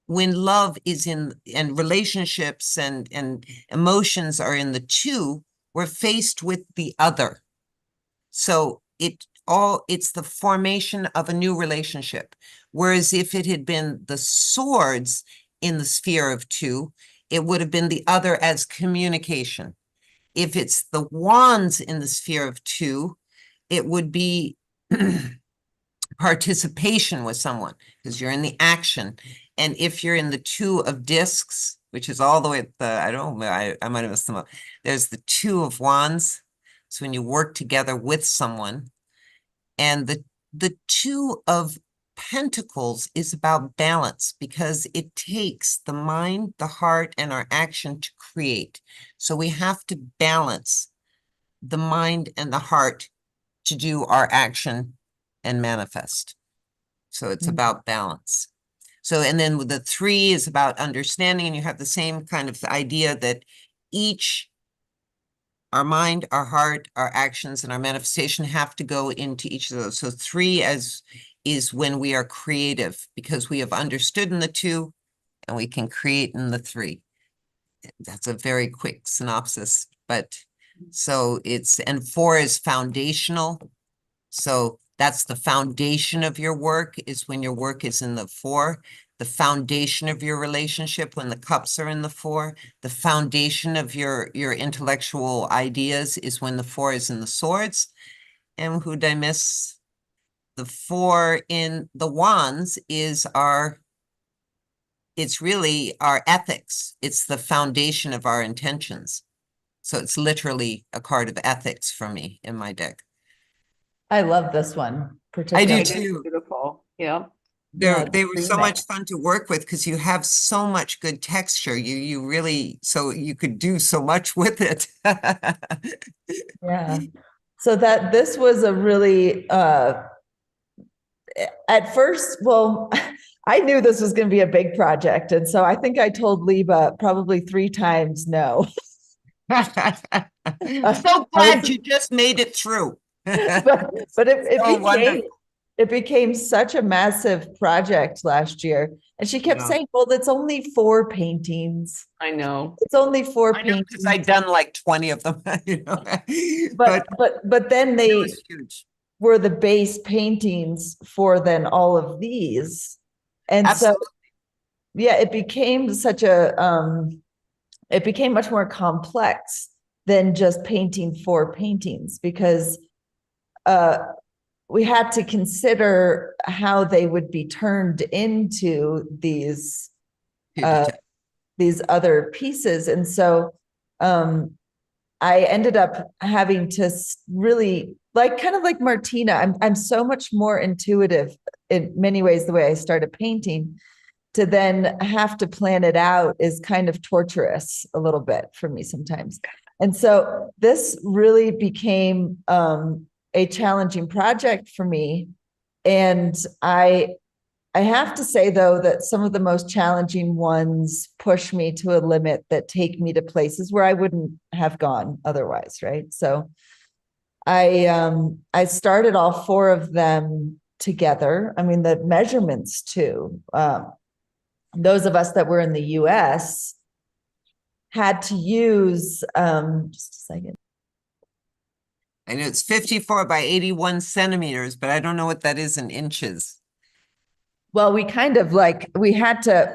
when love is and relationships and emotions are in the two, we're faced with the other. So it's the formation of a new relationship. Whereas if it had been the swords in the sphere of two, it would have been the other as communication. If it's the wands in the sphere of two, it would be participation with someone because you're in the action. And if you're in the two of discs, which is all the way at I might have missed them up. There's the Two of Wands. So when you work together with someone, and the Two of Pentacles is about balance because it takes the mind, the heart, and our action to create. So we have to balance the mind and the heart to do our action and manifest. So it's about balance. So, and then with the three is about understanding, and you have the same kind of idea that each our mind, our heart, our actions, and our manifestation have to go into each of those. So 3 is when we are creative, because we have understood in the 2 and we can create in the 3. That's a very quick synopsis, but so and 4 is foundational. So that's the foundation of your work, is when your work is in the 4. The foundation of your relationship when the cups are in the 4. The foundation of your intellectual ideas is when the 4 is in the swords. And who'd I miss? The 4 in the wands is it's really our ethics. It's the foundation of our intentions. So it's literally a card of ethics for me in my deck. I love this one I particularly. do too. Beautiful. Yeah. They were so dreaming. much fun to work with because you have so much good texture. You really, so you could do so much with it. Yeah. So this was a really, at first, well, I knew this was going to be a big project. And so I think I told Liba probably 3 times no. So glad you just made it through. but it became such a massive project last year. And she kept saying, well, it's only 4 paintings. I know. It's only 4 I know, paintings. because I'd done like 20 of them, you know. But then it they was huge. were the base paintings for then all of these. And Absolutely. so, yeah, it became such a, it became much more complex than just painting 4 paintings, because we had to consider how they would be turned into these other pieces. And so I ended up having to really, like, kind of like Martina, I'm so much more intuitive in many ways. The way I started painting, to then have to plan it out is kind of torturous a little bit for me sometimes. And so this really became a challenging project for me. And I have to say, though, that some of the most challenging ones push me to a limit that take me to places where I wouldn't have gone otherwise, right? So I started all 4 of them together. I mean, the measurements too. Those of us that were in the US had to use, just a second. I know it's 54 by 81 centimeters, but I don't know what that is in inches. Well, we kind of like, we had to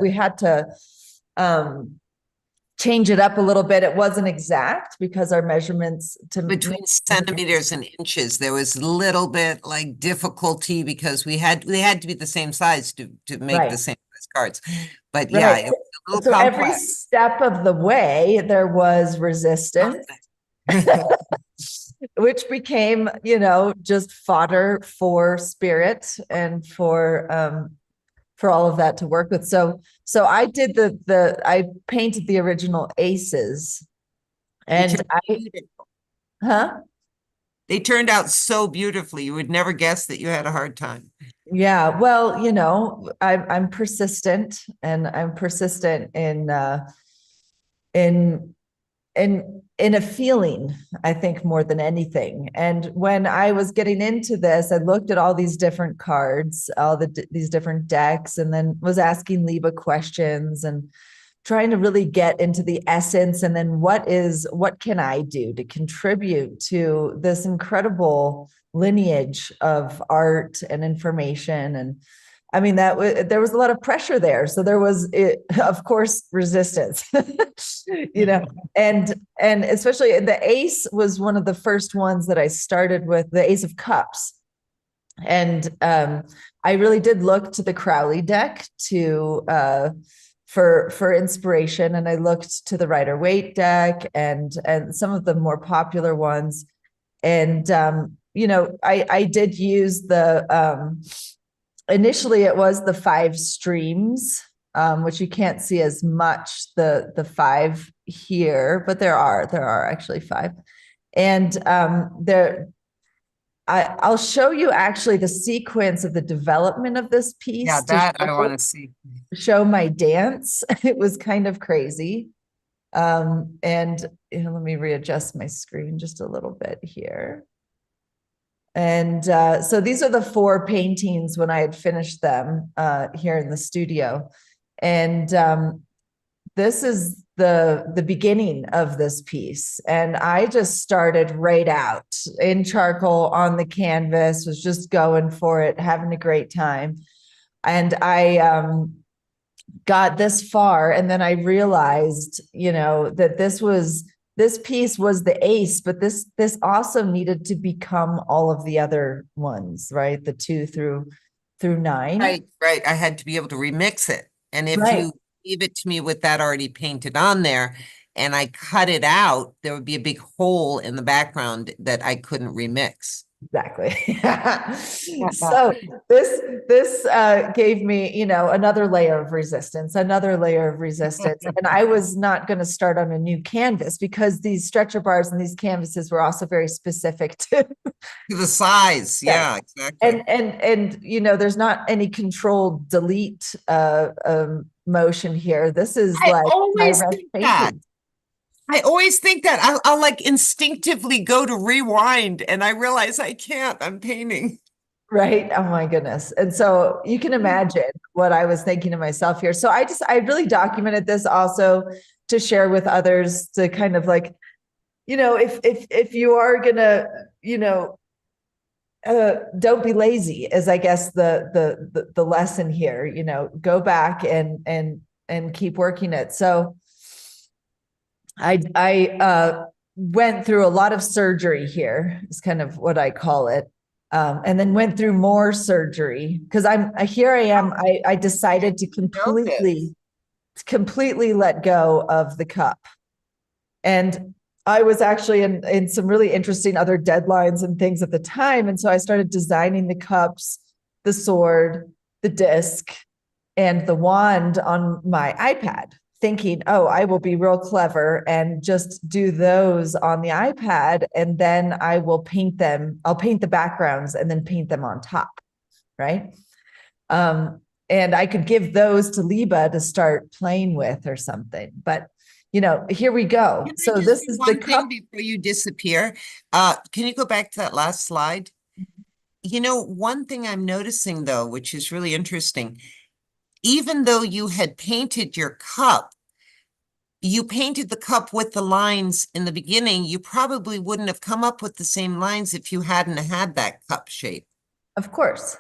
change it up a little bit. It wasn't exact because our measurements between centimeters and inches, there was a little bit like difficulty because they had to be the same size to make the same size cards. But yeah, it was a little complex. Every step of the way there was resistance. Which became, just fodder for spirit and for all of that to work with. So I did I painted the original aces, and they turned out so beautifully. You would never guess that you had a hard time. Yeah, well, I'm persistent, and I'm persistent in a feeling, I think, more than anything. And when I was getting into this, I looked at all these different cards, these different decks, and then was asking Liba questions and trying to really get into the essence. And then what can I do to contribute to this incredible lineage of art and information? And I mean, there was a lot of pressure there. So there was, of course, resistance, and especially the ace was one of the first ones that I started with, the Ace of Cups. And I really did look to the Crowley deck for inspiration. And I looked to the Rider-Waite deck and some of the more popular ones. And, I did use initially it was the 5 streams, which you can't see as much, the 5 here, but there are actually 5. And I'll show you actually the sequence of the development of this piece. Yeah, that I want to see. Show my dance. It was kind of crazy. And let me readjust my screen just a little bit here. And so these are the 4 paintings when I had finished them here in the studio. And this is the beginning of this piece. And I just started right out in charcoal on the canvas, was just going for it, having a great time. And I got this far, and then I realized, that this piece was the ace, but this also needed to become all of the other ones, right? The 2 through 9. Right. I had to be able to remix it. And if Right. you leave it to me with that already painted on there and I cut it out, there would be a big hole in the background that I couldn't remix. Exactly. So this gave me, another layer of resistance, and I was not going to start on a new canvas because these stretcher bars and these canvases were also very specific to The size. Yeah, exactly. and there's not any controlled delete motion here. This is I like my always rough think that. painting. I always think that I'll like instinctively go to rewind and I realize I can't. I'm painting. Right. Oh my goodness. And so you can imagine what I was thinking to myself here. So I really documented this also to share with others, to kind of like, if you are gonna, don't be lazy, is I guess the lesson here, go back and keep working it. So I went through a lot of surgery here, is kind of what I call it. And then went through more surgery because I decided to completely let go of the cup. And I was actually in some really interesting other deadlines and things at the time. And so I started designing the cups, the sword, the disc, and the wand on my iPad, thinking, oh, I will be real clever and just do those on the iPad. And then I will paint them. I'll paint the backgrounds and then paint them on top. Right. And I could give those to Liba to start playing with or something. But, here we go. So this is the cup. Before you disappear. Can you go back to that last slide? One thing I'm noticing though, which is really interesting, even though you had painted your cup, you painted the cup with the lines in the beginning, you probably wouldn't have come up with the same lines if you hadn't had that cup shape. Of course.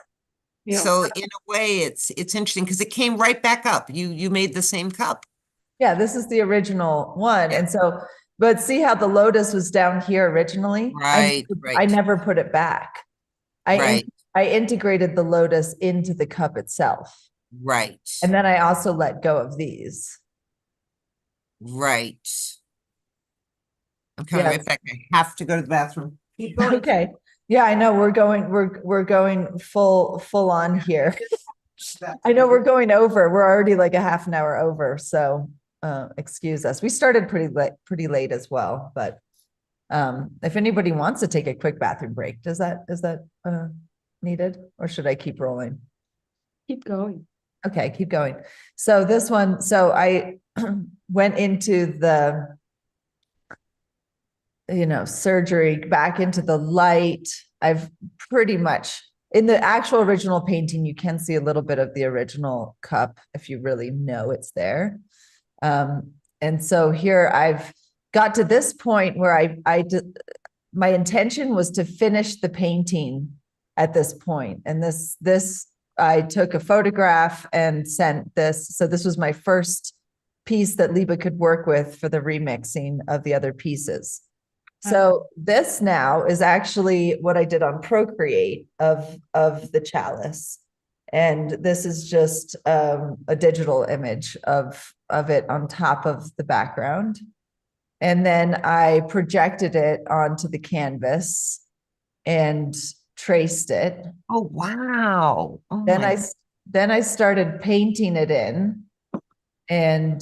Yeah. So in a way, it's interesting because it came right back up. You made the same cup. Yeah, this is the original one. And so, but see how the lotus was down here originally? Right. I never put it back. I integrated the lotus into the cup itself. Right. And then I also let go of these. Right. I'm coming right back. I have to go to the bathroom. Keep going. Okay. Yeah, I know we're going full on here. I know we're going over. We're already like a half an hour over. So excuse us. We started pretty late as well, but if anybody wants to take a quick bathroom break, is that needed, or should I keep rolling? Keep going. Okay, keep going. So this one, so I went into the, surgery, back into the light. I've pretty much, in the actual original painting, you can see a little bit of the original cup if you really know it's there. And so here I've got to this point where my intention was to finish the painting at this point. And this I took a photograph and sent this. So this was my first piece that Liba could work with for the remixing of the other pieces. So this now is actually what I did on Procreate of the chalice. And this is just a digital image of it on top of the background. And then I projected it onto the canvas and traced it. Oh, wow. Oh, then I started painting it in. And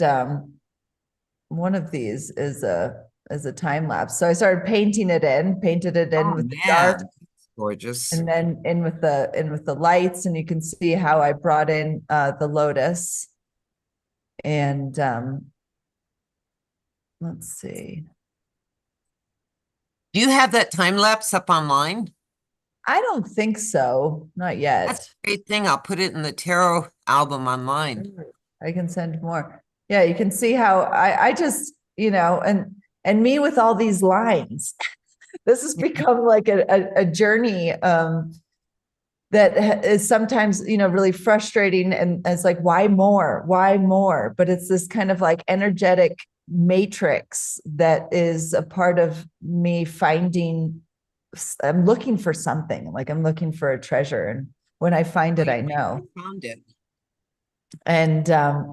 one of these is a time lapse. So I started painted it in with the dark. Gorgeous. And then in with the lights, and you can see how I brought in the lotus. And let's see. Do you have that time lapse up online? I don't think so. Not yet. That's a great thing. I'll put it in the tarot album online. I can send more. Yeah, you can see how I just, and me with all these lines. This has become like a journey that is sometimes, really frustrating. And it's like, why more? Why more? But it's this kind of like energetic matrix that is a part of me finding, I'm looking for something, like I'm looking for a treasure. And when I find it, I know. You found it. And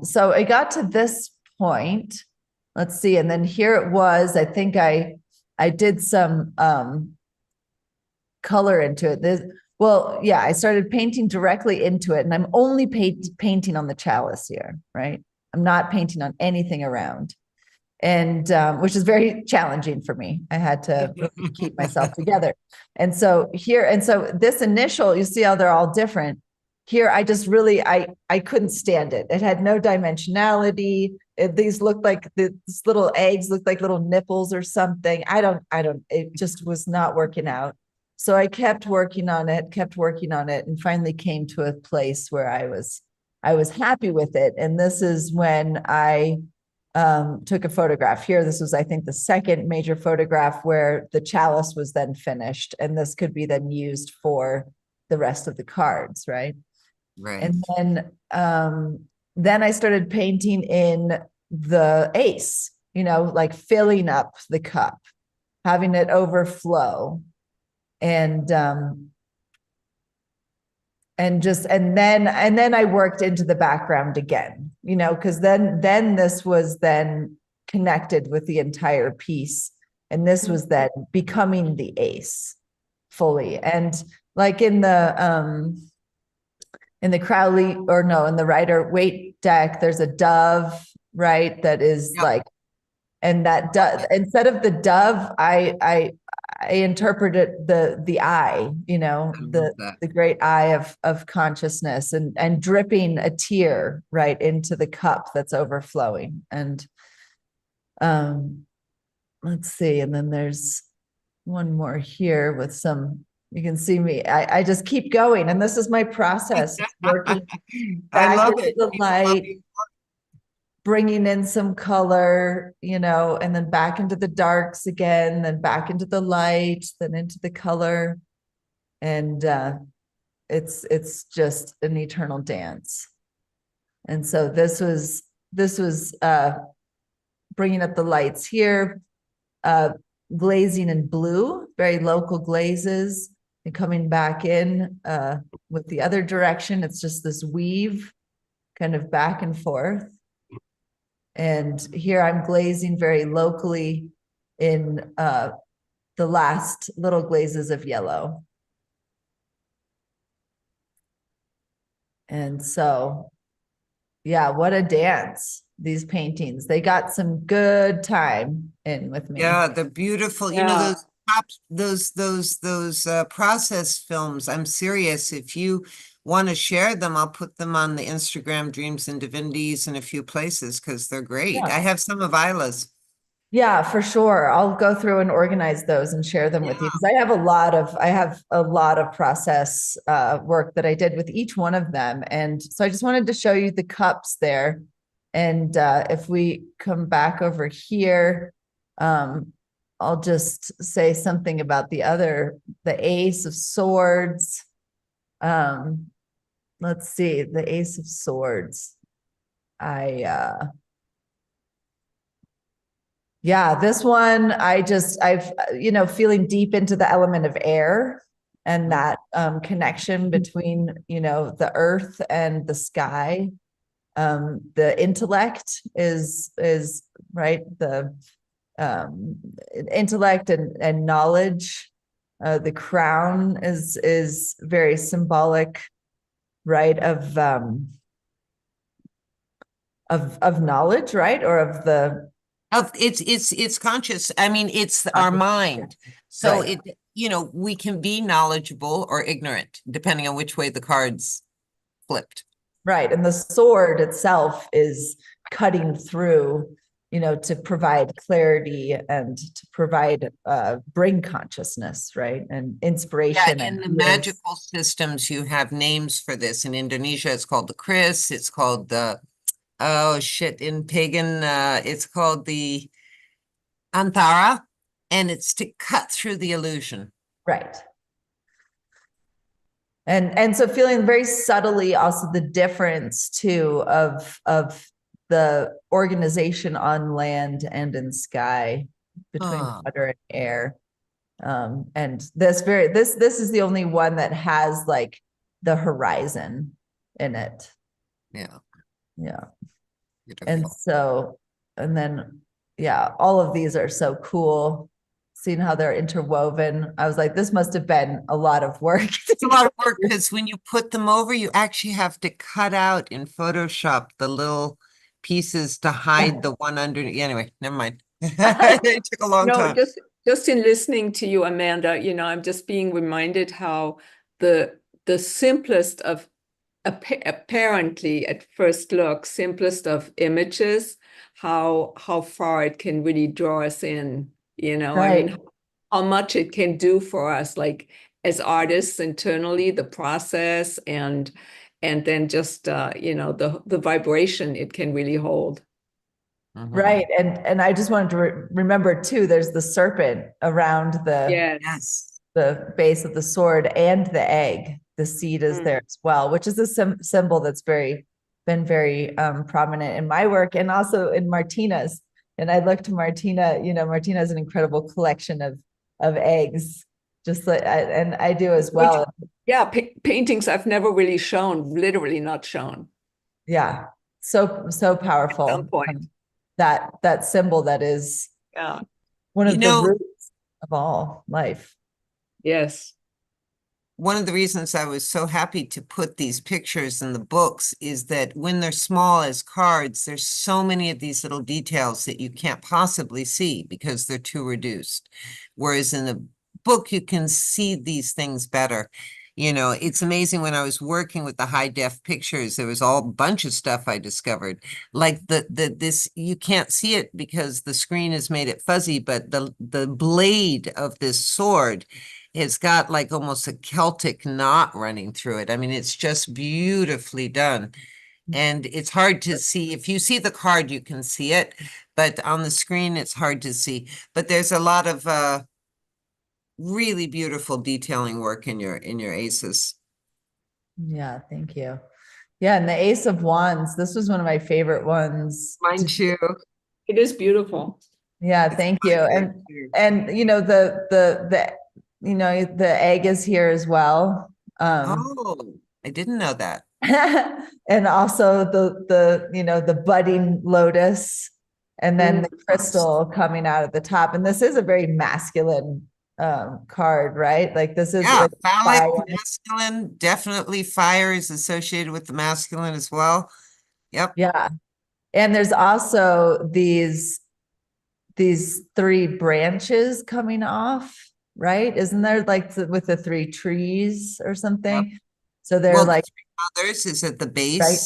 so I got to this point. Let's see. And then here it was. I think I did some color into it. I started painting directly into it, and I'm only painting on the chalice here, right? I'm not painting on anything around, and which is very challenging for me. I had to really keep myself together. And so this initial, you see how they're all different. Here, I just really, I couldn't stand it. It had no dimensionality. These looked like these little eggs, looked like little nipples or something. It just was not working out. So I kept working on it, and finally came to a place where I was happy with it. And this is when I took a photograph here. This was, I think, the second major photograph where the chalice was then finished. And this could be then used for the rest of the cards, right? Right. And then I started painting in the ace, like filling up the cup, having it overflow. And then I worked into the background again, because then this was then connected with the entire piece. And this was then becoming the ace fully. And like in the Crowley, in the Rider-Waite deck, there's a dove, right? That is like, and that dove, instead of the dove, I interpreted the eye, the great eye of consciousness, and dripping a tear right into the cup that's overflowing. And let's see, and then there's one more here with some, you can see me, I just keep going, and this is my process. It's working I love into it. the light, bringing in some color, and then back into the darks again, then back into the light, then into the color. And it's just an eternal dance. And so this was bringing up the lights here, glazing in blue, very local glazes, and coming back in with the other direction. It's just this weave kind of back and forth. And here I'm glazing very locally in the last little glazes of yellow. And so, yeah, what a dance, these paintings. They got some good time in with me. Yeah, they're beautiful. Yeah. Those process films, I'm serious. If you want to share them, I'll put them on the Instagram Dreams and Divinities in a few places, because they're great. Yeah. I have some of Isla's. Yeah, for sure. I'll go through and organize those and share them with you, because I have a lot of process work that I did with each one of them. And so I just wanted to show you the cups there. And if we come back over here, I'll just say something about the Ace of Swords. Let's see, the Ace of Swords. Yeah, this one, feeling deep into the element of air, and that connection between, the earth and the sky. The intellect is right, the intellect and knowledge. The crown is very symbolic, right, of knowledge, right, or of the It's conscious. I mean, it's our mind. So Right. we can be knowledgeable or ignorant, depending on which way the cards flipped. Right. And the sword itself is cutting through to provide clarity and to provide, bring consciousness, right? And Yeah, inspiration. in and the bliss. magical systems, you have names for this. In Indonesia, it's called the Kris. It's called the, oh shit, in pagan, it's called the Anthara, and it's to cut through the illusion. Right. And so feeling very subtly also the difference too of the organization on land and in sky, between water and air. And this is the only one that has like the horizon in it. Yeah. Yeah. Beautiful. And so, and then, yeah, all of these are so cool. Seeing how they're interwoven. I was like, this must have been a lot of work. It's a lot of work because when you put them over, you actually have to cut out in Photoshop the little pieces to hide the one underneath. Anyway, never mind. It took a long No, time. just in listening to you, Amanda, I'm just being reminded how the simplest of apparently at first look, simplest of images, how far it can really draw us in, I Right. mean, how much it can do for us, like as artists internally, the process and then just the vibration it can really hold. Mhm. Right. And I just wanted to remember too, there's the serpent around Yes. the base of the sword and the egg. The seed is there as well, which is a symbol that's been very prominent in my work and also in Martina's. And I looked to Martina, Martina has an incredible collection of eggs, just like, and I do as well. Yeah, paintings I've never really shown, literally not shown. Yeah, so powerful. At some point. That symbol that is one of the roots of all life. Yes. One of the reasons I was so happy to put these pictures in the books is that when they're small as cards, there's so many of these little details that you can't possibly see because they're too reduced. Whereas in the book, you can see these things better. It's amazing when I was working with the high def pictures, there was all bunch of stuff I discovered. Like this, you can't see it because the screen has made it fuzzy, but the blade of this sword has got like almost a Celtic knot running through it. I mean, it's just beautifully done. And it's hard to see. If you see the card, you can see it, but on the screen, it's hard to see. But there's a lot of really beautiful detailing work in your aces. Yeah, thank you. Yeah, and the Ace of Wands, this was one of my favorite ones. Mine too. It is beautiful. Yeah, thank you. And the egg is here as well. Oh, I didn't know that. And also the budding lotus, and then the crystal coming out at the top. And this is a very masculine card, right? Like this is phallic, masculine. Definitely fire is associated with the masculine as well. Yep. Yeah. And there's also these three branches coming off, right? Isn't there like with the three trees or something? Yep. So they're like others is at the base. Right.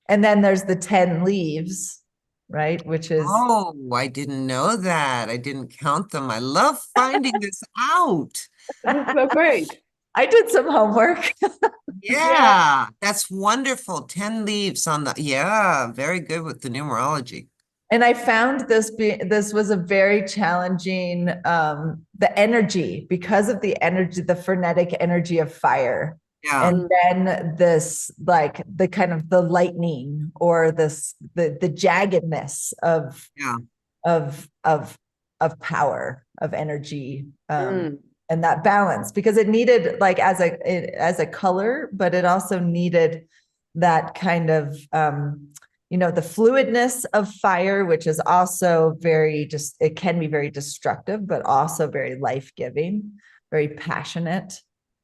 And then there's the 10 leaves, right? Which is, oh, I didn't know that. I didn't count them. I love finding this out. So great. I did some homework. Yeah, that's wonderful. 10 leaves on very good with the numerology. And I found this was a very challenging, the energy, because of the energy, the frenetic energy of fire. Yeah. And then this, like the kind of the lightning or the jaggedness of power, of energy, and that balance, because it needed like as a color, but it also needed that kind of, the fluidness of fire, which is also it can be very destructive, but also very life-giving, very passionate.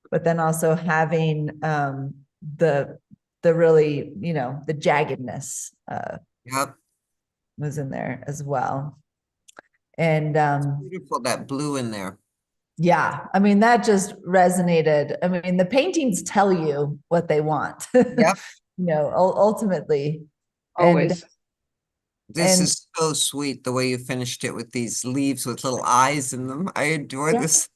But then also having the really, the jaggedness was in there as well. And beautiful, that blue in there. Yeah, I mean, that just resonated. I mean, the paintings tell you what they want. Yep. Ultimately. Always. This And is so sweet, the way you finished it with these leaves with little eyes in them. I adore Yeah. this.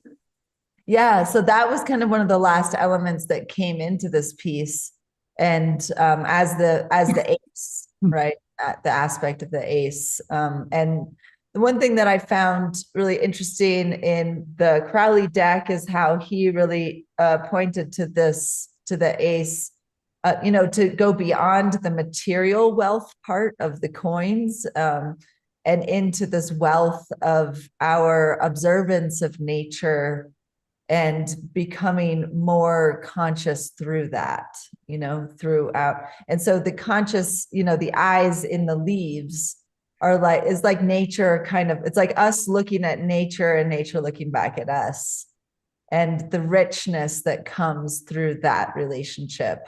yeah, so that was kind of one of the last elements that came into this piece. And as the ace, right? The aspect of the ace. And the one thing that I found really interesting in the Crowley deck is how he really pointed to the ace, to go beyond the material wealth part of the coins, and into this wealth of our observance of nature and becoming more conscious through that, throughout. And so the conscious, the eyes in the leaves is like nature it's like us looking at nature and nature looking back at us. And the richness that comes through that relationship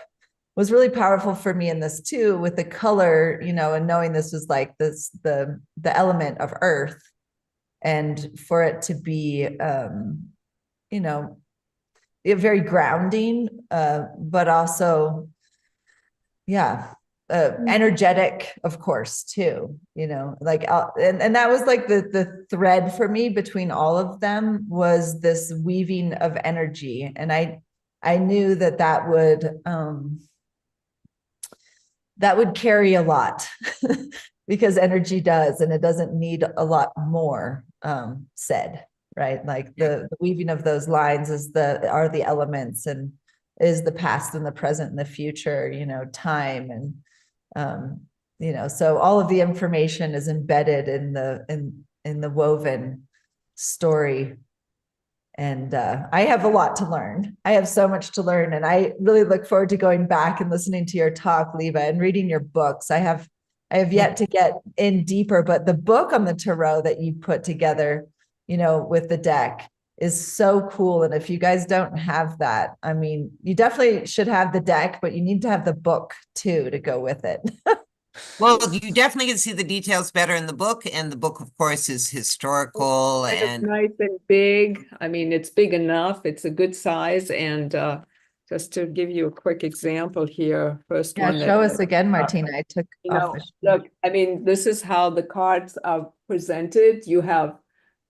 was really powerful for me in this too, with the color, and knowing this was like the element of earth, and for it to be, very grounding, but also, energetic, of course, too, like, and that was like the thread for me between all of them, was this weaving of energy. And I knew that would carry a lot because energy does, and it doesn't need a lot more said. Right, like the weaving of those lines are the elements, and is the past and the present and the future, time, and so all of the information is embedded in the woven story. And I have a lot to learn. I have so much to learn, and I really look forward to going back and listening to your talk, Liba, and reading your books. I have yet to get in deeper, but the book on the tarot that you put together, with the deck, is so cool. And if you guys don't have that, I mean, you definitely should have the deck, but you need to have the book too to go with it. Well, you definitely can see the details better in the book, and the book, of course, is historical It's and nice and big. I mean, it's big enough. It's a good size. And just to give you a quick example here, first one. Show us again, Martina. I took off. Look, I mean, this is how the cards are presented. You have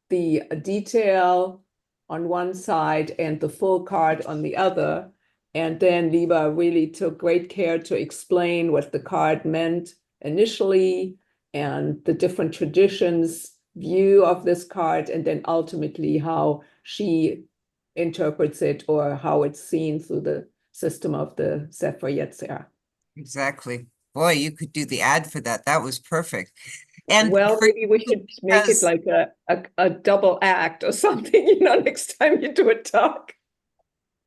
the detail on one side and the full card on the other. And then Liba really took great care to explain what the card meant initially, and the different traditions view of this card, and then ultimately how she interprets it, or how it's seen through the system of the Sefer Yetzirah. Exactly. Boy, you could do the ad for that. That was perfect. And well, maybe we should make it like a double act or something, next time you do a talk.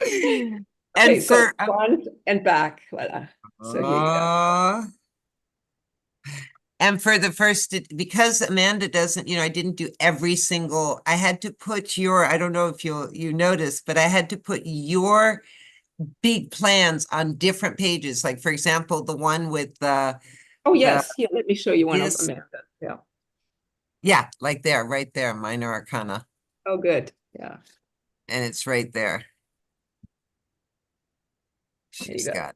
And okay, so front and back. Voila. So here you go. And for the first, because Amanda doesn't, I didn't do every single, I had to put I don't know if you noticed, but I had to put your big plans on different pages. Like, for example, the one with oh, yes. Here, let me show you one of Amanda. Yeah. Yeah, like there, right there, Minor Arcana. Oh, good. Yeah. And it's right there. She's got.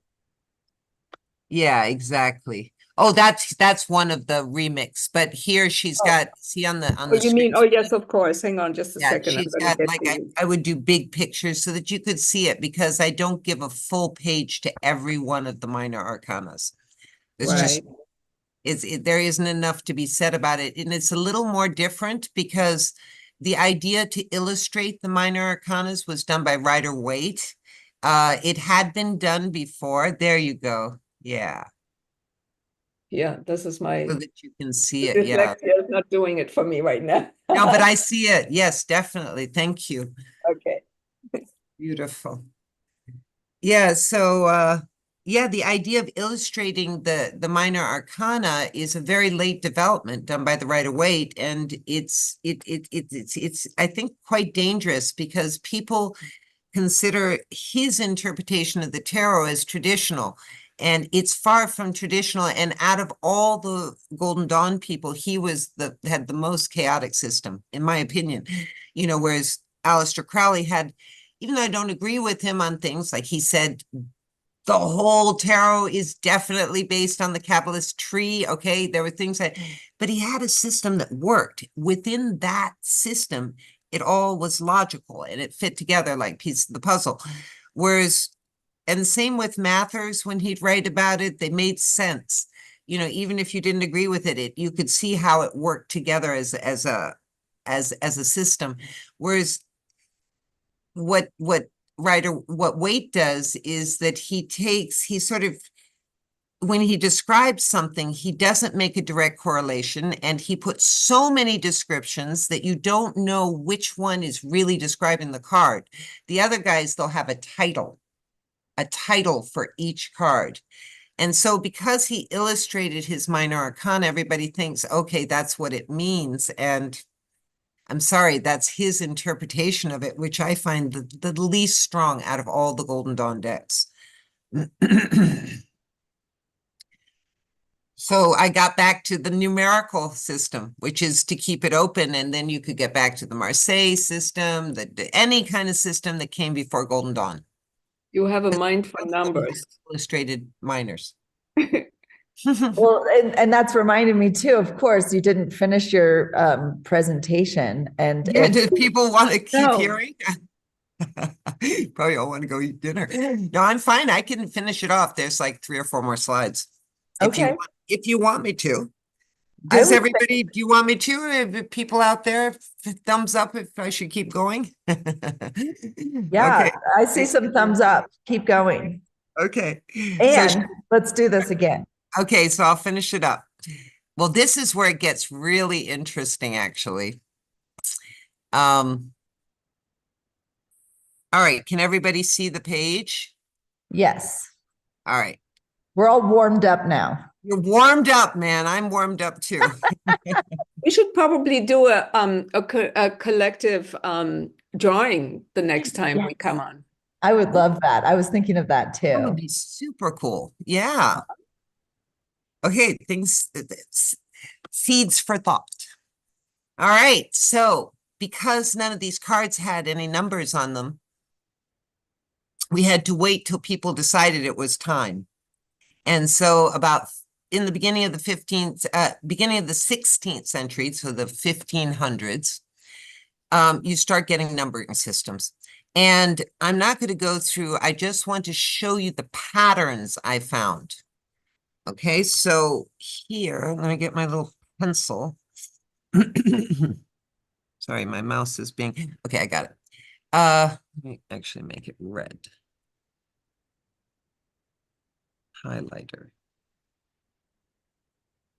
Yeah, exactly. Oh, that's one of the remix, but here she's got, see on the you mean, oh yes, of course. Hang on just a second. She's got, like, I would do big pictures so that you could see it, because I don't give a full page to every one of the minor arcanas. It's just, there isn't enough to be said about it. And it's a little more different because the idea to illustrate the minor arcanas was done by Rider-Waite. It had been done before. There you go. Yeah. Yeah, this is my. So that you can see it. Dyslexia is not doing it for me right now. No, but I see it. Yes, definitely. Thank you. Okay. Beautiful. Yeah. So, the idea of illustrating the minor arcana is a very late development done by the Rider-Waite, and it's I think quite dangerous, because people consider his interpretation of the tarot as traditional, and it's far from traditional. And out of all the Golden Dawn people, he was had the most chaotic system, in my opinion. Whereas Aleister Crowley had, even though I don't agree with him on things, like he said, The whole tarot is definitely based on the Kabbalist tree. Okay, there were things that, but he had a system that worked. Within that system, it all was logical and it fit together like pieces of the puzzle. Whereas, and same with Mathers, when he'd write about it, they made sense. You know, even if you didn't agree with it, you could see how it worked together as a system. Whereas what Waite does is that he sort of, when he describes something, he doesn't make a direct correlation, and he puts so many descriptions that you don't know which one is really describing the card. The other guys, they'll have a title for each card. And so because he illustrated his minor arcana, everybody thinks, okay, that's what it means. And I'm sorry, that's his interpretation of it, which I find the least strong out of all the Golden Dawn decks. So I got back to the numerical system, which is to keep it open, and then you could get back to the Marseille system, any kind of system that came before Golden Dawn. You have a mind for numbers. Illustrated minors. Well, and that's reminded me too, of course, you didn't finish your presentation. And Yeah, do people want to keep No. hearing? Probably all want to go eat dinner. No, I'm fine. I can finish it off. There's like 3 or 4 more slides. Okay. If you want me to. I Does would everybody, do you want me to? People out there, thumbs up if I should keep going? Yeah, Okay. I see some thumbs up. Keep going. Okay. And let's do this again. Okay, so I'll finish it up. Well, this is where it gets really interesting, actually. All right, can everybody see the page? Yes. All right. We're all warmed up now. You're warmed up, man. I'm warmed up too. We should probably do a collective drawing the next time we come on. I would love that. I was thinking of that That would too. be super cool. Yeah. Okay, seeds for thought. All right, so because none of these cards had any numbers on them, we had to wait till people decided it was time. And so about in the beginning of the 16th century, so the 1500s, you start getting numbering systems. And I'm not going to go through, I just want to show you the patterns I found. Okay, so here, let me get my little pencil. Sorry, my mouse is being, okay, I got it. Let me actually make it red. Highlighter.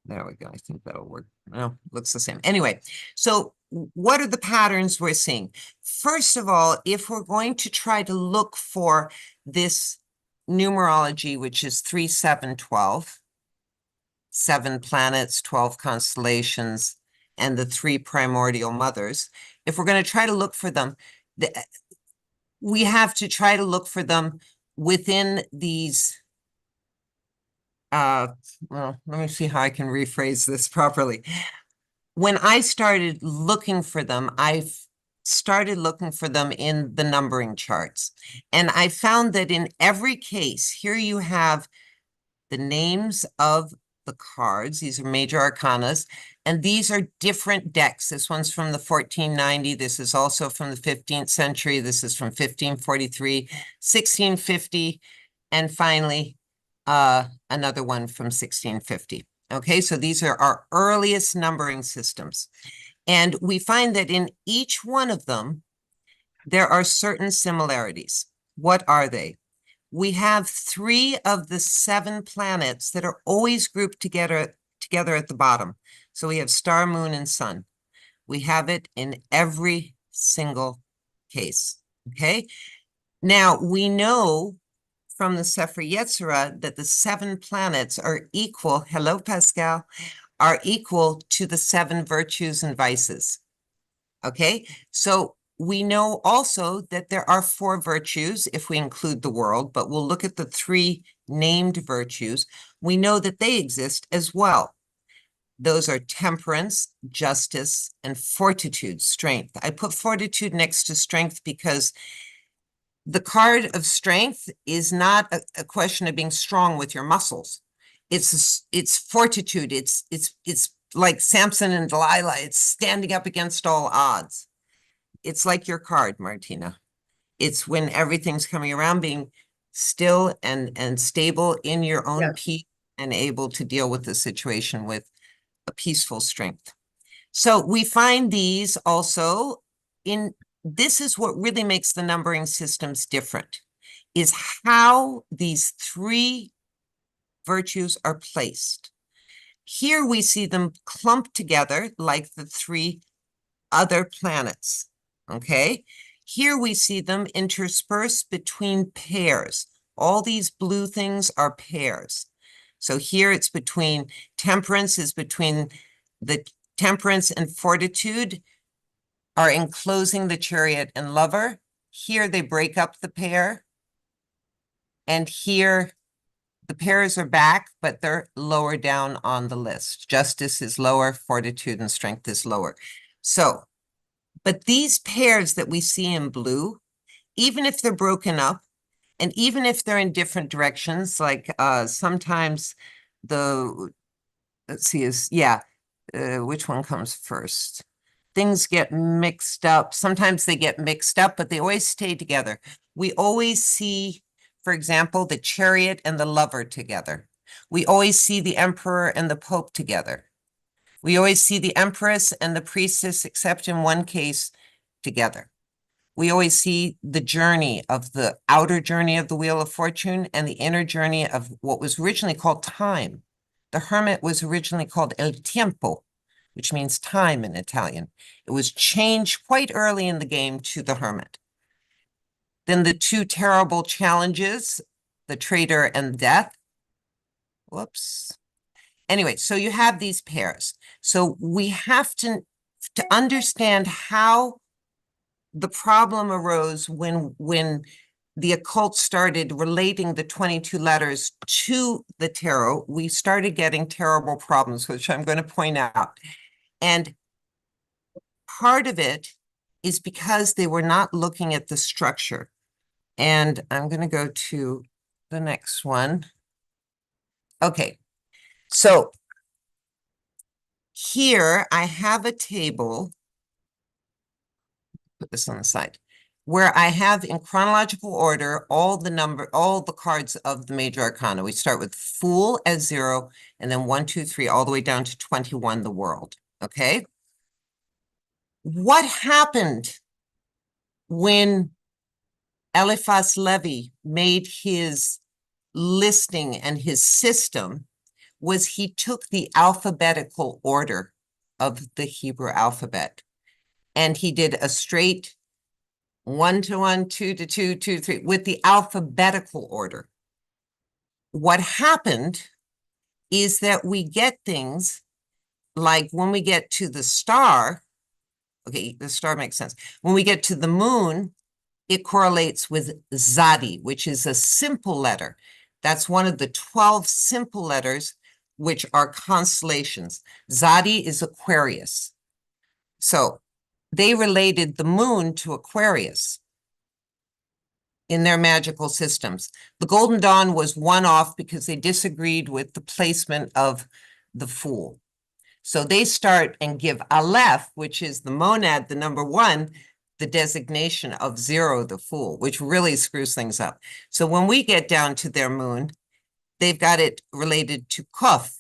There we go. I think that'll work. No, looks the same. Anyway, so what are the patterns we're seeing? First of all, if we're going to try to look for this numerology, which is 3, 7, 12, 7 planets, 12 constellations, and the 3 primordial mothers, if we're going to try to look for them, we have to try to look for them within these well, let me see how I can rephrase this properly. When I started looking for them, I've started looking for them in the numbering charts. And I found that in every case, here you have the names of the cards. These are major arcanas, and these are different decks. This one's from the 1490. This is also from the 15th century. This is from 1543, 1650, and finally, another one from 1650. Okay, so these are our earliest numbering systems. And we find that in each one of them, there are certain similarities. What are they? We have 3 of the 7 planets that are always grouped together at the bottom. So we have star, moon, and sun. We have it in every single case, okay? Now, we know from the Sefer Yetzirah that the 7 planets are equal, hello, Pascal, are equal to the 7 virtues and vices, okay? So we know also that there are 4 virtues if we include the world, but we'll look at the 3 named virtues. We know that they exist as well. Those are temperance, justice, and fortitude, strength. I put fortitude next to strength because the card of strength is not a question of being strong with your muscles. It's fortitude. It's like Samson and Delilah. It's standing up against all odds. It's like your card, Martina. It's when everything's coming around, being still and stable in your own peace and able to deal with the situation with a peaceful strength. So we find these also in, this is what really makes the numbering systems different, is how these three virtues are placed. Here we see them clumped together like the three other planets, okay? Here we see them interspersed between pairs. All these blue things are pairs. So here it's between temperance is between the temperance and fortitude are enclosing the chariot and lover. Here they break up the pair. And here the pairs are back, but they're lower down on the list. Justice is lower, fortitude and strength is lower. So, but these pairs that we see in blue, even if they're broken up, and even if they're in different directions, like sometimes the, let's see, which one comes first? Things get mixed up. Sometimes they get mixed up, but they always stay together. We always see, for example, the chariot and the lover together. We always see the emperor and the pope together. We always see the empress and the priestess, except in one case, together. We always see the journey of the outer journey of the Wheel of Fortune and the inner journey of what was originally called time. The hermit was originally called El Tiempo, which means time in Italian. It was changed quite early in the game to the hermit. Then the two terrible challenges, the traitor and death. Whoops. Anyway, so you have these pairs. So we have to understand how the problem arose when the occult started relating the 22 letters to the tarot. We started getting terrible problems, which I'm going to point out. And part of it is because they were not looking at the structure. And I'm going to go to the next one. Okay, so here I have a table, put this on the side, where I have in chronological order all the cards of the major arcana. We start with Fool as 0, and then 1, 2, 3, all the way down to 21, the World, okay? What happened when Eliphas Levi made his listing and his system was he took the alphabetical order of the Hebrew alphabet, and he did a straight 1 to 1, 2 to 2, 2 to 3 with the alphabetical order. What happened is that we get things like when we get to the star, okay, the star makes sense. When we get to the moon, it correlates with Zadi, which is a simple letter. That's one of the 12 simple letters, which are constellations. Zadi is Aquarius. So they related the moon to Aquarius in their magical systems. The Golden Dawn was one off because they disagreed with the placement of the Fool. So they start and give Aleph, which is the monad, the number 1, the designation of 0, the Fool, which really screws things up. So when we get down to their moon, they've got it related to Kuf,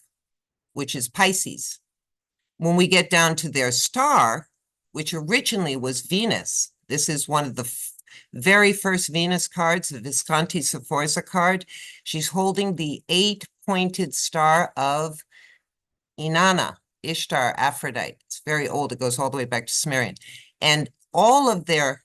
which is Pisces. When we get down to their star, which originally was Venus, this is one of the very first Venus cards, the Visconti Sforza card. She's holding the 8-pointed star of Inanna, Ishtar, Aphrodite. It's very old. It goes all the way back to Sumerian. And all of their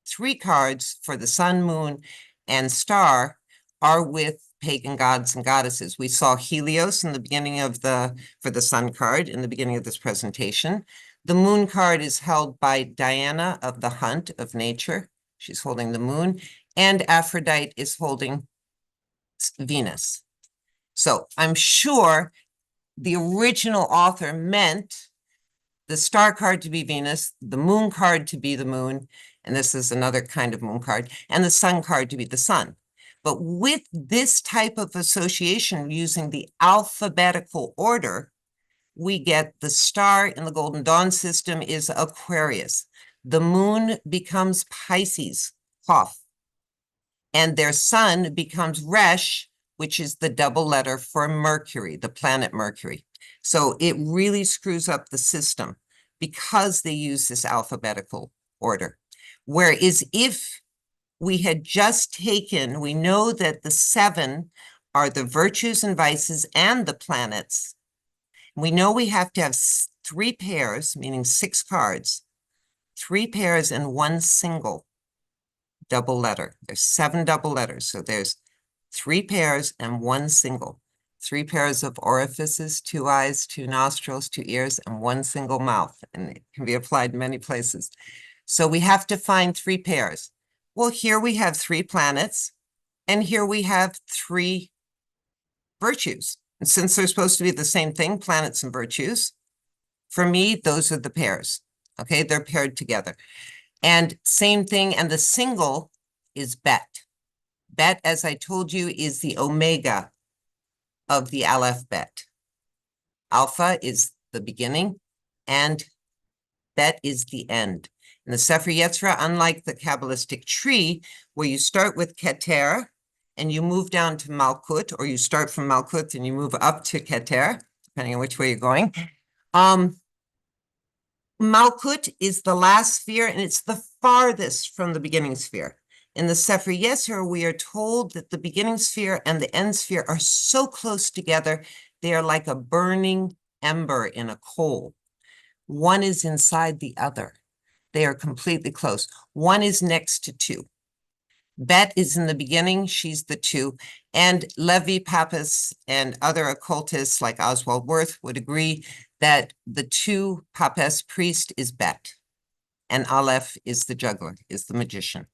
3 cards for the sun, moon, and star are with pagan gods and goddesses. We saw Helios in the beginning of for the sun card in the beginning of this presentation. The moon card is held by Diana of the Hunt of Nature. She's holding the moon, and Aphrodite is holding Venus. So I'm sure the original author meant the star card to be Venus, the moon card to be the moon, and this is another kind of moon card, and the sun card to be the sun. But with this type of association using the alphabetical order, we get the star in the Golden Dawn system is Aquarius. The moon becomes Pisces, Thoth. And their sun becomes Resh, which is the double letter for Mercury, the planet Mercury. So it really screws up the system because they use this alphabetical order. Whereas if we had just taken, we know that the 7 are the virtues and vices and the planets. We know we have to have 3 pairs, meaning 6 cards, 3 pairs and 1 single double letter. There's 7 double letters. So there's 3 pairs and 1 single. 3 pairs of orifices, 2 eyes, 2 nostrils, 2 ears, and 1 single mouth. And it can be applied in many places. So we have to find 3 pairs. Well, here we have 3 planets, and here we have 3 virtues. And since they're supposed to be the same thing, planets and virtues, for me, those are the pairs. Okay, they're paired together. And same thing, and the single is Bet. Bet, as I told you, is the omega of the Aleph Bet. Alpha is the beginning, and Bet is the end. In the Sefer Yetzirah, unlike the Kabbalistic Tree, where you start with Keter, and you move down to Malkut, or you start from Malkut and you move up to Keter, depending on which way you're going. Malkut is the last sphere, and it's the farthest from the beginning sphere. In the Sefer Yetzirah, we are told that the beginning sphere and the end sphere are so close together, they are like a burning ember in a coal. One is inside the other. They are completely close. One is next to 2. Bet is in the beginning, she's the 2. And Levi Pappas and other occultists like Oswald Wirth would agree that the 2 Pappas priest is Bet. And Aleph is the juggler, is the magician.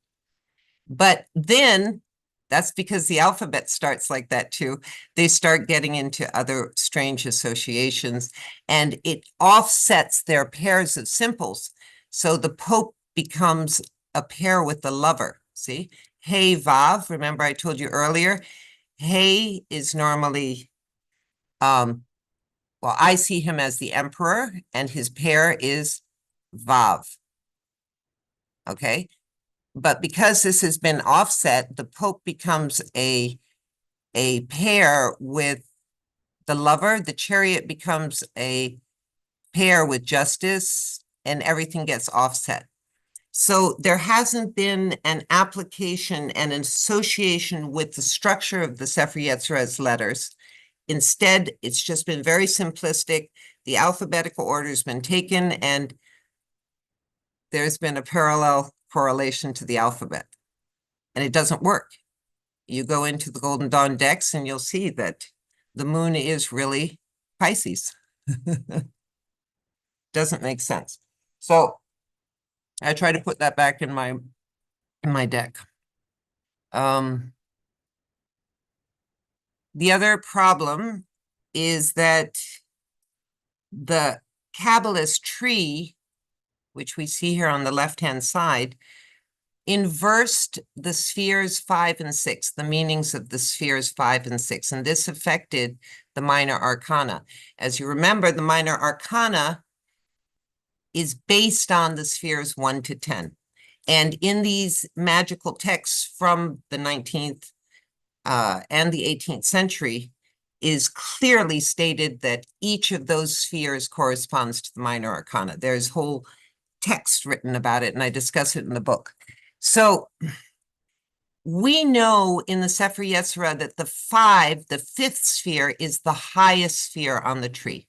But then, that's because the alphabet starts like that too. They start getting into other strange associations, and it offsets their pairs of simples. So the Pope becomes a pair with the lover, see? Hey, Vav, remember I told you earlier, Hey is normally, well, I see him as the emperor, and his pair is Vav, okay? But because this has been offset, the Pope becomes a pair with the lover, the chariot becomes a pair with justice, and everything gets offset. So there hasn't been an application and an association with the structure of the Sefer Yetzirah's letters. Instead, it's just been very simplistic. The alphabetical order has been taken, and there's been a parallel correlation to the alphabet. And it doesn't work. You go into the Golden Dawn decks and you'll see that the moon is really Pisces. Doesn't make sense. So I try to put that back in my deck. The other problem is that the Kabbalist tree, which we see here on the left-hand side, inversed the spheres 5 and 6, the meanings of the spheres 5 and 6, and this affected the minor arcana. As you remember, the minor arcana is based on the spheres 1 to 10. And in these magical texts from the 19th and the 18th century, is clearly stated that each of those spheres corresponds to the minor arcana. There's whole text written about it, and I discuss it in the book. So we know in the Sefer Yetzirah that the 5th sphere, is the highest sphere on the tree.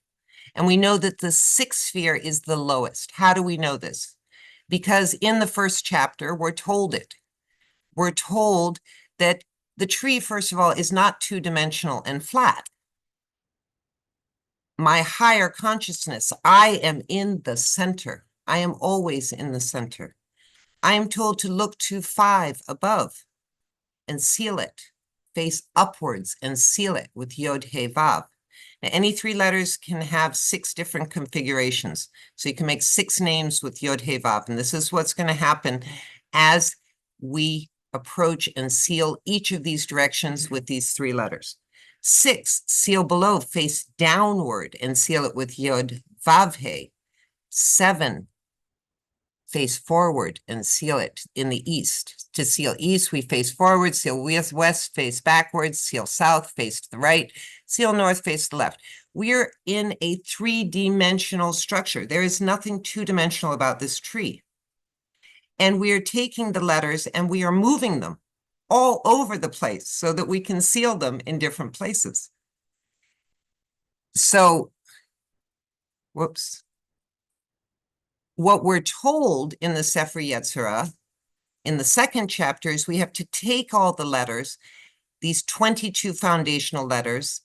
And we know that the 6th sphere is the lowest. How do we know this? Because in the first chapter, we're told it. We're told that the tree, first of all, is not 2-dimensional and flat. My higher consciousness, I am in the center. I am always in the center. I am told to look to 5 above and seal it, face upwards and seal it with Yod He Vav. Now, any 3 letters can have 6 different configurations. So you can make 6 names with Yod He Vav. And this is what's going to happen as we approach and seal each of these directions with these 3 letters. 6, seal below, face downward and seal it with Yod Vav He. 7, face forward and seal it in the east. To seal east, we face forward, seal west, face backwards, seal south, face to the right, seal north, face to the left. We're in a 3-dimensional structure. There is nothing 2-dimensional about this tree. And we are taking the letters and we are moving them all over the place so that we can seal them in different places. So, whoops. What we're told in the Sefer Yetzirah, in the 2nd chapter, is we have to take all the letters, these 22 foundational letters.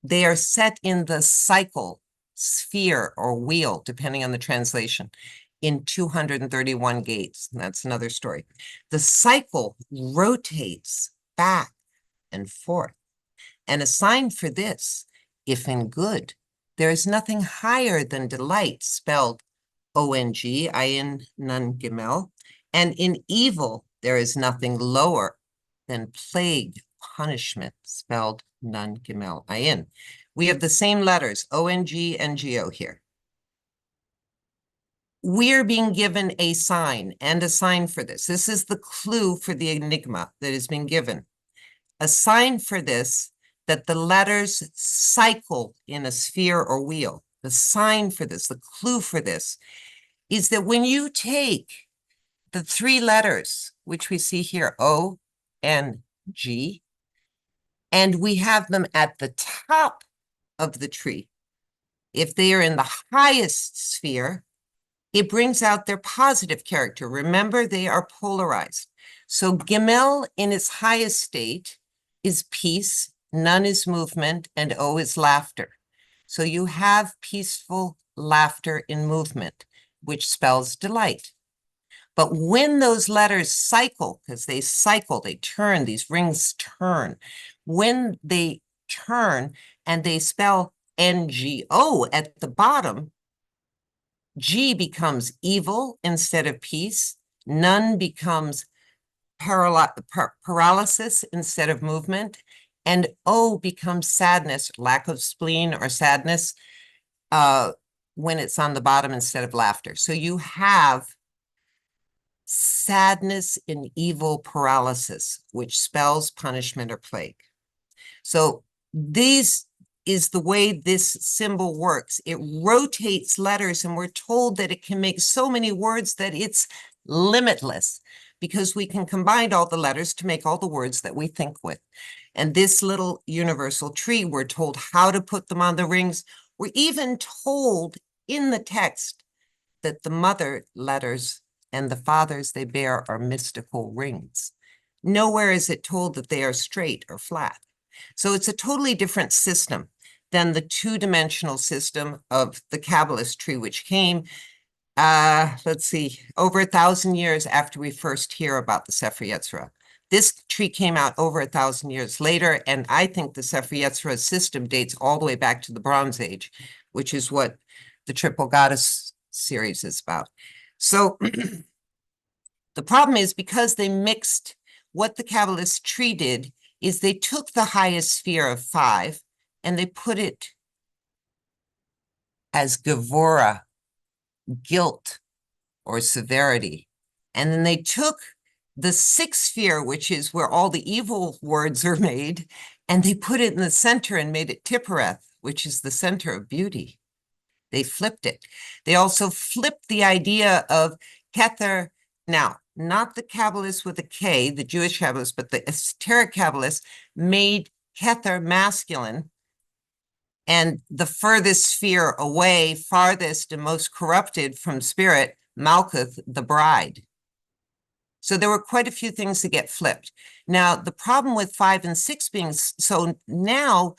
They are set in the cycle, sphere, or wheel, depending on the translation, in 231 gates. And that's another story. The cycle rotates back and forth. And a sign for this, if in good, there is nothing higher than delight, spelled O-N-G, Ayin Nun Gimel, and in evil, there is nothing lower than plague, punishment, spelled Nun Gimel, Ayin. We have the same letters, O-N-G and G-O here. We're being given a sign and a sign for this. This is the clue for the enigma that is being given. A sign for this, that the letters cycle in a sphere or wheel. The sign for this, the clue for this, is that when you take the 3 letters, which we see here, O, N, G, and we have them at the top of the tree, if they are in the highest sphere, it brings out their positive character. Remember, they are polarized. So Gimel in its highest state is peace, Nun is movement, and O is laughter. So you have peaceful laughter in movement, which spells delight. But when those letters cycle, because they cycle, they turn, these rings turn. When they turn and they spell NGO at the bottom, G becomes evil instead of peace. Nun becomes paralysis instead of movement. And O becomes sadness, lack of spleen or sadness, when it's on the bottom instead of laughter. So you have sadness in evil paralysis, which spells punishment or plague. So this is the way this symbol works. It rotates letters, and we're told that it can make so many words that it's limitless, because we can combine all the letters to make all the words that we think with. And this little universal tree, we're told how to put them on the rings. We're even told in the text that the mother letters and the fathers they bear are mystical rings. Nowhere is it told that they are straight or flat. So it's a totally different system than the 2-dimensional system of the Kabbalist tree, which came, let's see, over 1,000 years after we first hear about the Sefer Yetzirah. This tree came out over 1,000 years later, and I think the Sefer Yetzirah system dates all the way back to the Bronze Age, which is what the Triple Goddess series is about. So the problem is, because they mixed, what the Kabbalist tree did is they took the highest sphere of 5 and they put it as Gevura, guilt or severity. And then they took the 6th sphere, which is where all the evil words are made, and they put it in the center and made it Tippereth, which is the center of beauty. They flipped it. They also flipped the idea of Kether. Now, not the Kabbalists with a K, the Jewish Kabbalists, but the esoteric Kabbalists made Kether masculine, and the furthest sphere away, farthest and most corrupted from spirit, Malkuth, the bride. So there were quite a few things to get flipped. Now, the problem with 5 and 6 being, so now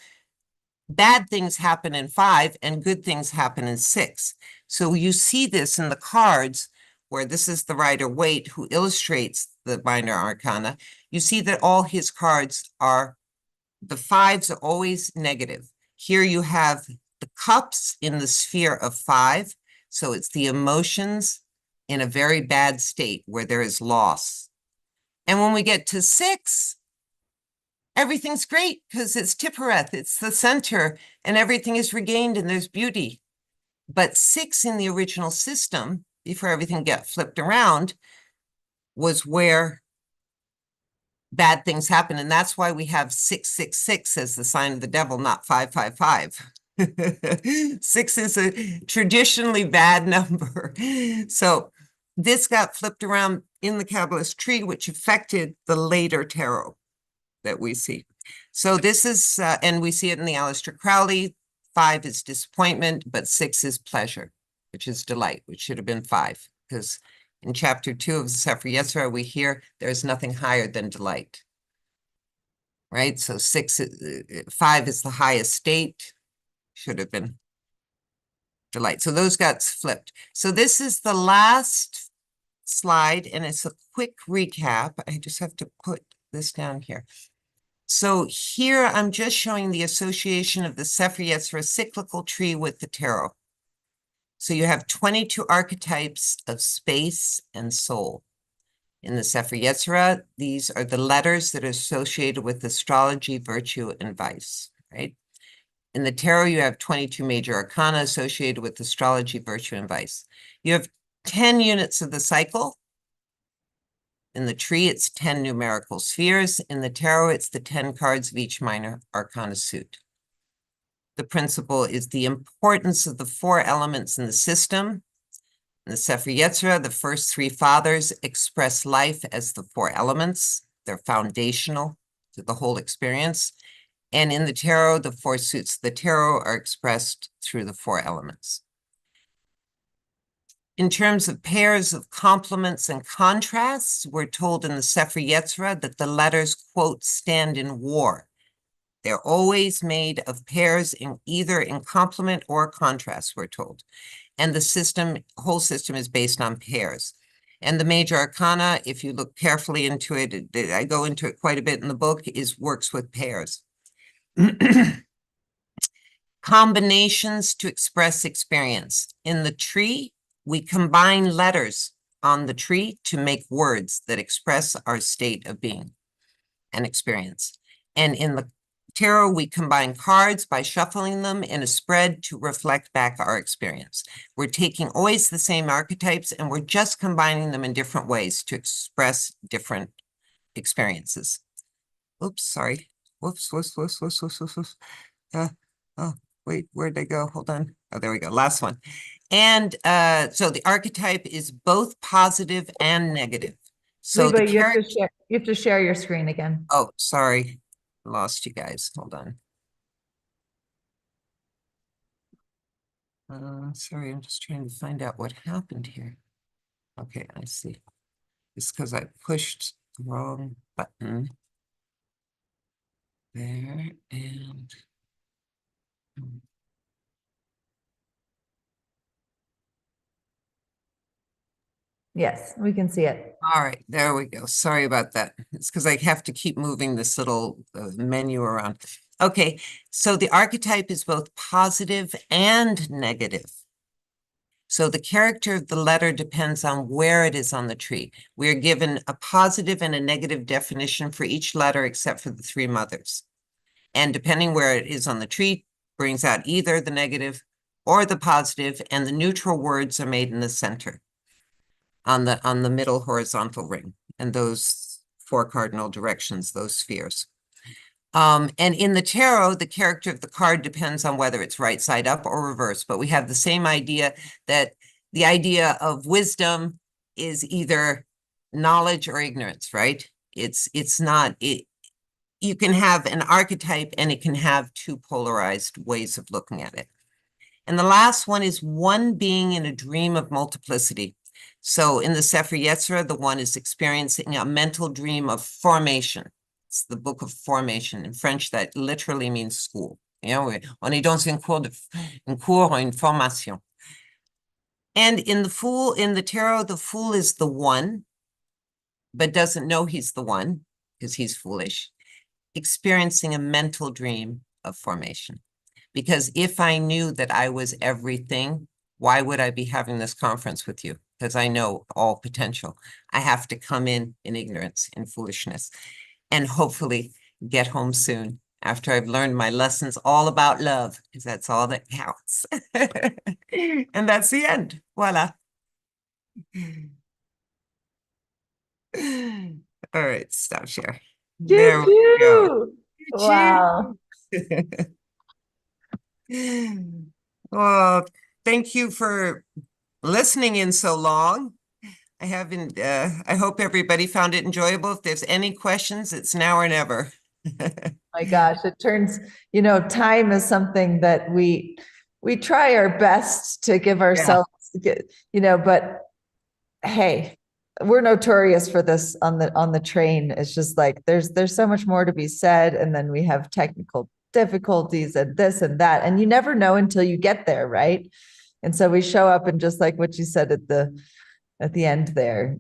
bad things happen in 5 and good things happen in 6. So you see this in the cards, where this is the Rider-Waite who illustrates the minor arcana. You see that all his cards are, the 5s are always negative. Here you have the cups in the sphere of 5. So it's the emotions in a very bad state where there is loss. And when we get to 6, everything's great because it's Tiphareth, it's the center, and everything is regained and there's beauty. But 6 in the original system, before everything got flipped around, was where bad things happen. And that's why we have 666 as the sign of the devil, not 555. 6 is a traditionally bad number. So this got flipped around in the Kabbalist tree, which affected the later tarot that we see. So this is, and we see it in the Aleister Crowley. 5 is disappointment, but 6 is pleasure, which is delight, which should have been 5, because in chapter 2 of the Sefer Yetzirah, we hear there's nothing higher than delight, right? So 5 is the highest state, should have been delight. So those got flipped. So this is the last slide, and it's a quick recap. I just have to put this down here. So here I'm just showing the association of the Sefer Yetzirah cyclical tree with the tarot. So you have 22 archetypes of space and soul. In the Sefer Yetzirah, these are the letters that are associated with astrology, virtue, and vice, right? In the tarot, you have 22 major arcana associated with astrology, virtue, and vice. You have 10 units of the cycle. In the tree, it's 10 numerical spheres. In the tarot, it's the 10 cards of each minor arcana suit. The principle is the importance of the 4 elements in the system. In the Sefer Yetzirah, the first 3 fathers express life as the 4 elements. They're foundational to the whole experience. And in the tarot, the 4 suits of the tarot are expressed through the 4 elements. In terms of pairs of complements and contrasts, we're told in the Sefer Yetzirah that the letters, quote, stand in war. They're always made of pairs in either in complement or contrast, we're told. And the whole system is based on pairs. And the major arcana, if you look carefully into it, I go into it quite a bit in the book, works with pairs. Combinations to express experience. In the tree, we combine letters on the tree to make words that express our state of being and experience. And in the tarot, we combine cards by shuffling them in a spread to reflect back our experience. We're taking always the same archetypes and we're just combining them in different ways to express different experiences. Oops, sorry. Whoops. Oh, wait, where'd they go? Hold on. Oh, there we go. Last one. And so the archetype is both positive and negative. So Liba, the you have to share your screen again. Oh, sorry. Lost you guys. Hold on. Sorry, I'm just trying to find out what happened here. Okay, I see. It's because I pushed the wrong button. There and Yes, we can see it. all right, there we go. Sorry about that. It's because I have to keep moving this little menu around. Okay, so the archetype is both positive and negative. So the character of the letter depends on where it is on the tree. We are given a positive and a negative definition for each letter except for the 3 mothers. And depending where it is on the tree, brings out either the negative or the positive, and the neutral words are made in the center on the middle horizontal ring, and those 4 cardinal directions, those spheres. And in the tarot, the character of the card depends on whether it's right side up or reverse, but we have the same idea that the idea of wisdom is either knowledge or ignorance, right? You can have an archetype and it can have 2 polarized ways of looking at it. And the last one is one being in a dream of multiplicity. So in the Sefer Yetzirah, the one is experiencing a mental dream of formation. It's the book of formation. In French, that literally means school. You know, on est dans un cours ou une formation. And in the tarot, the fool is the one, but doesn't know he's the one because he's foolish, experiencing a mental dream of formation. Because if I knew that I was everything, why would I be having this conference with you? Because I know all potential. I have to come in ignorance, in foolishness, and hopefully get home soon after I've learned my lessons all about love, because that's all that counts. And that's the end. Voila. All right, stop share. There we go. Wow. Well, thank you for listening in so long. I haven't, I hope everybody found it enjoyable. If there's any questions, it's now or never. My gosh, it turns, time is something that we try our best to give ourselves, but hey, we're notorious for this on the train. It's just like there's so much more to be said, and then we have technical difficulties and this and that, and you never know until you get there, right? And so we show up, and just like what you said at the end there,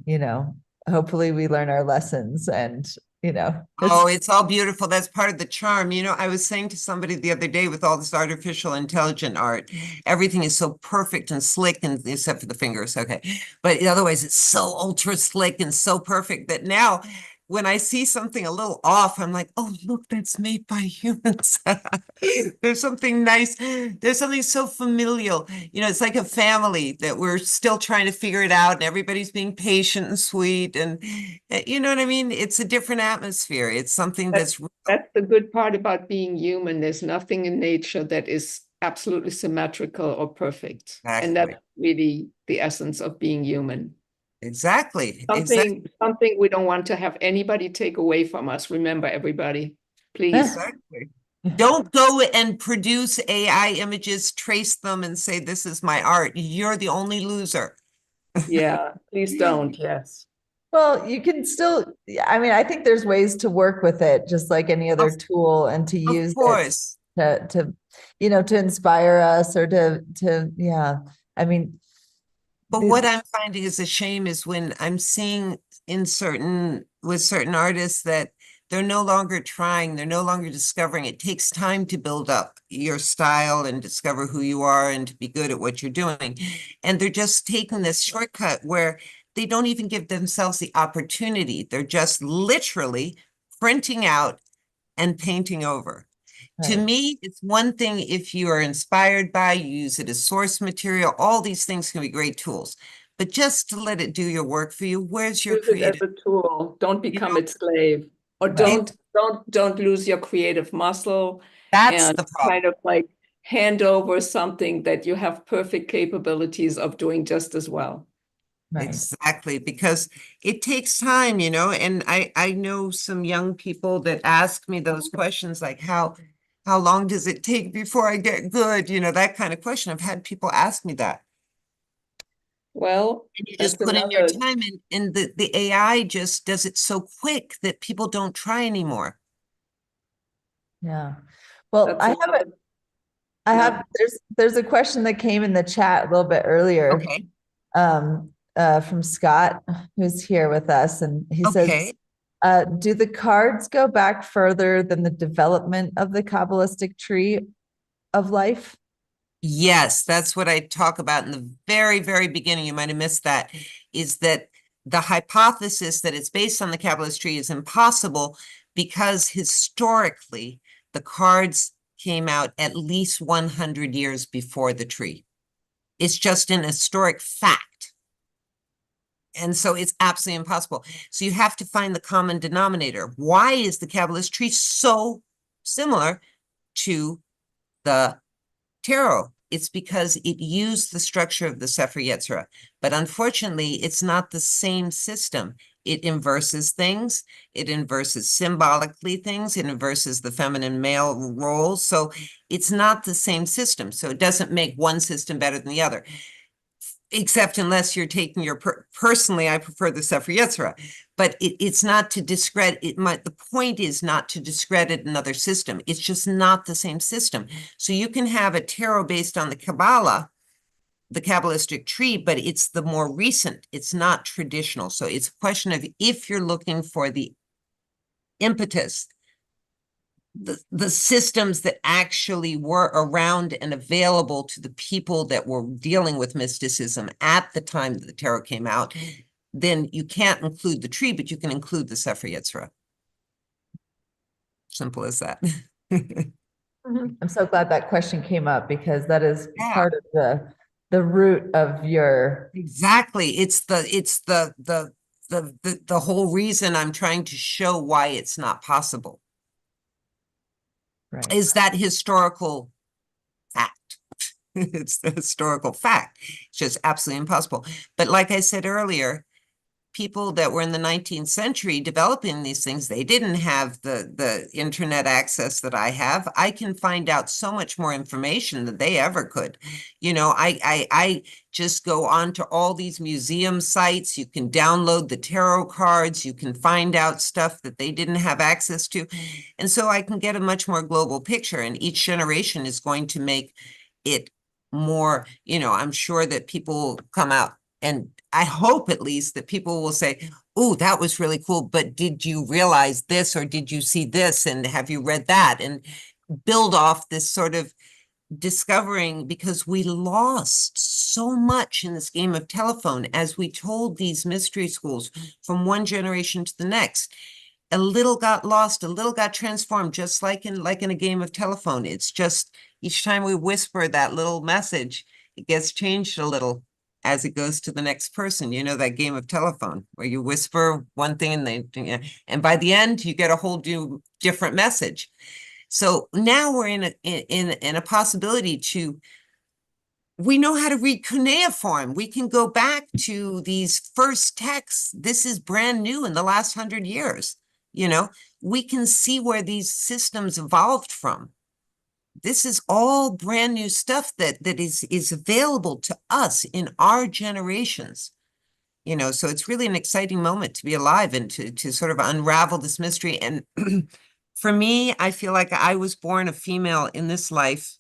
hopefully we learn our lessons, and oh, it's all beautiful. That's part of the charm. I was saying to somebody the other day, with all this artificial intelligent art, everything is so perfect and slick, and except for the fingers, okay. But otherwise, it's so ultra slick and so perfect that now when I see something a little off, I'm like, oh, look, that's made by humans. There's something nice. There's something so familial. It's like a family that we're still trying to figure it out, and everybody's being patient and sweet. And you know what I mean? It's a different atmosphere. It's something that's the good part about being human. There's nothing in nature that is absolutely symmetrical or perfect. Exactly. And that's really the essence of being human. Exactly. Something we don't want to have anybody take away from us. Remember, everybody, please. Exactly. Don't go and produce AI images, trace them, and say, this is my art. You're the only loser. Yeah, please don't. Yes. Well, you can still, I think there's ways to work with it, just like any other tool, and to use it to inspire us, or But what I'm finding is a shame is when I'm seeing with certain artists that they're no longer trying, they're no longer discovering. It takes time to build up your style and discover who you are and to be good at what you're doing. And they're just taking this shortcut where they don't even give themselves the opportunity. They're just literally printing out and painting over. To me, it's one thing if you are inspired by, you use it as source material, all these things can be great tools. But just to let it do your work for you, where's your creative? Use it as a tool. Don't become its slave, or don't lose your creative muscle. That's the problem. Kind of like hand over something that you have perfect capabilities of doing just as well. Right. Exactly, because it takes time, and I know some young people that ask me those questions, like how long does it take before I get good? That kind of question. I've had people ask me that. Well, and you just put in your time, and the AI just does it so quick that people don't try anymore. Yeah. Well, there's a question that came in the chat a little bit earlier. Okay. From Scott, who's here with us, and he says, do the cards go back further than the development of the Kabbalistic Tree of Life? Yes, that's what I talk about in the very, very beginning. You might have missed that, is that the hypothesis that it's based on the Kabbalist tree is impossible because historically the cards came out at least 100 years before the tree. It's just an historic fact. And so it's absolutely impossible. So you have to find the common denominator. Why is the Kabbalist tree so similar to the tarot? It's because it used the structure of the Sefer Yetzirah, but unfortunately, it's not the same system. It inverses things, it inverses symbolically things, it inverses the feminine male roles. So it's not the same system. So it doesn't make one system better than the other, except unless you're taking your personally, I prefer the Sefer Yetzirah, but it's not to discredit it. The point is not to discredit another system. It's just not the same system. So you can have a tarot based on the Kabbalah, the Kabbalistic tree, but it's the more recent. It's not traditional. So it's a question of if you're looking for the impetus, the systems that actually were around and available to the people that were dealing with mysticism at the time that the tarot came out, then you can't include the tree, but you can include the Sefer Yetzirah. Simple as that. I'm so glad that question came up, because that is Yeah. part of the root of your. Exactly. It's the whole reason I'm trying to show why it's not possible. Right. Is that historical fact. It's the historical fact. It's just absolutely impossible. But like I said earlier, people that were in the 19th century developing these things, they didn't have the internet access that I have. I can find out so much more information than they ever could. You know, I just go on to all these museum sites. You can download the tarot cards. You can find out stuff that they didn't have access to. And so I can get a much more global picture, and each generation is going to make it more, you know, I'm sure that people will come out, and I hope at least that people will say, oh, that was really cool, but did you realize this, or did you see this, and have you read that? And build off this sort of discovering, because we lost so much in this game of telephone as we told these mystery schools from one generation to the next. A little got lost, a little got transformed, just like in a game of telephone. It's just each time we whisper that little message, it gets changed a little as it goes to the next person. You know, that game of telephone where you whisper one thing and and by the end you get a whole new different message. So now we're in a possibility to, we know how to read cuneiform. We can go back to these first texts. This is brand new in the last 100 years. You know, we can see where these systems evolved from. This is all brand new stuff that is available to us in our generations. You know, so it's really an exciting moment to be alive and to sort of unravel this mystery. And for me, I feel like I was born a female in this life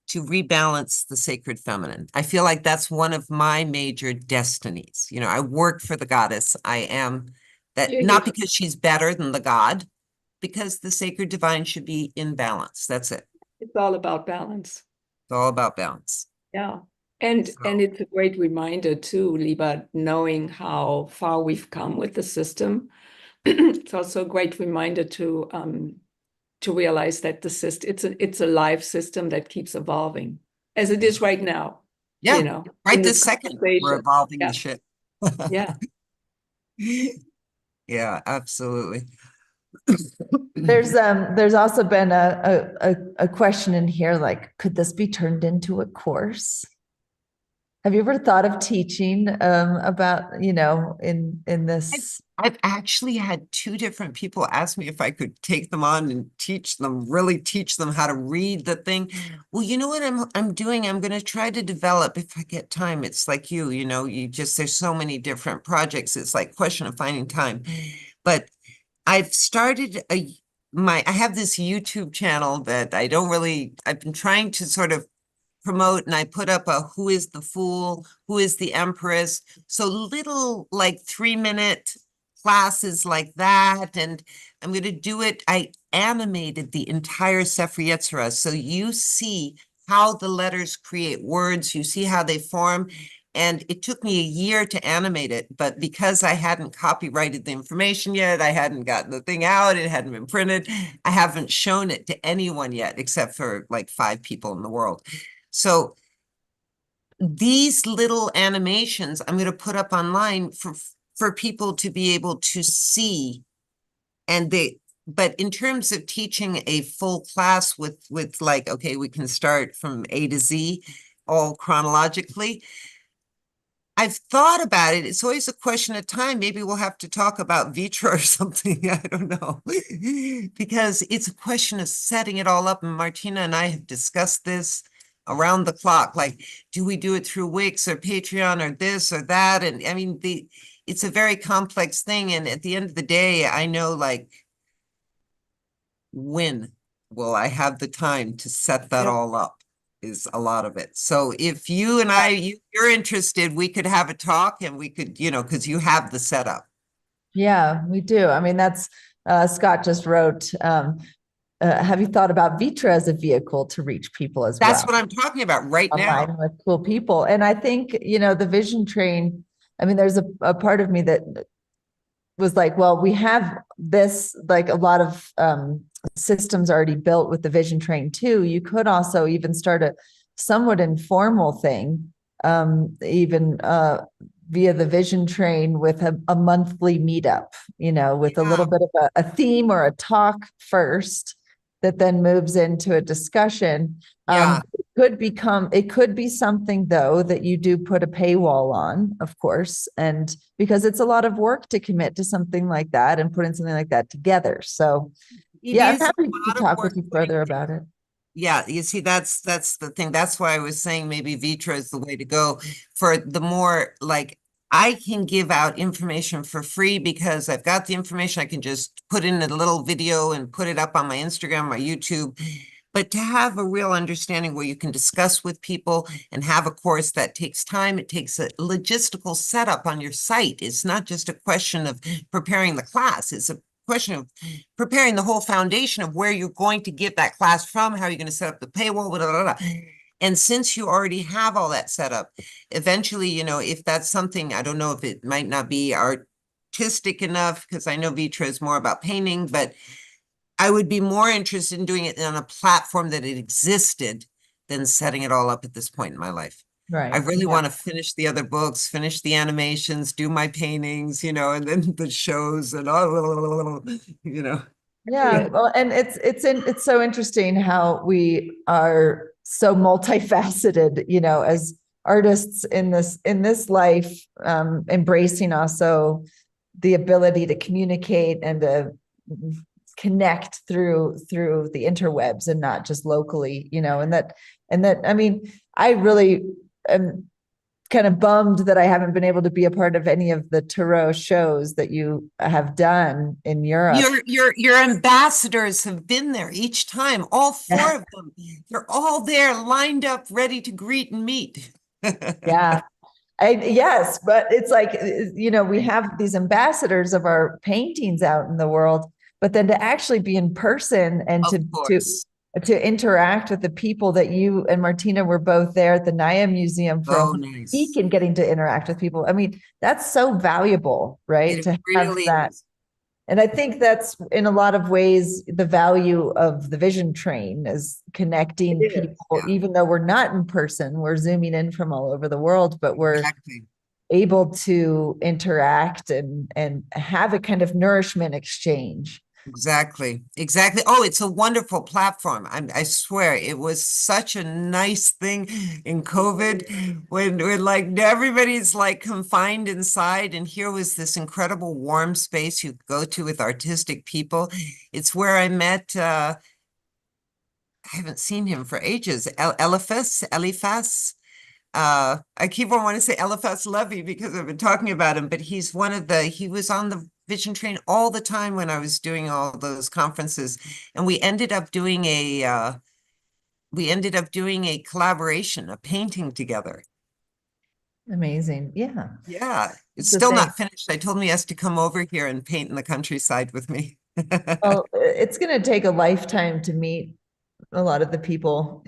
to rebalance the sacred feminine. I feel like that's one of my major destinies. You know, I work for the goddess. I am that, not because she's better than the god, because the sacred divine should be in balance. That's it. It's all about balance. It's all about balance. Yeah. And it's a great reminder too, Liba, knowing how far we've come with the system. It's also a great reminder to realize that the system, it's a live system that keeps evolving, as it is right now. Yeah, you know, right this second, we're evolving the shit. Yeah. Yeah, absolutely. There's also been a question in here, like, could this be turned into a course? Have you ever thought of teaching about, you know, in this? I've actually had two different people ask me if I could take them on and really teach them how to read the thing. Well, you know what I'm doing? I'm going to try to develop, if I get time. It's like you know, there's so many different projects. It's like question of finding time. But I've started I have this YouTube channel that I've been trying to sort of promote, and I put up a who is the fool, who is the empress. So little like 3-minute classes like that. And I'm going to do it. I animated the entire Sefer Yetzirah. So you see how the letters create words, you see how they form. And it took me a year to animate it, but because I hadn't copyrighted the information yet, I hadn't gotten the thing out, it hadn't been printed, I haven't shown it to anyone yet, except for like 5 people in the world. So these little animations I'm going to put up online for people to be able to see. And but in terms of teaching a full class with like, okay, we can start from A to Z, all chronologically. I've thought about it. It's always a question of time. Maybe we'll have to talk about Vitra or something. I don't know. Because it's a question of setting it all up. And Martina and I have discussed this around the clock. Like, do we do it through Wix or Patreon or this or that? And I mean, it's a very complex thing. And at the end of the day, I know, like, when will I have the time to set that all up? Is a lot of it. So if you and you're interested, we could have a talk, and we could, you know, because you have the setup. Yeah, we do. I mean, that's Scott just wrote, have you thought about Vitra as a vehicle to reach people as That's well? what I'm talking about right now. Online with cool people. And I think, the vision train, I mean, there's a part of me that was like, well, we have this, like a lot of systems already built with the vision train too. You could also even start a somewhat informal thing, even via the vision train with a monthly meetup, with a little bit of a theme or a talk first that then moves into a discussion. It could be something though that you do put a paywall on, of course, and because it's a lot of work to commit to something like that and putting something like that together. So I'm happy to talk with you further about it. Yeah, you see, that's the thing. That's why I was saying maybe Vitra is the way to go for the more, like, I can give out information for free because I've got the information. I can just put in a little video and put it up on my Instagram, my YouTube. But to have a real understanding where you can discuss with people and have a course that takes time, it takes a logistical setup on your site. It's not just a question of preparing the class. It's a question of preparing the whole foundation of where you're going to get that class from, how you're going to set up the paywall, blah, blah, blah. And since you already have all that set up, eventually, if that's something, I don't know if it might not be artistic enough, because I know Vitra is more about painting, but I would be more interested in doing it on a platform that it existed than setting it all up at this point in my life. Right. I really want to finish the other books, finish the animations, do my paintings, and then the shows and all, Yeah, well, and it's so interesting how we are so multifaceted, as artists in this life, embracing also the ability to communicate and to connect through the interwebs and not just locally, and that I mean, I really am kind of bummed that I haven't been able to be a part of any of the tarot shows that you have done in Europe. Your ambassadors have been there each time, all 4 of them. They're all there lined up, ready to greet and meet. Yeah. Yes, but it's like, we have these ambassadors of our paintings out in the world, but then to actually be in person and to interact with the people that you and Martina were both there at the Naya Museum for a week and getting to interact with people. I mean, that's so valuable, right? It really is. And I think that's in a lot of ways the value of the vision train is connecting people, even though we're not in person, we're zooming in from all over the world, but we're able to interact and have a kind of nourishment exchange. Exactly. Oh, it's a wonderful platform. I swear it was such a nice thing in COVID when like everybody's like confined inside, and here was this incredible warm space you could go to with artistic people. It's where I met I haven't seen him for ages. Eliphas. I keep on wanting to say Eliphas Levy because I've been talking about him, but he's he was on the vision train all the time when I was doing all those conferences, and we ended up doing a collaboration, a painting together. Amazing. Yeah. Yeah. It's still not finished. I told him he has to come over here and paint in the countryside with me. Well, it's going to take a lifetime to meet a lot of the people,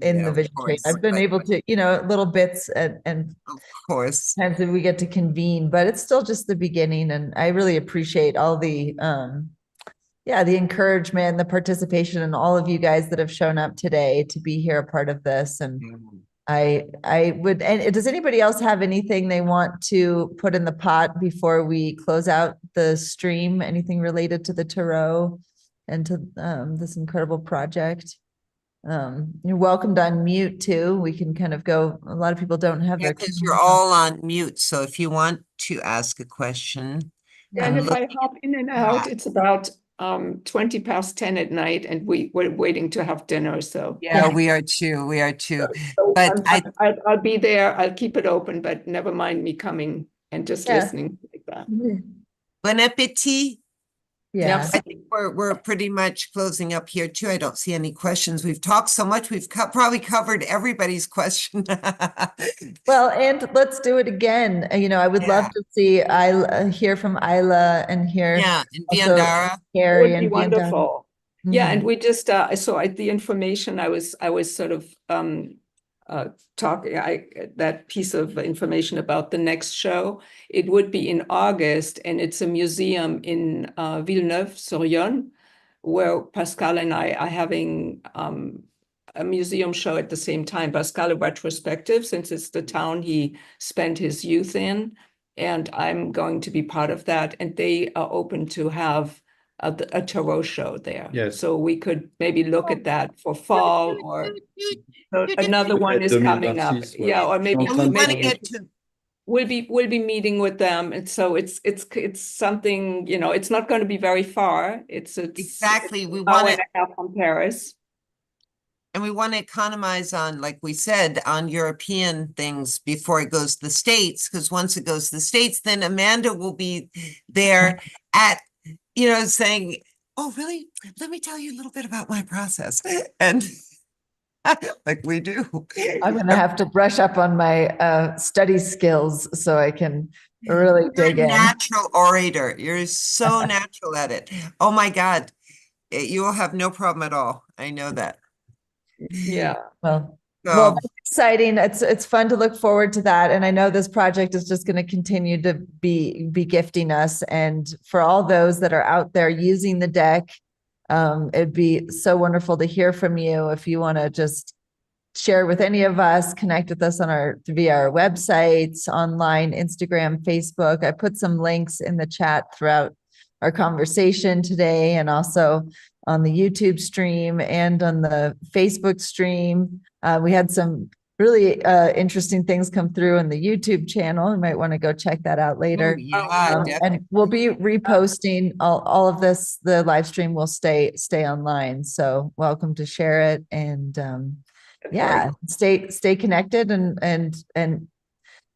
in the vision train. I've been able to, little bits and of course times that we get to convene, but it's still just the beginning. And I really appreciate all the, the encouragement, the participation, and all of you guys that have shown up today to be here a part of this. And I would, and does anybody else have anything they want to put in the pot before we close out the stream? Anything related to the tarot and to this incredible project? You're welcome to unmute too. We can kind of go. A lot of people don't have their. Because you're all on mute. So if you want to ask a question, and if I hop in and out, it's about 20 past 10 at night, and we're waiting to have dinner. So we are too. But I'll be there. I'll keep it open, but never mind me coming and just listening like that. Bon appetit. Yeah, I think we're pretty much closing up here too. I don't see any questions. We've talked so much. We've probably covered everybody's question. Well, and let's do it again. I would love to see hear from Isla and hear and Viandara. Carrie and wonderful. Yeah, and Mhm. we just the information I was sort of talking that piece of information about the next show. It would be in August, and it's a museum in Villeneuve-sur-Yonne, where Pascal and I are having a museum show at the same time. Pascal, a retrospective, since it's the town he spent his youth in, and I'm going to be part of that. And they are open to have a tarot show there. Yes. So we could maybe look at that for fall, or another one is coming up. 2026, ouais. Yeah, or maybe And we want to maybe get to, we'll be meeting with them, and so it's something, you know, it's not going to be very far. It's exactly, we an want hour to, and a half from Paris. and we want to economize on, like we said, on European things before it goes to the States, because once it goes to the States, then Amanda will be there at, you know, saying, oh, really? Let me tell you a little bit about my process. And like we do. I'm going to have to brush up on my study skills so I can really You're dig a in. natural orator. You're so natural at it. Oh my God. You will have no problem at all. I know that. Yeah. Well, So, that's exciting. It's fun to look forward to that. And I know this project is just going to continue to be gifting us. And for all those that are out there using the deck, it'd be so wonderful to hear from you. If you want to just share with any of us, connect with us via our websites, online, Instagram, Facebook. I put some links in the chat throughout our conversation today, and also on the YouTube stream and on the Facebook stream. We had some really interesting things come through on the YouTube channel. You might want to go check that out later. oh, yeah, And we'll be reposting all of this. The live stream will stay online. So welcome to share it, and yeah, stay connected, and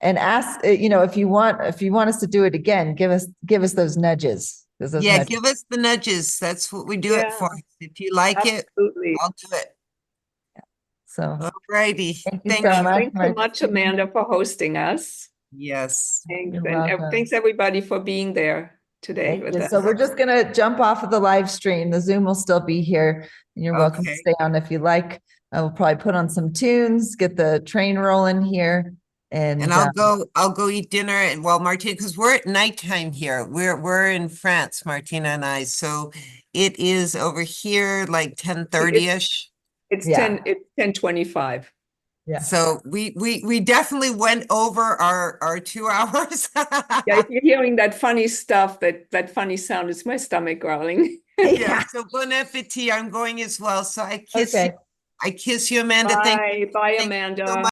ask, you know, if you want us to do it again, give us those nudges. yeah, give us the nudges. That's what we do it for. If you like Absolutely. it, I'll do it. So All righty. thank you Thank so you. much. Thanks so much, Amanda, for hosting us. Yes. Thanks, You're and welcome. thanks everybody for being there today Thank with you. us. So we're just gonna jump off of the live stream. The Zoom will still be here, and you're welcome to Okay. stay on if you like. I will probably put on some tunes, get the train rolling here, and And I'll go eat dinner, and well, Martina, because we're at nighttime here. We're in France, Martina and I. So it is over here like 10:30-ish. It's Yeah. 10:25. yeah. So we definitely went over our 2 hours. Yeah, if you're hearing that funny stuff, that funny sound, it's my stomach growling. Yeah. So bon appetit. I'm going as well. So I kiss Okay. you. I kiss you, Amanda. Thank you. Bye, Thank you so Amanda.